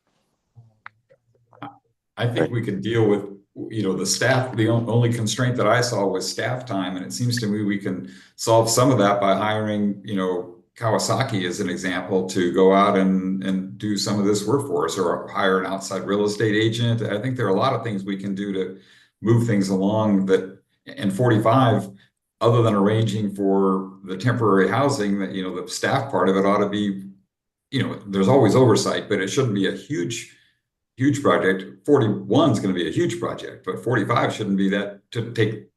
I think we could deal with, the staff. The only constraint that I saw was staff time. And it seems to me we can solve some of that by hiring, Kawasaki as an example to go out and do some of this work for us, or hire an outside real estate agent. I think there are a lot of things we can do to move things along and 45, other than arranging for the temporary housing, that, the staff part of it ought to be, there's always oversight, but it shouldn't be a huge project. 41 is going to be a huge project, but 45 shouldn't be that to take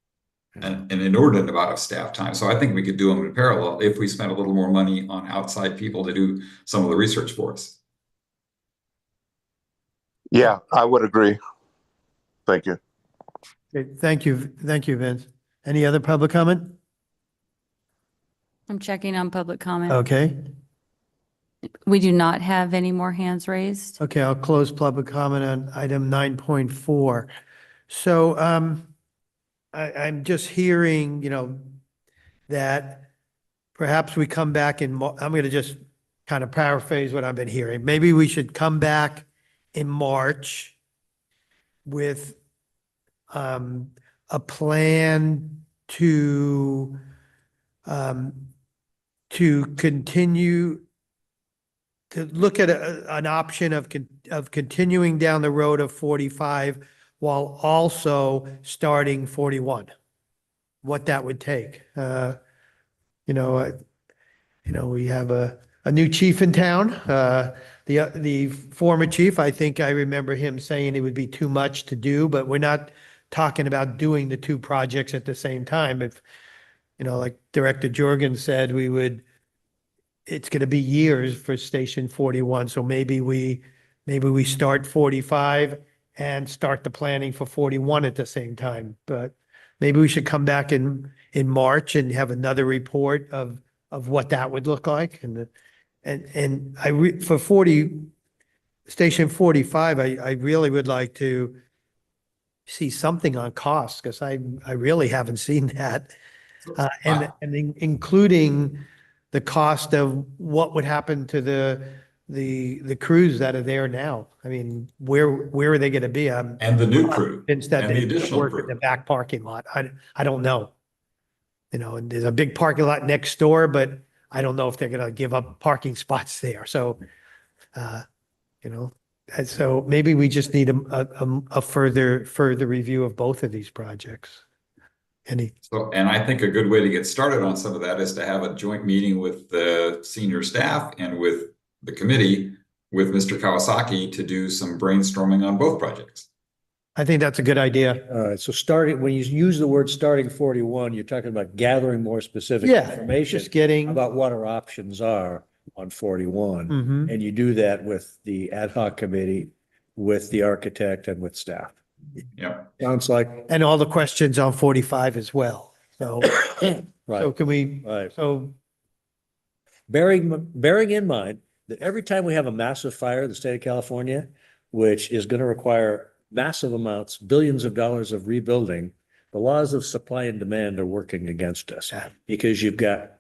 an inordinate amount of staff time. So I think we could do them in parallel if we spent a little more money on outside people to do some of the research for us. Yeah, I would agree. Thank you. Okay, thank you. Thank you, Vince. Any other public comment? I'm checking on public comment. Okay. We do not have any more hands raised. Okay, I'll close public comment on item 9.4. So I'm just hearing, that perhaps we come back I'm going to just kind of paraphrase what I've been hearing. Maybe we should come back in March with a plan to continue to look at an option of continuing down the road of 45 while also starting 41. What that would take. We have a new chief in town. The former chief, I think I remember him saying it would be too much to do, but we're not talking about doing the two projects at the same time. If, like Director Jorgen said, it's going to be years for Station 41. So maybe we start 45 and start the planning for 41 at the same time. But maybe we should come back in March and have another report of what that would look like. For Station 45, I really would like to see something on costs, because I really haven't seen that. And including the cost of what would happen to the crews that are there now. I mean, where are they going to be? And the new crew. Instead, and the they additional work crew. in the back parking lot. I don't know. And there's a big parking lot next door, but I don't know if they're going to give up parking spots there. So, And so maybe we just need a further review of both of these projects. So, and I think a good way to get started on some of that is to have a joint meeting with the senior staff and with the committee with Mr. Kawasaki to do some brainstorming on both projects. I think that's a good idea. All right, so when you use the word starting 41, you're talking about gathering more specific Yeah, information just getting. about what our options are on 41. Mhm. And you do that with the ad hoc committee, with the architect and with staff. Yeah. Sounds like. And all the questions on 45 as well. So, Right. so can we, Right. so Bearing in mind that every time we have a massive fire in the state of California, which is going to require massive amounts, billions of dollars of rebuilding, the laws of supply and demand are working against us because you've got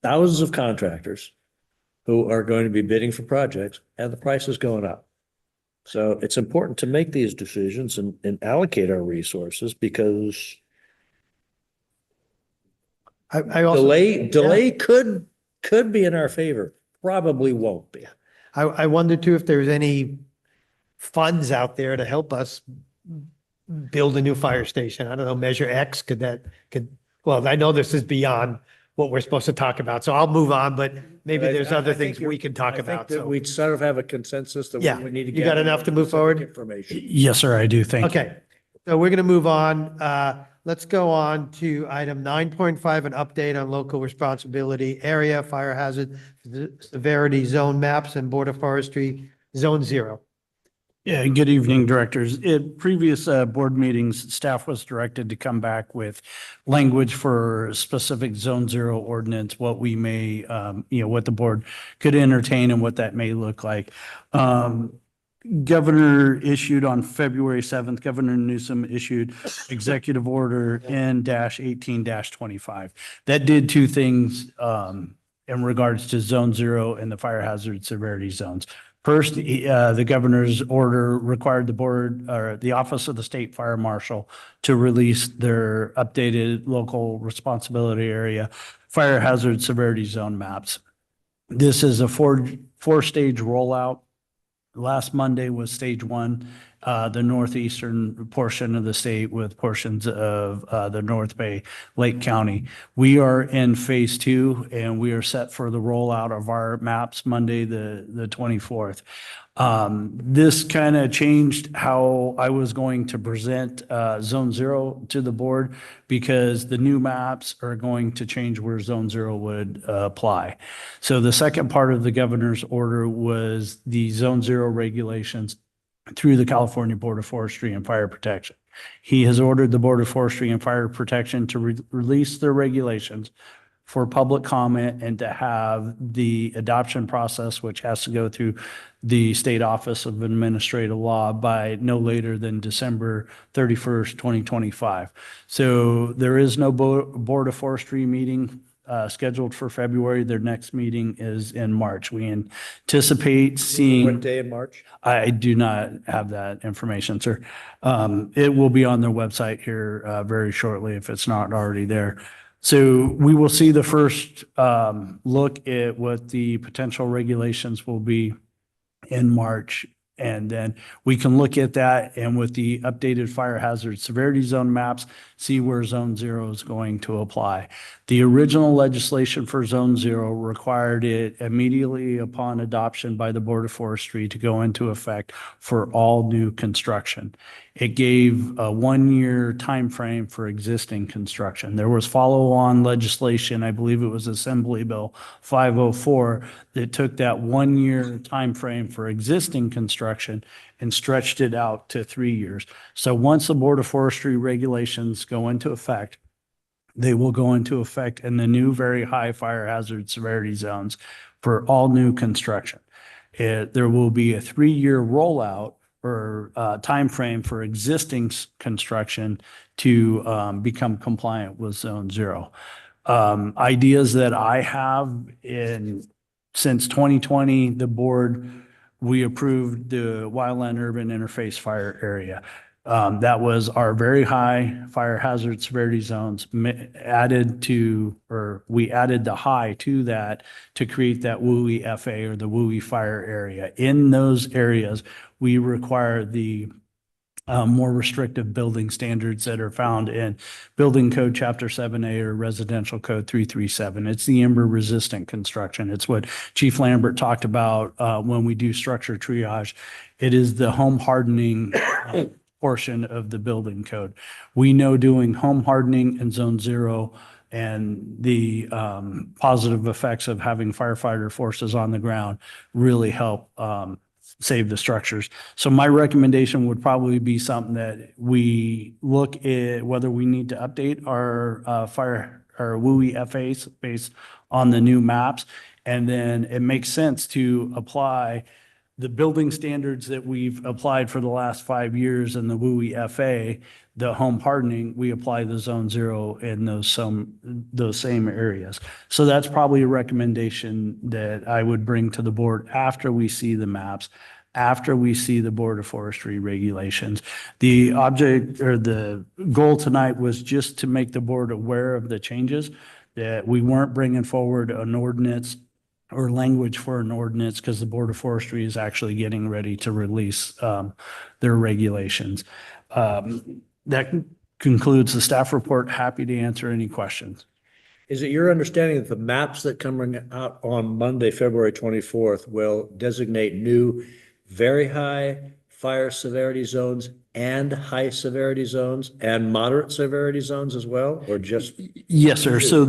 thousands of contractors who are going to be bidding for projects and the price is going up. So it's important to make these decisions and allocate our resources because I also. delay could be in our favor, probably won't be. I wonder too if there's any funds out there to help us build a new fire station. I don't know, Measure X, well, I know this is beyond what we're supposed to talk about, so I'll move on, but maybe there's other things we can talk about. That we'd sort of have a consensus that Yeah, we need to you got enough to move forward? information. Yes, sir, I do. Thank you. Okay, so we're going to move on. Let's go on to item 9.5, an update on local responsibility area, fire hazard severity zone maps and Board of Forestry Zone 0. Yeah, good evening, directors. At previous board meetings, staff was directed to come back with language for specific Zone 0 ordinance, what we may, what the board could entertain and what that may look like. Governor issued on February 7th, Governor Newsom issued Executive Order N-18-25. That did two things in regards to Zone 0 and the fire hazard severity zones. First, the governor's order required the board or the Office of the State Fire Marshal to release their updated local responsibility area fire hazard severity zone maps. This is a four-stage rollout. Last Monday was stage 1, the northeastern portion of the state with portions of the North Bay, Lake County. We are in phase 2 and we are set for the rollout of our maps Monday, the 24th. This kind of changed how I was going to present Zone 0 to the board because the new maps are going to change where Zone 0 would apply. So the second part of the governor's order was the Zone 0 regulations through the California Board of Forestry and Fire Protection. He has ordered the Board of Forestry and Fire Protection to release their regulations for public comment and to have the adoption process, which has to go through the State Office of Administrative Law by no later than December 31st, 2025. So there is no Board of Forestry meeting scheduled for February. Their next meeting is in March. We anticipate seeing. What day in March? I do not have that information, sir. It will be on their website here very shortly if it's not already there. So we will see the first look at what the potential regulations will be in March. And then we can look at that and with the updated fire hazard severity zone maps, see where Zone 0 is going to apply. The original legislation for Zone 0 required it immediately upon adoption by the Board of Forestry to go into effect for all new construction. It gave a 1-year time frame for existing construction. There was follow-on legislation, I believe it was Assembly Bill 504, that took that 1-year time frame for existing construction and stretched it out to 3 years. So once the Board of Forestry regulations go into effect, they will go into effect in the new very high fire hazard severity zones for all new construction. There will be a 3-year rollout or timeframe for existing construction to become compliant with Zone 0. Ideas that I have since 2020, the board, we approved the Wildland Urban Interface Fire Area. That was our very high fire hazard severity zones added to, or we added the high to that to create that WUI FA or the WUI fire area. In those areas, we require the more restrictive building standards that are found in Building Code Chapter 7A or Residential Code 337. It's the ember resistant construction. It's what Chief Lambert talked about when we do structure triage. It is the home hardening portion of the building code. We know doing home hardening in Zone 0 and the positive effects of having firefighter forces on the ground really help save the structures. So my recommendation would probably be something that we look at whether we need to update our our WUI FAs based on the new maps. And then it makes sense to apply the building standards that we've applied for the last 5 years in the WUI FA, the home hardening, we apply the Zone 0 in those same areas. So that's probably a recommendation that I would bring to the board after we see the maps, after we see the Board of Forestry regulations. The object or the goal tonight was just to make the board aware of the changes, that we weren't bringing forward an ordinance or language for an ordinance because the Board of Forestry is actually getting ready to release their regulations. That concludes the staff report. Happy to answer any questions. Is it your understanding that the maps that come out on Monday, February 24th will designate new very high fire severity zones and high severity zones and moderate severity zones as well, or just? Yes, sir. So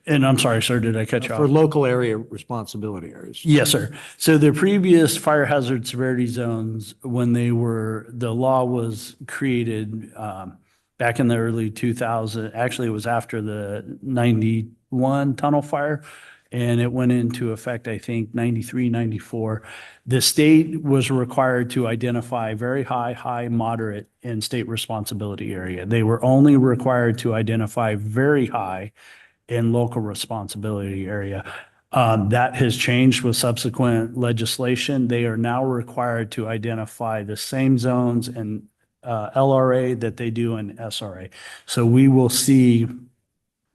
and I'm sorry, sir, did I cut you off? For local area responsibility areas. Yes, sir. So the previous fire hazard severity zones, when the law was created back in the early 2000s, actually it was after the 91 tunnel fire, and it went into effect, I think, 93, 94. The state was required to identify very high, moderate, and state responsibility area. They were only required to identify very high in local responsibility area. That has changed with subsequent legislation. They are now required to identify the same zones in LRA that they do in SRA. So we will see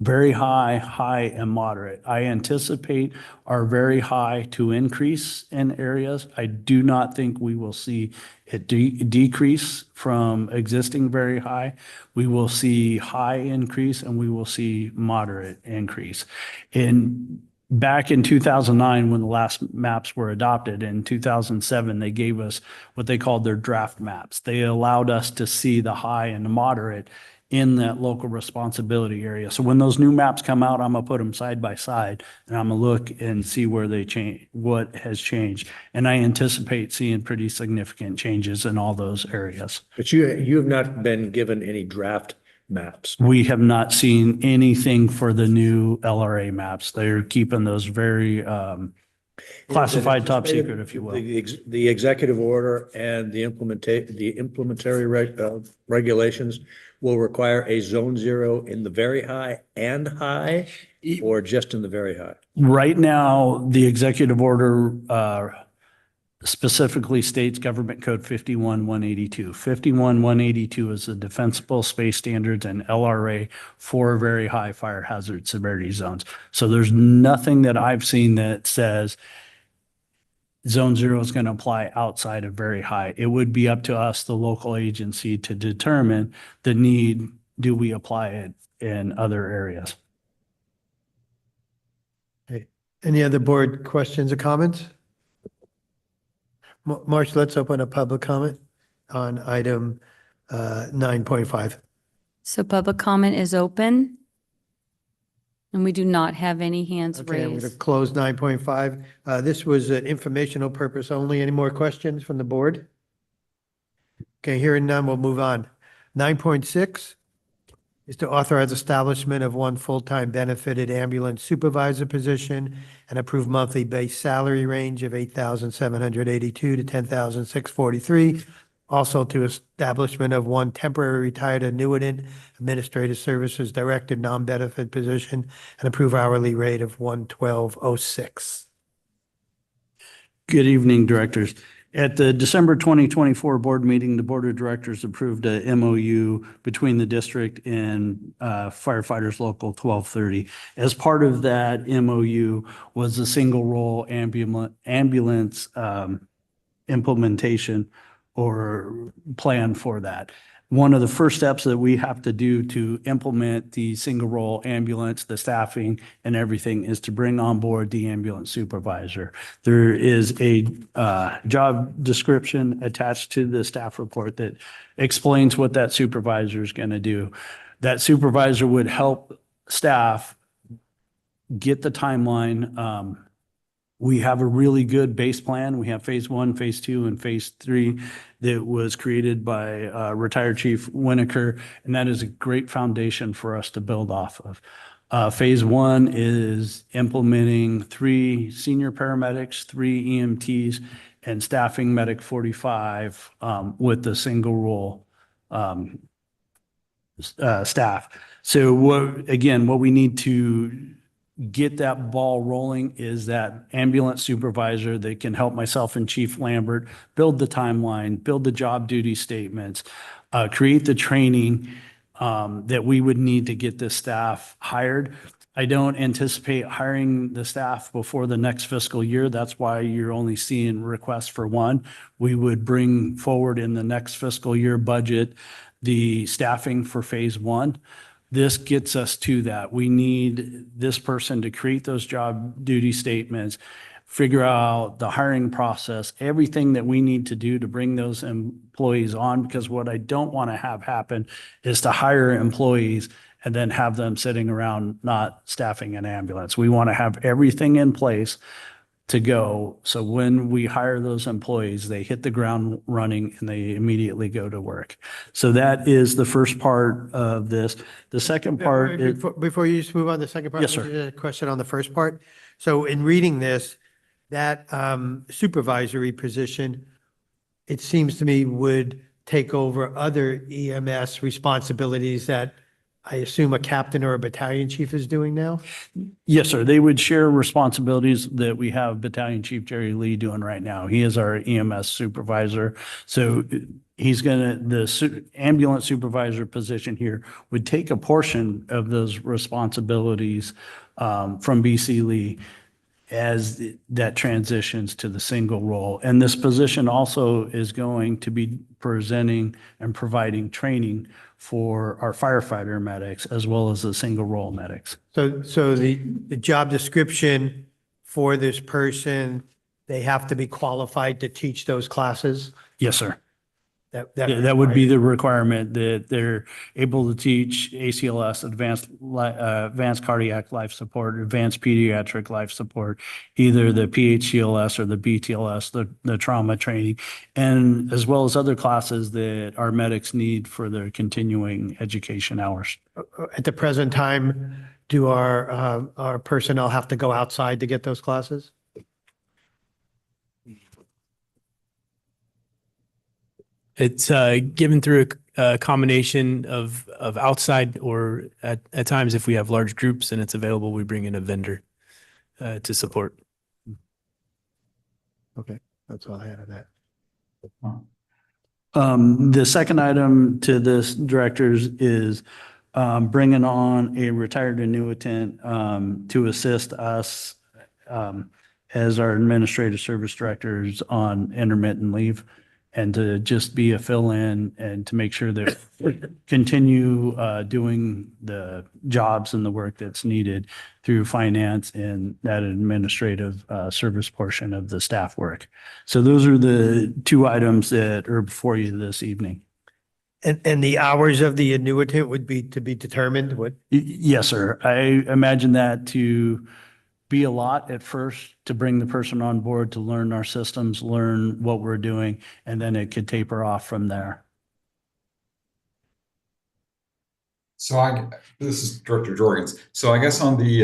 very high, and moderate. I anticipate our very high to increase in areas. I do not think we will see it decrease from existing very high. We will see high increase and we will see moderate increase. Back in 2009, when the last maps were adopted, in 2007, they gave us what they called their draft maps. They allowed us to see the high and the moderate in that local responsibility area. So when those new maps come out, I'm gonna put them side by side and I'm gonna look and see where they change, what has changed. And I anticipate seeing pretty significant changes in all those areas. But you have not been given any draft maps. We have not seen anything for the new LRA maps. They're keeping those very classified top secret, if you will. The executive order and the implementary regulations will require a Zone 0 in the very high and high, or just in the very high? Right now, the executive order specifically states Government Code 51-182. 51-182 is the defensible space standards and LRA for very high fire hazard severity zones. So there's nothing that I've seen that says Zone 0 is going to apply outside of very high. It would be up to us, the local agency, to determine the need. Do we apply it in other areas? Okay. Any other board questions or comments? March, let's open a public comment on item 9.5. So public comment is open. And we do not have any hands Okay, I'm going to raised. close 9.5. This was an informational purpose only. Any more questions from the board? Okay, hearing none, we'll move on. 9.6 is to authorize establishment of one full-time benefited ambulance supervisor position and approve monthly base salary range of $8,782 to $10,643. Also to establishment of one temporary retired annuitant administrative services director non-benefit position and approve hourly rate of $112.06. Good evening, directors. At the December 2024 board meeting, the Board of Directors approved a MOU between the district and firefighters local 1230. As part of that MOU was a single role ambulance implementation or plan for that. One of the first steps that we have to do to implement the single role ambulance, the staffing and everything is to bring on board the ambulance supervisor. There is a job description attached to the staff report that explains what that supervisor is going to do. That supervisor would help staff get the timeline. We have a really good base plan. We have phase 1, phase 2, and phase 3 that was created by retired Chief Winokur, and that is a great foundation for us to build off of. Phase 1 is implementing 3 senior paramedics, 3 EMTs, and staffing medic 45 with the single role staff. So what we need to get that ball rolling is that ambulance supervisor that can help myself and Chief Lambert build the timeline, build the job duty statements, create the training that we would need to get this staff hired. I don't anticipate hiring the staff before the next fiscal year. That's why you're only seeing requests for 1. We would bring forward in the next fiscal year budget the staffing for phase 1. This gets us to that. We need this person to create those job duty statements, figure out the hiring process, everything that we need to do to bring those employees on, because what I don't want to have happen is to hire employees and then have them sitting around not staffing an ambulance. We want to have everything in place to go. So when we hire those employees, they hit the ground running and they immediately go to work. So that is the first part of this. The second part is. Before you just move on to the second part. Yes, sir. A question on the first part. So in reading this, that supervisory position, it seems to me would take over other EMS responsibilities that I assume a captain or a battalion chief is doing now? Yes, sir. They would share responsibilities that we have Battalion Chief Jerry Lee doing right now. He is our EMS supervisor. So he's the ambulance supervisor position here would take a portion of those responsibilities from BC Lee as that transitions to the single role. And this position also is going to be presenting and providing training for our firefighter medics as well as the single role medics. So the job description for this person, they have to be qualified to teach those classes? Yes, sir. That That would be the requirement, that they're able to teach ACLS, advanced cardiac life support, advanced pediatric life support, either the PHCLS or the BTLS, the trauma training, and as well as other classes that our medics need for their continuing education hours. At the present time, do our personnel have to go outside to get those classes? It's given through a combination of outside, or at times if we have large groups and it's available, we bring in a vendor to support. Okay, that's all I had on that. The second item to this, directors, is bringing on a retired annuitant to assist us as our administrative service directors on intermittent leave, and to just be a fill-in and to make sure that we continue doing the jobs and the work that's needed through finance and that administrative service portion of the staff work. So those are the 2 items that are before you this evening. And the hours of the annuitant would be to be determined? Yes, sir. I imagine that to be a lot at first, to bring the person on board, to learn our systems, learn what we're doing, and then it could taper off from there. So this is Director Jorgens. So I guess on the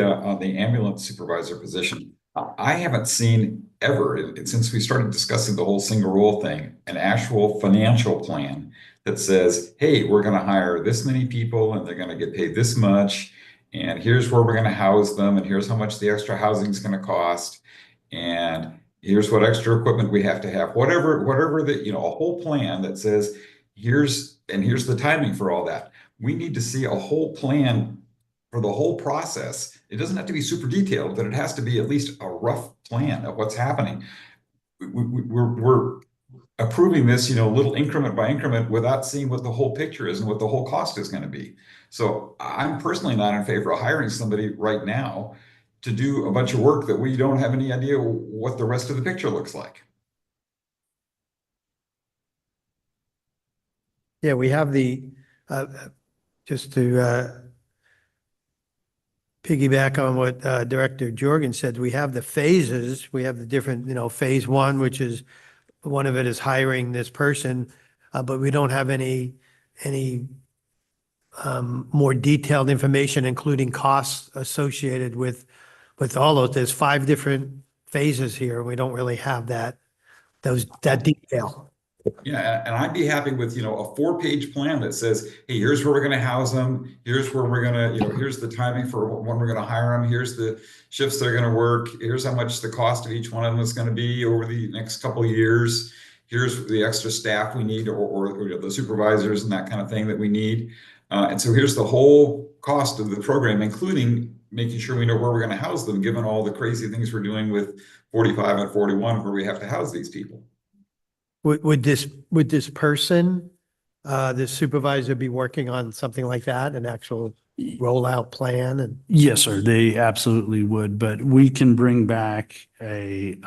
ambulance supervisor position, I haven't seen ever, since we started discussing the whole single role thing, an actual financial plan that says, hey, we're going to hire this many people and they're going to get paid this much, and here's where we're going to house them, and here's how much the extra housing is going to cost. And Here's what extra equipment we have to have, whatever that, a whole plan that says, here's the timing for all that. We need to see a whole plan for the whole process. It doesn't have to be super detailed, but it has to be at least a rough plan of what's happening. We're approving this, little increment by increment without seeing what the whole picture is and what the whole cost is going to be. So I'm personally not in favor of hiring somebody right now to do a bunch of work that we don't have any idea what the rest of the picture looks like. Yeah, we have just to piggyback on what Director Jorgen said, we have the phases. We have the different, phase one, which is one of it is hiring this person, but we don't have any more detailed information, including costs associated with all those. There's 5 different phases here. We don't really have that detail. Yeah, and I'd be happy with, a 4-page plan that says, hey, here's where we're going to house them. Here's where we're going to, here's the timing for when we're going to hire them. Here's the shifts they're going to work. Here's how much the cost of each one of them is going to be over the next couple of years. Here's the extra staff we need or the supervisors and that kind of thing that we need. And so here's the whole cost of the program, including making sure we know where we're going to house them, given all the crazy things we're doing with 45 and 41, where we have to house these people. Would this person, this supervisor, be working on something like that, an actual rollout plan? And Yes, sir, they absolutely would, but we can bring back a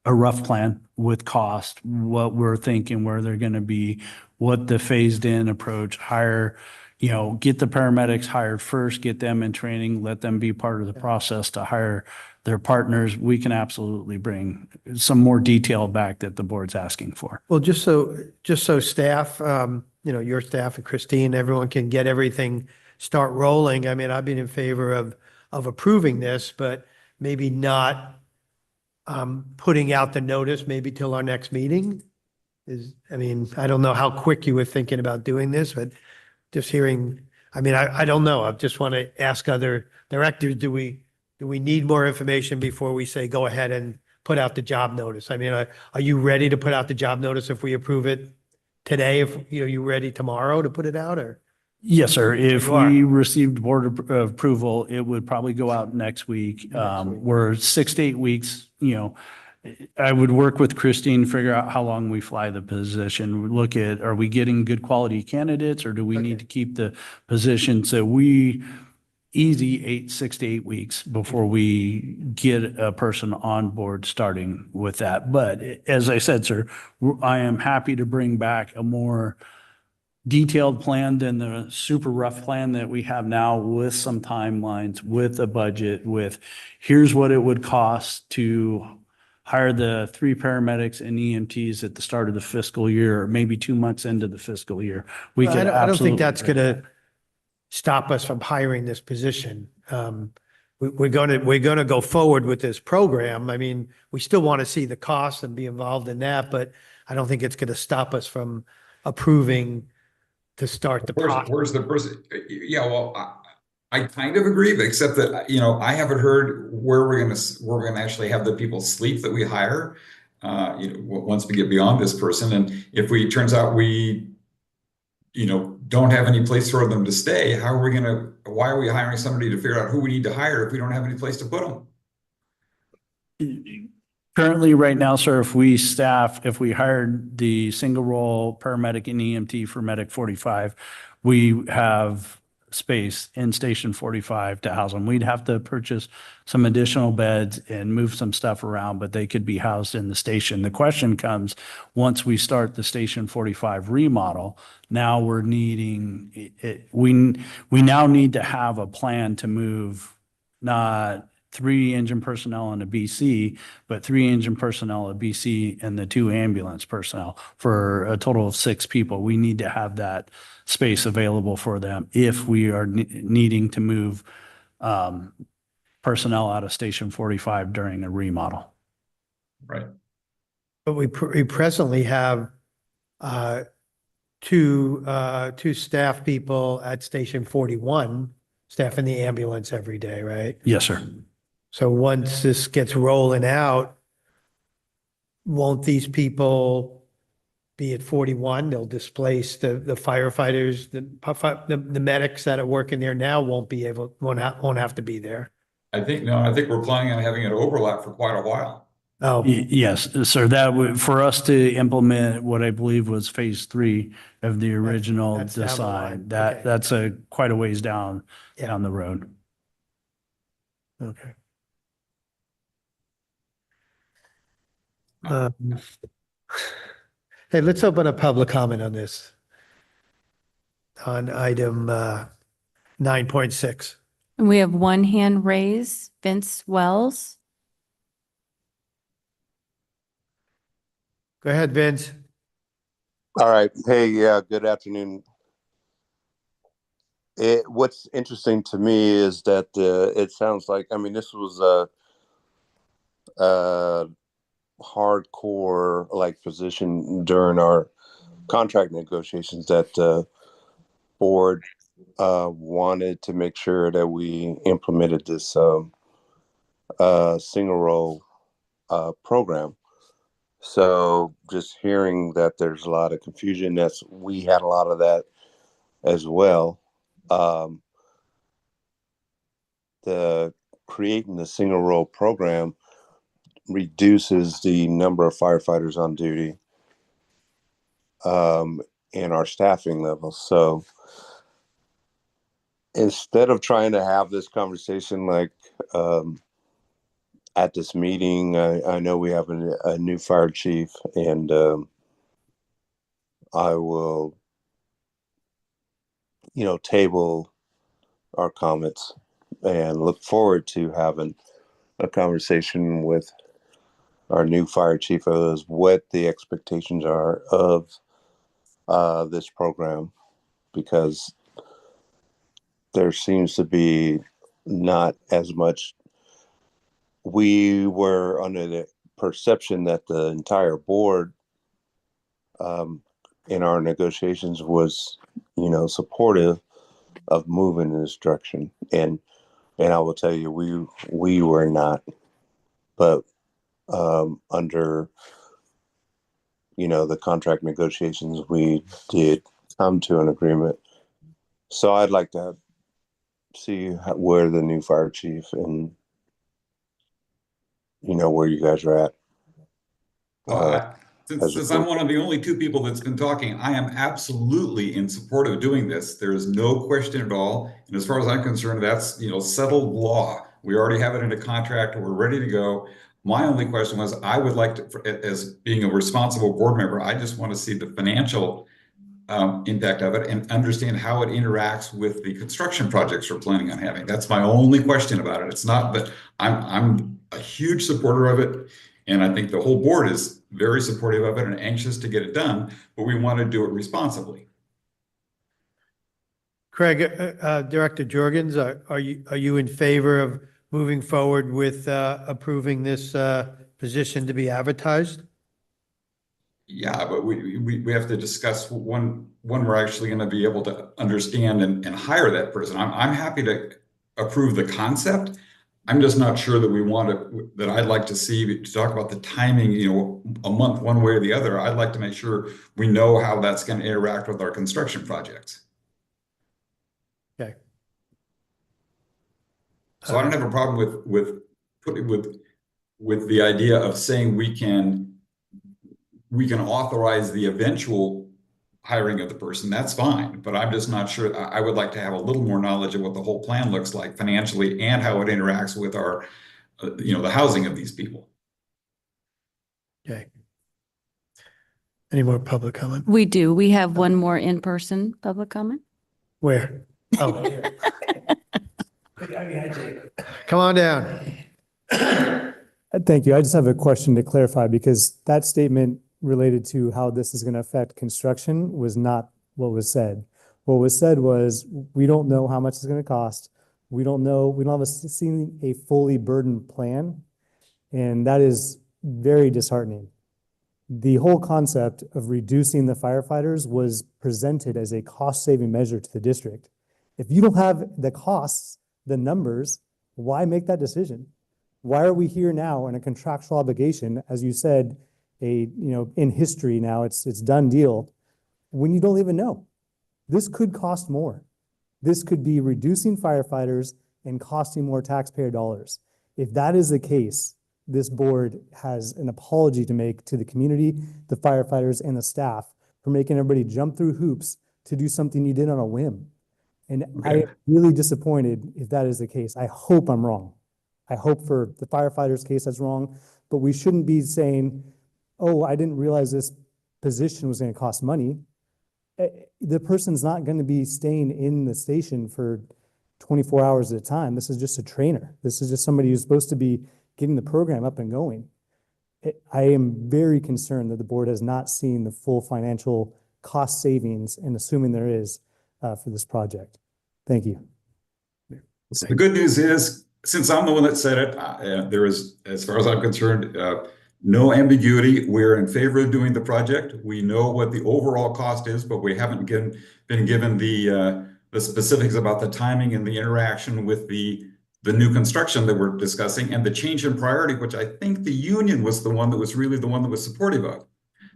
rough plan with cost, what we're thinking, where they're going to be, what the phased in approach, hire, get the paramedics hired first, get them in training, let them be part of the process to hire their partners. We can absolutely bring some more detail back that the board's asking for. Well, just so staff, your staff and Christine, everyone can get everything start rolling. I mean, I've been in favor of approving this, but maybe not putting out the notice maybe till our next meeting. I don't know how quick you were thinking about doing this, but just hearing, I don't know. I just want to ask other directors, do we need more information before we say, go ahead and put out the job notice? Are you ready to put out the job notice if we approve it today? If, you ready tomorrow to put it out, or? Yes, sir. If You are. we received board approval, it would probably go out next week. We're 6 to 8 weeks, I would work with Christine, figure out how long we fly the position, look at, are we getting good quality candidates, or do we need to keep the position? So easy 6 to 8 weeks before we get a person on board starting with that. But as I said, sir, I am happy to bring back a more detailed plan than the super rough plan that we have now, with some timelines, with a budget, with here's what it would cost to hire the 3 paramedics and EMTs at the start of the fiscal year, or maybe 2 months into the fiscal year. We Well, could I don't think absolutely that's bring going to stop us from hiring this position. We're going to go forward with this program. We still want to see the cost and be involved in that, but I don't think it's going to stop us from approving to start the process. Where's the person? Yeah, well, I kind of agree, but except that, I haven't heard where we're going to actually have the people sleep that we hire, once we get beyond this person. And if turns out we, don't have any place for them to stay, why are we hiring somebody to figure out who we need to hire if we don't have any place to put them? Currently, right now, sir, if we hired the single role paramedic and EMT for Medic 45, we have space in Station 45 to house them. We'd have to purchase some additional beds and move some stuff around, but they could be housed in the station. The question comes, once we start the Station 45 remodel, now we're needing, we now need to have a plan to move not 3 engine personnel in a BC, but 3 engine personnel at BC and the 2 ambulance personnel for a total of 6 people. We need to have that space available for them if we are needing to move personnel out of Station 45 during a remodel. Right. But we presently have two staff people at Station 41, staff in the ambulance every day, right? Yes, sir. So once this gets rolling out, won't these people be at 41? They'll displace the firefighters, the medics that are working there now won't have to be there. I think we're planning on having it overlap for quite a while. Oh, Yes, sir. That would, for us to implement what I believe was phase 3 of the original that's down the line. design, Okay. that's quite a ways down Yeah. the road. okay. Hey, let's open a public comment on this. On item 9.6. And we have one hand raised, Vince Wells. Go ahead, Vince. All right. Hey, yeah, good afternoon. What's interesting to me is that it sounds like, I mean, this was a hardcore like position during our contract negotiations that board wanted to make sure that we implemented this single role program. So just hearing that there's a lot of confusion, we had a lot of that as well. The creating the single role program reduces the number of firefighters on duty and our staffing levels. So instead of trying to have this conversation like at this meeting, I know we have a new fire chief, and I will, table our comments and look forward to having a conversation with our new fire chief as what the expectations are of this program, because there seems to be not as much. We were under the perception that the entire board in our negotiations was, supportive of moving in this direction. And I will tell you, we were not, but under, the contract negotiations, we did come to an agreement. So I'd like to see where the new fire chief and, where you guys are at. Well, since I'm one of the only two people that's been talking, I am absolutely in support of doing this. There is no question at all. And as far as I'm concerned, that's, settled law. We already have it in a contract. We're ready to go. My only question was, I would like to, as being a responsible board member, I just want to see the financial impact of it and understand how it interacts with the construction projects we're planning on having. That's my only question about it. It's not that I'm a huge supporter of it, and I think the whole board is very supportive of it and anxious to get it done, but we want to do it responsibly. Craig, Director Jorgens, are you in favor of moving forward with approving this position to be advertised? Yeah, but we have to discuss when we're actually going to be able to understand and hire that person. I'm happy to approve the concept. I'm just not sure that we want to, that I'd like to see, to talk about the timing, a month one way or the other. I'd like to make sure we know how that's going to interact with our construction projects. Okay. So I don't have a problem with the idea of saying we can authorize the eventual hiring of the person. That's fine, but I'm just not sure. I would like to have a little more knowledge of what the whole plan looks like financially and how it interacts with our, the housing of these people. Okay. Any more public comment? We do. We have one more in-person public comment. Where? Oh. Come on down. Thank you. I just have a question to clarify, because that statement related to how this is going to affect construction was not what was said. What was said was, we don't know how much it's going to cost. We don't know, we don't have seen a fully burdened plan. And that is very disheartening. The whole concept of reducing the firefighters was presented as a cost-saving measure to the district. If you don't have the costs, the numbers, why make that decision? Why are we here now in a contractual obligation, as you said, in history now, it's done deal, when you don't even know. This could cost more. This could be reducing firefighters and costing more taxpayer dollars. If that is the case, this board has an apology to make to the community, the firefighters, and the staff for making everybody jump through hoops to do something you did on a whim. And I am really disappointed if that is the case. I hope I'm wrong. I hope for the firefighters' case that's wrong, but we shouldn't be saying, oh, I didn't realize this position was going to cost money. The person's not going to be staying in the station for 24 hours at a time. This is just a trainer. This is just somebody who's supposed to be getting the program up and going. I am very concerned that the board has not seen the full financial cost savings, and assuming there is, for this project. Thank you. So the good news is, since I'm the one that said it, there is, as far as I'm concerned, no ambiguity. We're in favor of doing the project. We know what the overall cost is, but we haven't been given the specifics about the timing and the interaction with the new construction that we're discussing and the change in priority, which I think the union was the one that was really the one that was supportive of.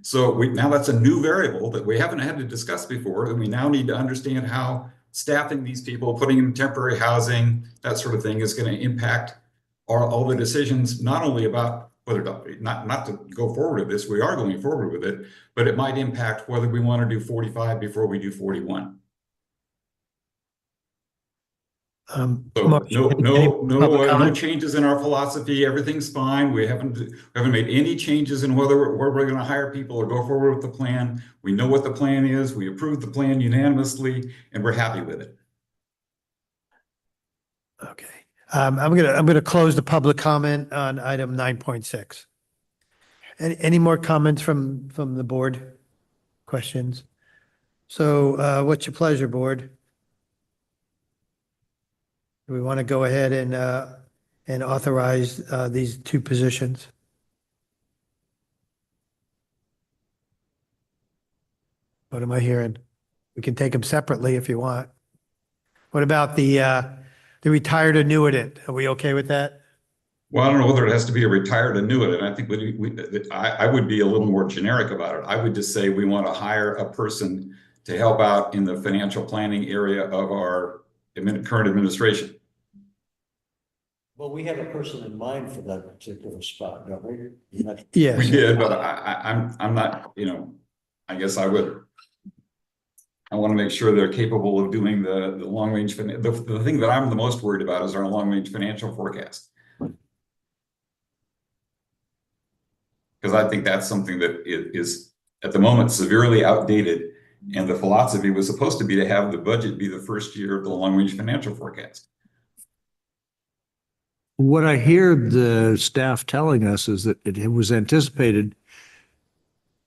So now that's a new variable that we haven't had to discuss before, and we now need to understand how staffing these people, putting them in temporary housing, that sort of thing is going to impact all the decisions, not only about whether not to go forward with this, we are going forward with it, but it might impact whether we want to do 45 before we do 41. So no changes in our philosophy. Everything's fine. We haven't made any changes in where we're going to hire people or go forward with the plan. We know what the plan is. We approved the plan unanimously, and we're happy with it. Okay. I'm gonna close the public comment on item 9.6. Any more comments from the board? Questions? So what's your pleasure, board? Do we want to go ahead and authorize these two positions? What am I hearing? We can take them separately if you want. What about the retired annuitant? Are we okay with that? Well, I don't know whether it has to be a retired annuitant. I think I would be a little more generic about it. I would just say we want to hire a person to help out in the financial planning area of our current administration. Well, we have a person in mind for that particular spot, don't we? Yes. We did, but I'm not, I guess I want to make sure they're capable of doing the long range. The thing that I'm the most worried about is our long range financial forecast. Because I think that's something that is at the moment severely outdated. And the philosophy was supposed to be to have the budget be the first year of the long range financial forecast. What I hear the staff telling us is that it was anticipated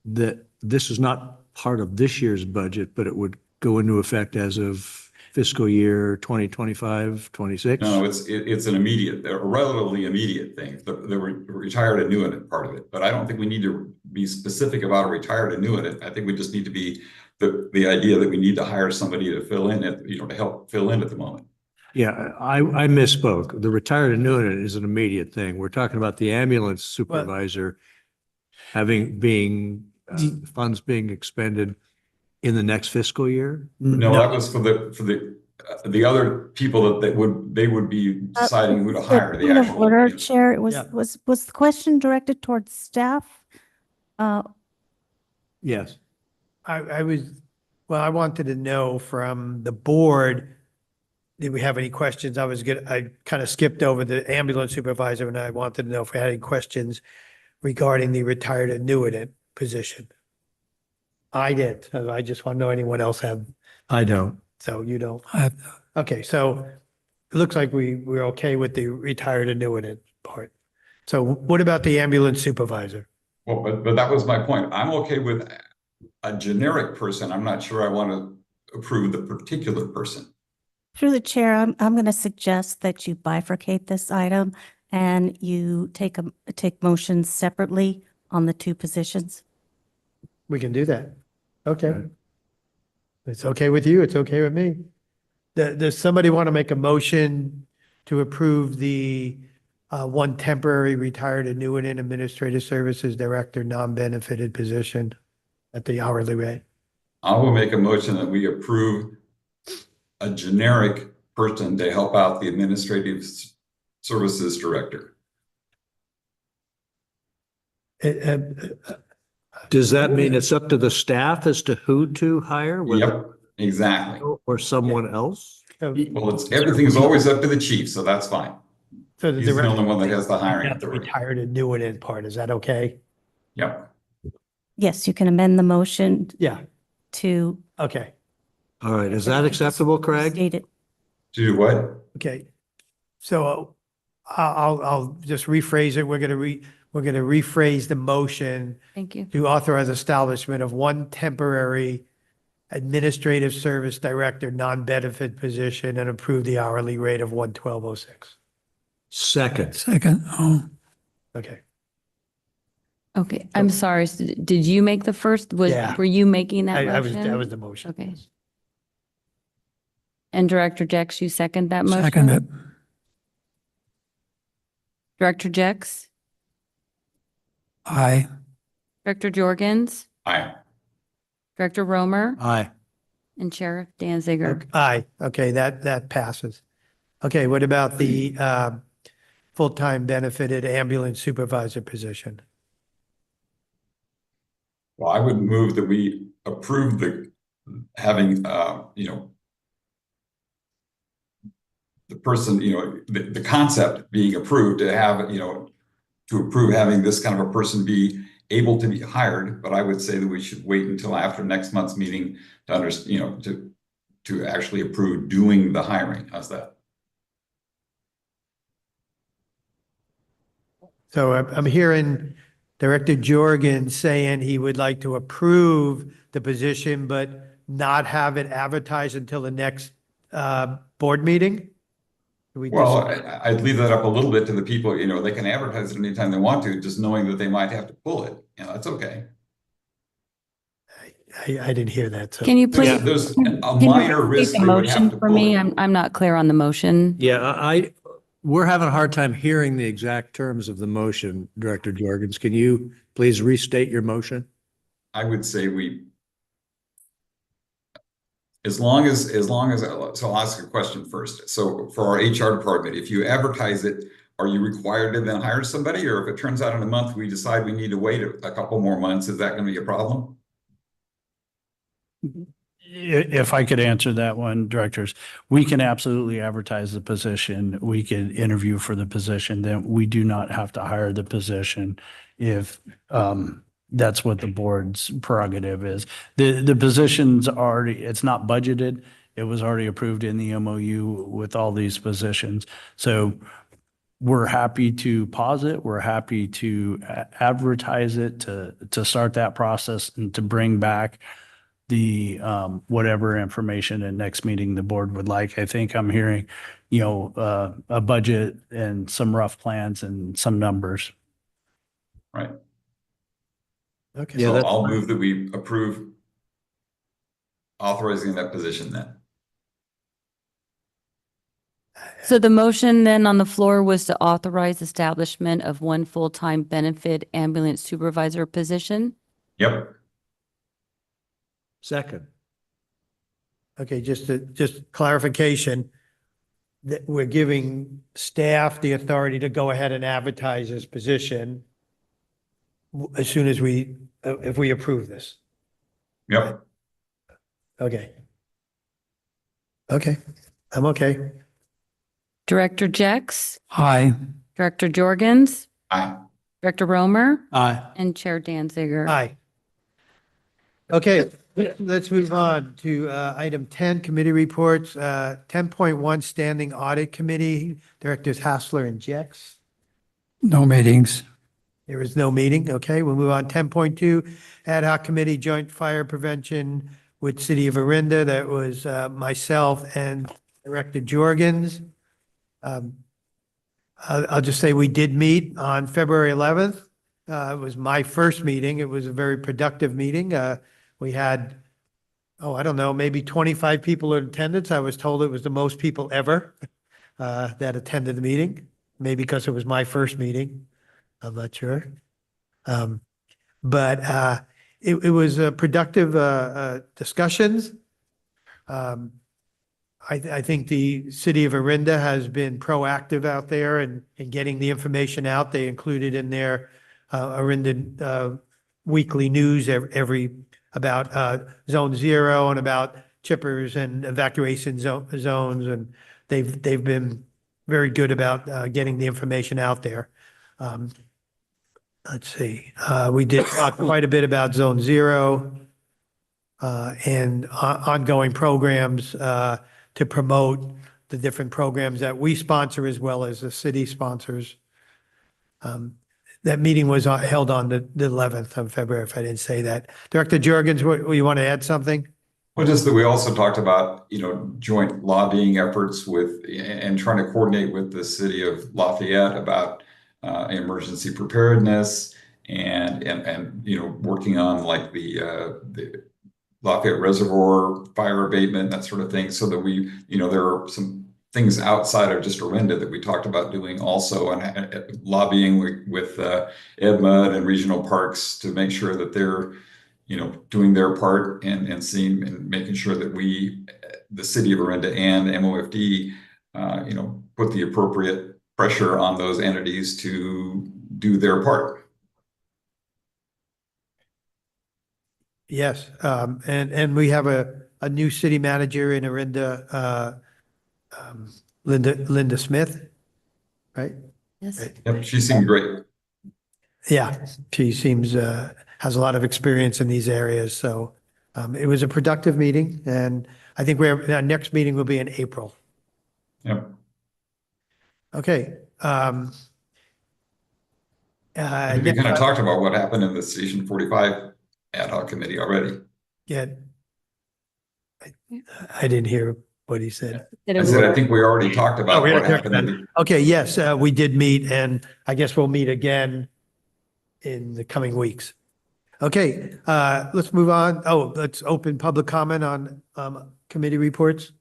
that this is not part of this year's budget, but it would go into effect as of fiscal year 2025, 26. No, it's an a relatively immediate thing, the retired annuitant part of it. But I don't think we need to be specific about a retired annuitant. I think we just need to be the idea that we need to hire somebody to fill in to help fill in at the moment. Yeah, I misspoke. The retired annuitant is an immediate thing. We're talking about the ambulance supervisor funds being expended in the next fiscal year. No, that was for the other people that they would be deciding who to hire. The Point of actual order, Chair, it was the question directed towards staff? Yes. I wanted to know from the board, did we have any questions? I kind of skipped over the ambulance supervisor, and I wanted to know if we had any questions regarding the retired annuitant position. I did. I just want to know anyone else have. I don't. So you don't. Okay, so it looks like we're okay with the retired annuitant part. So what about the ambulance supervisor? Well, but that was my point. I'm okay with a generic person. I'm not sure I want to approve the particular person. Through the chair, I'm going to suggest that you bifurcate this item and you take motions separately on the two positions. We can do that. Okay. It's okay with you. It's okay with me. Does somebody want to make a motion to approve the one temporary retired annuitant administrative services director, non-benefited position at the hourly rate. I will make a motion that we approve a generic person to help out the administrative services director. Does that mean it's up to the staff as to who to hire? Yep, exactly. Or someone else? Well, everything's always up to the chief, so that's fine. So He's the only one that has the hiring Yeah, the authority. retired annuitant part, is that okay? Yep. Yes, you can amend the motion Yeah, to okay, All right, is that acceptable, Craig? state it. To do what? okay. So I'll just rephrase it. We're gonna rephrase the motion Thank you. to authorize establishment of one temporary administrative service director, non-benefit position, and approve the hourly rate of 112.06. Second. Second, Okay. Okay, I'm sorry. Did you make the first? Yeah. Were you making that That motion? was the motion. Okay. And Director Jex, you second that motion? second it. Director Jex? Aye. Director Jorgens? Aye. Director Romer? Aye. And Sheriff Danziger? Aye, okay, that passes. Okay, what about the full-time benefited ambulance supervisor position? Well, I would move that we approve having, the person, the concept being approved to have, to approve having this kind of a person be able to be hired. But I would say that we should wait until after next month's meeting to understand, to actually approve doing the hiring. How's that? So I'm hearing Director Jorgen saying he would like to approve the position, but not have it advertised until the next board meeting? Well, I'd leave that up a little bit to the people, they can advertise it anytime they want to, just knowing that they might have to pull it. That's okay. I didn't hear that. So. Can you please? Yeah, there's a can you minor repeat risk the they would have motion to for pull me? it. I'm not clear on the motion. Yeah, we're having a hard time hearing the exact terms of the motion, Director Jorgens. Can you please restate your motion? I would say as long as, so I'll ask a question first. So for our HR department, if you advertise it, are you required to then hire somebody? Or if it turns out in a month, we decide we need to wait a couple more months, is that going to be a problem? If I could answer that one, directors, we can absolutely advertise the position. We can interview for the position. Then we do not have to hire the position if that's what the board's prerogative is. The position's already, it's not budgeted. It was already approved in the MOU with all these positions. So we're happy to pause it. We're happy to advertise it, to start that process and to bring back the whatever information at next meeting the board would like. I think I'm hearing, a budget and some rough plans and some numbers. Right. Okay. So I'll move that we approve authorizing that position then. So the motion then on the floor was to authorize establishment of one full-time benefit ambulance supervisor position? Yep. Second. Okay, just clarification, that we're giving staff the authority to go ahead and advertise this position as soon as if we approve this. Yep. Okay. Okay, I'm okay. Director Jex? Aye. Director Jorgens? Aye. Director Romer? Aye. And Chair Danziger? Aye. Okay, let's move on to item 10, committee reports. 10.1, Standing Audit Committee, Directors Hassler and Jex. No meetings. There is no meeting. Okay, we'll move on. 10.2, Ad hoc Committee, Joint Fire Prevention with City of Orinda. That was myself and Director Jorgens. I'll just say we did meet on February 11th. It was my first meeting. It was a very productive meeting. We had, I don't know, maybe 25 people in attendance. I was told it was the most people ever that attended the meeting. maybe because it was my first meeting. I'm not sure. But it was productive discussions. I think the city of Orinda has been proactive out there and getting the information out. They included in their Orinda weekly news every about Zone 0 and about chippers and evacuation zones. And they've been very good about getting the information out there. Let's see, we did talk quite a bit about Zone 0 and ongoing programs to promote the different programs that we sponsor as well as the city sponsors. That meeting was held on the 11th of February, if I didn't say that. Director Jurgens, you want to add something? Well, just that we also talked about, joint lobbying efforts and trying to coordinate with the city of Lafayette about emergency preparedness and working on like the Lafayette Reservoir fire abatement, that sort of thing, so that we, there are some things outside of just Orinda that we talked about doing also, and lobbying with EdMUD and regional parks to make sure that they're, doing their part and seeing and making sure that we, the city of Orinda and MOFD, put the appropriate pressure on those entities to do their part. Yes, and we have a new city manager in Orinda, Linda Smith, right? Yes. Yep, she seemed great. Yeah, she seems has a lot of experience in these areas. So it was a productive meeting, and I think our next meeting will be in April. Yep. Okay. We kind of talked about what happened in the Station 45 ad hoc committee already. Yeah. I didn't hear what he said. I said, I think we already talked about what happened. Okay, yes, we did meet, and I guess we'll meet again in the coming weeks. Okay, let's move on. Oh, let's open public comment on committee reports.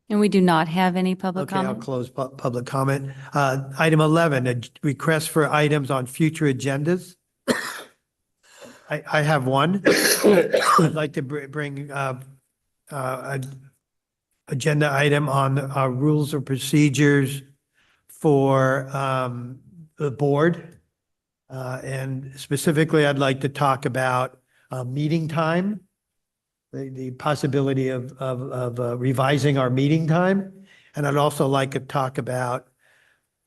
And we do not have any public Okay, I'll comment. close public comment. Item 11, a request for items on future agendas. I have one. I'd like to bring an agenda item on our rules of procedures for the board. And specifically, I'd like to talk about meeting time, the possibility of revising our meeting time. And I'd also like to talk about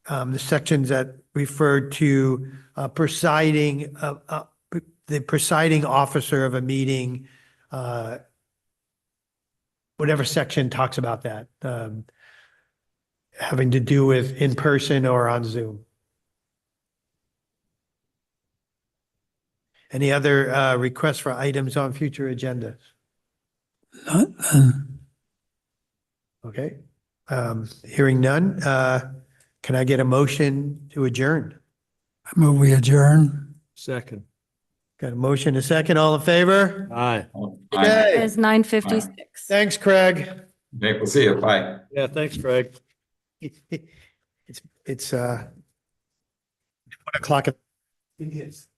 the sections that refer to presiding, the presiding officer of a meeting, whatever section talks about that, having to do with in person or on Zoom. Any other requests for items on future agendas? Okay, hearing none, can I get a motion to adjourn? I move we adjourn. Second. Got a motion, a second, all in favor? Aye. Okay. It is 9:56. Thanks, Craig. Nick, we'll see you. Bye. Yeah, thanks, Craig. It's 1 o'clock. It is.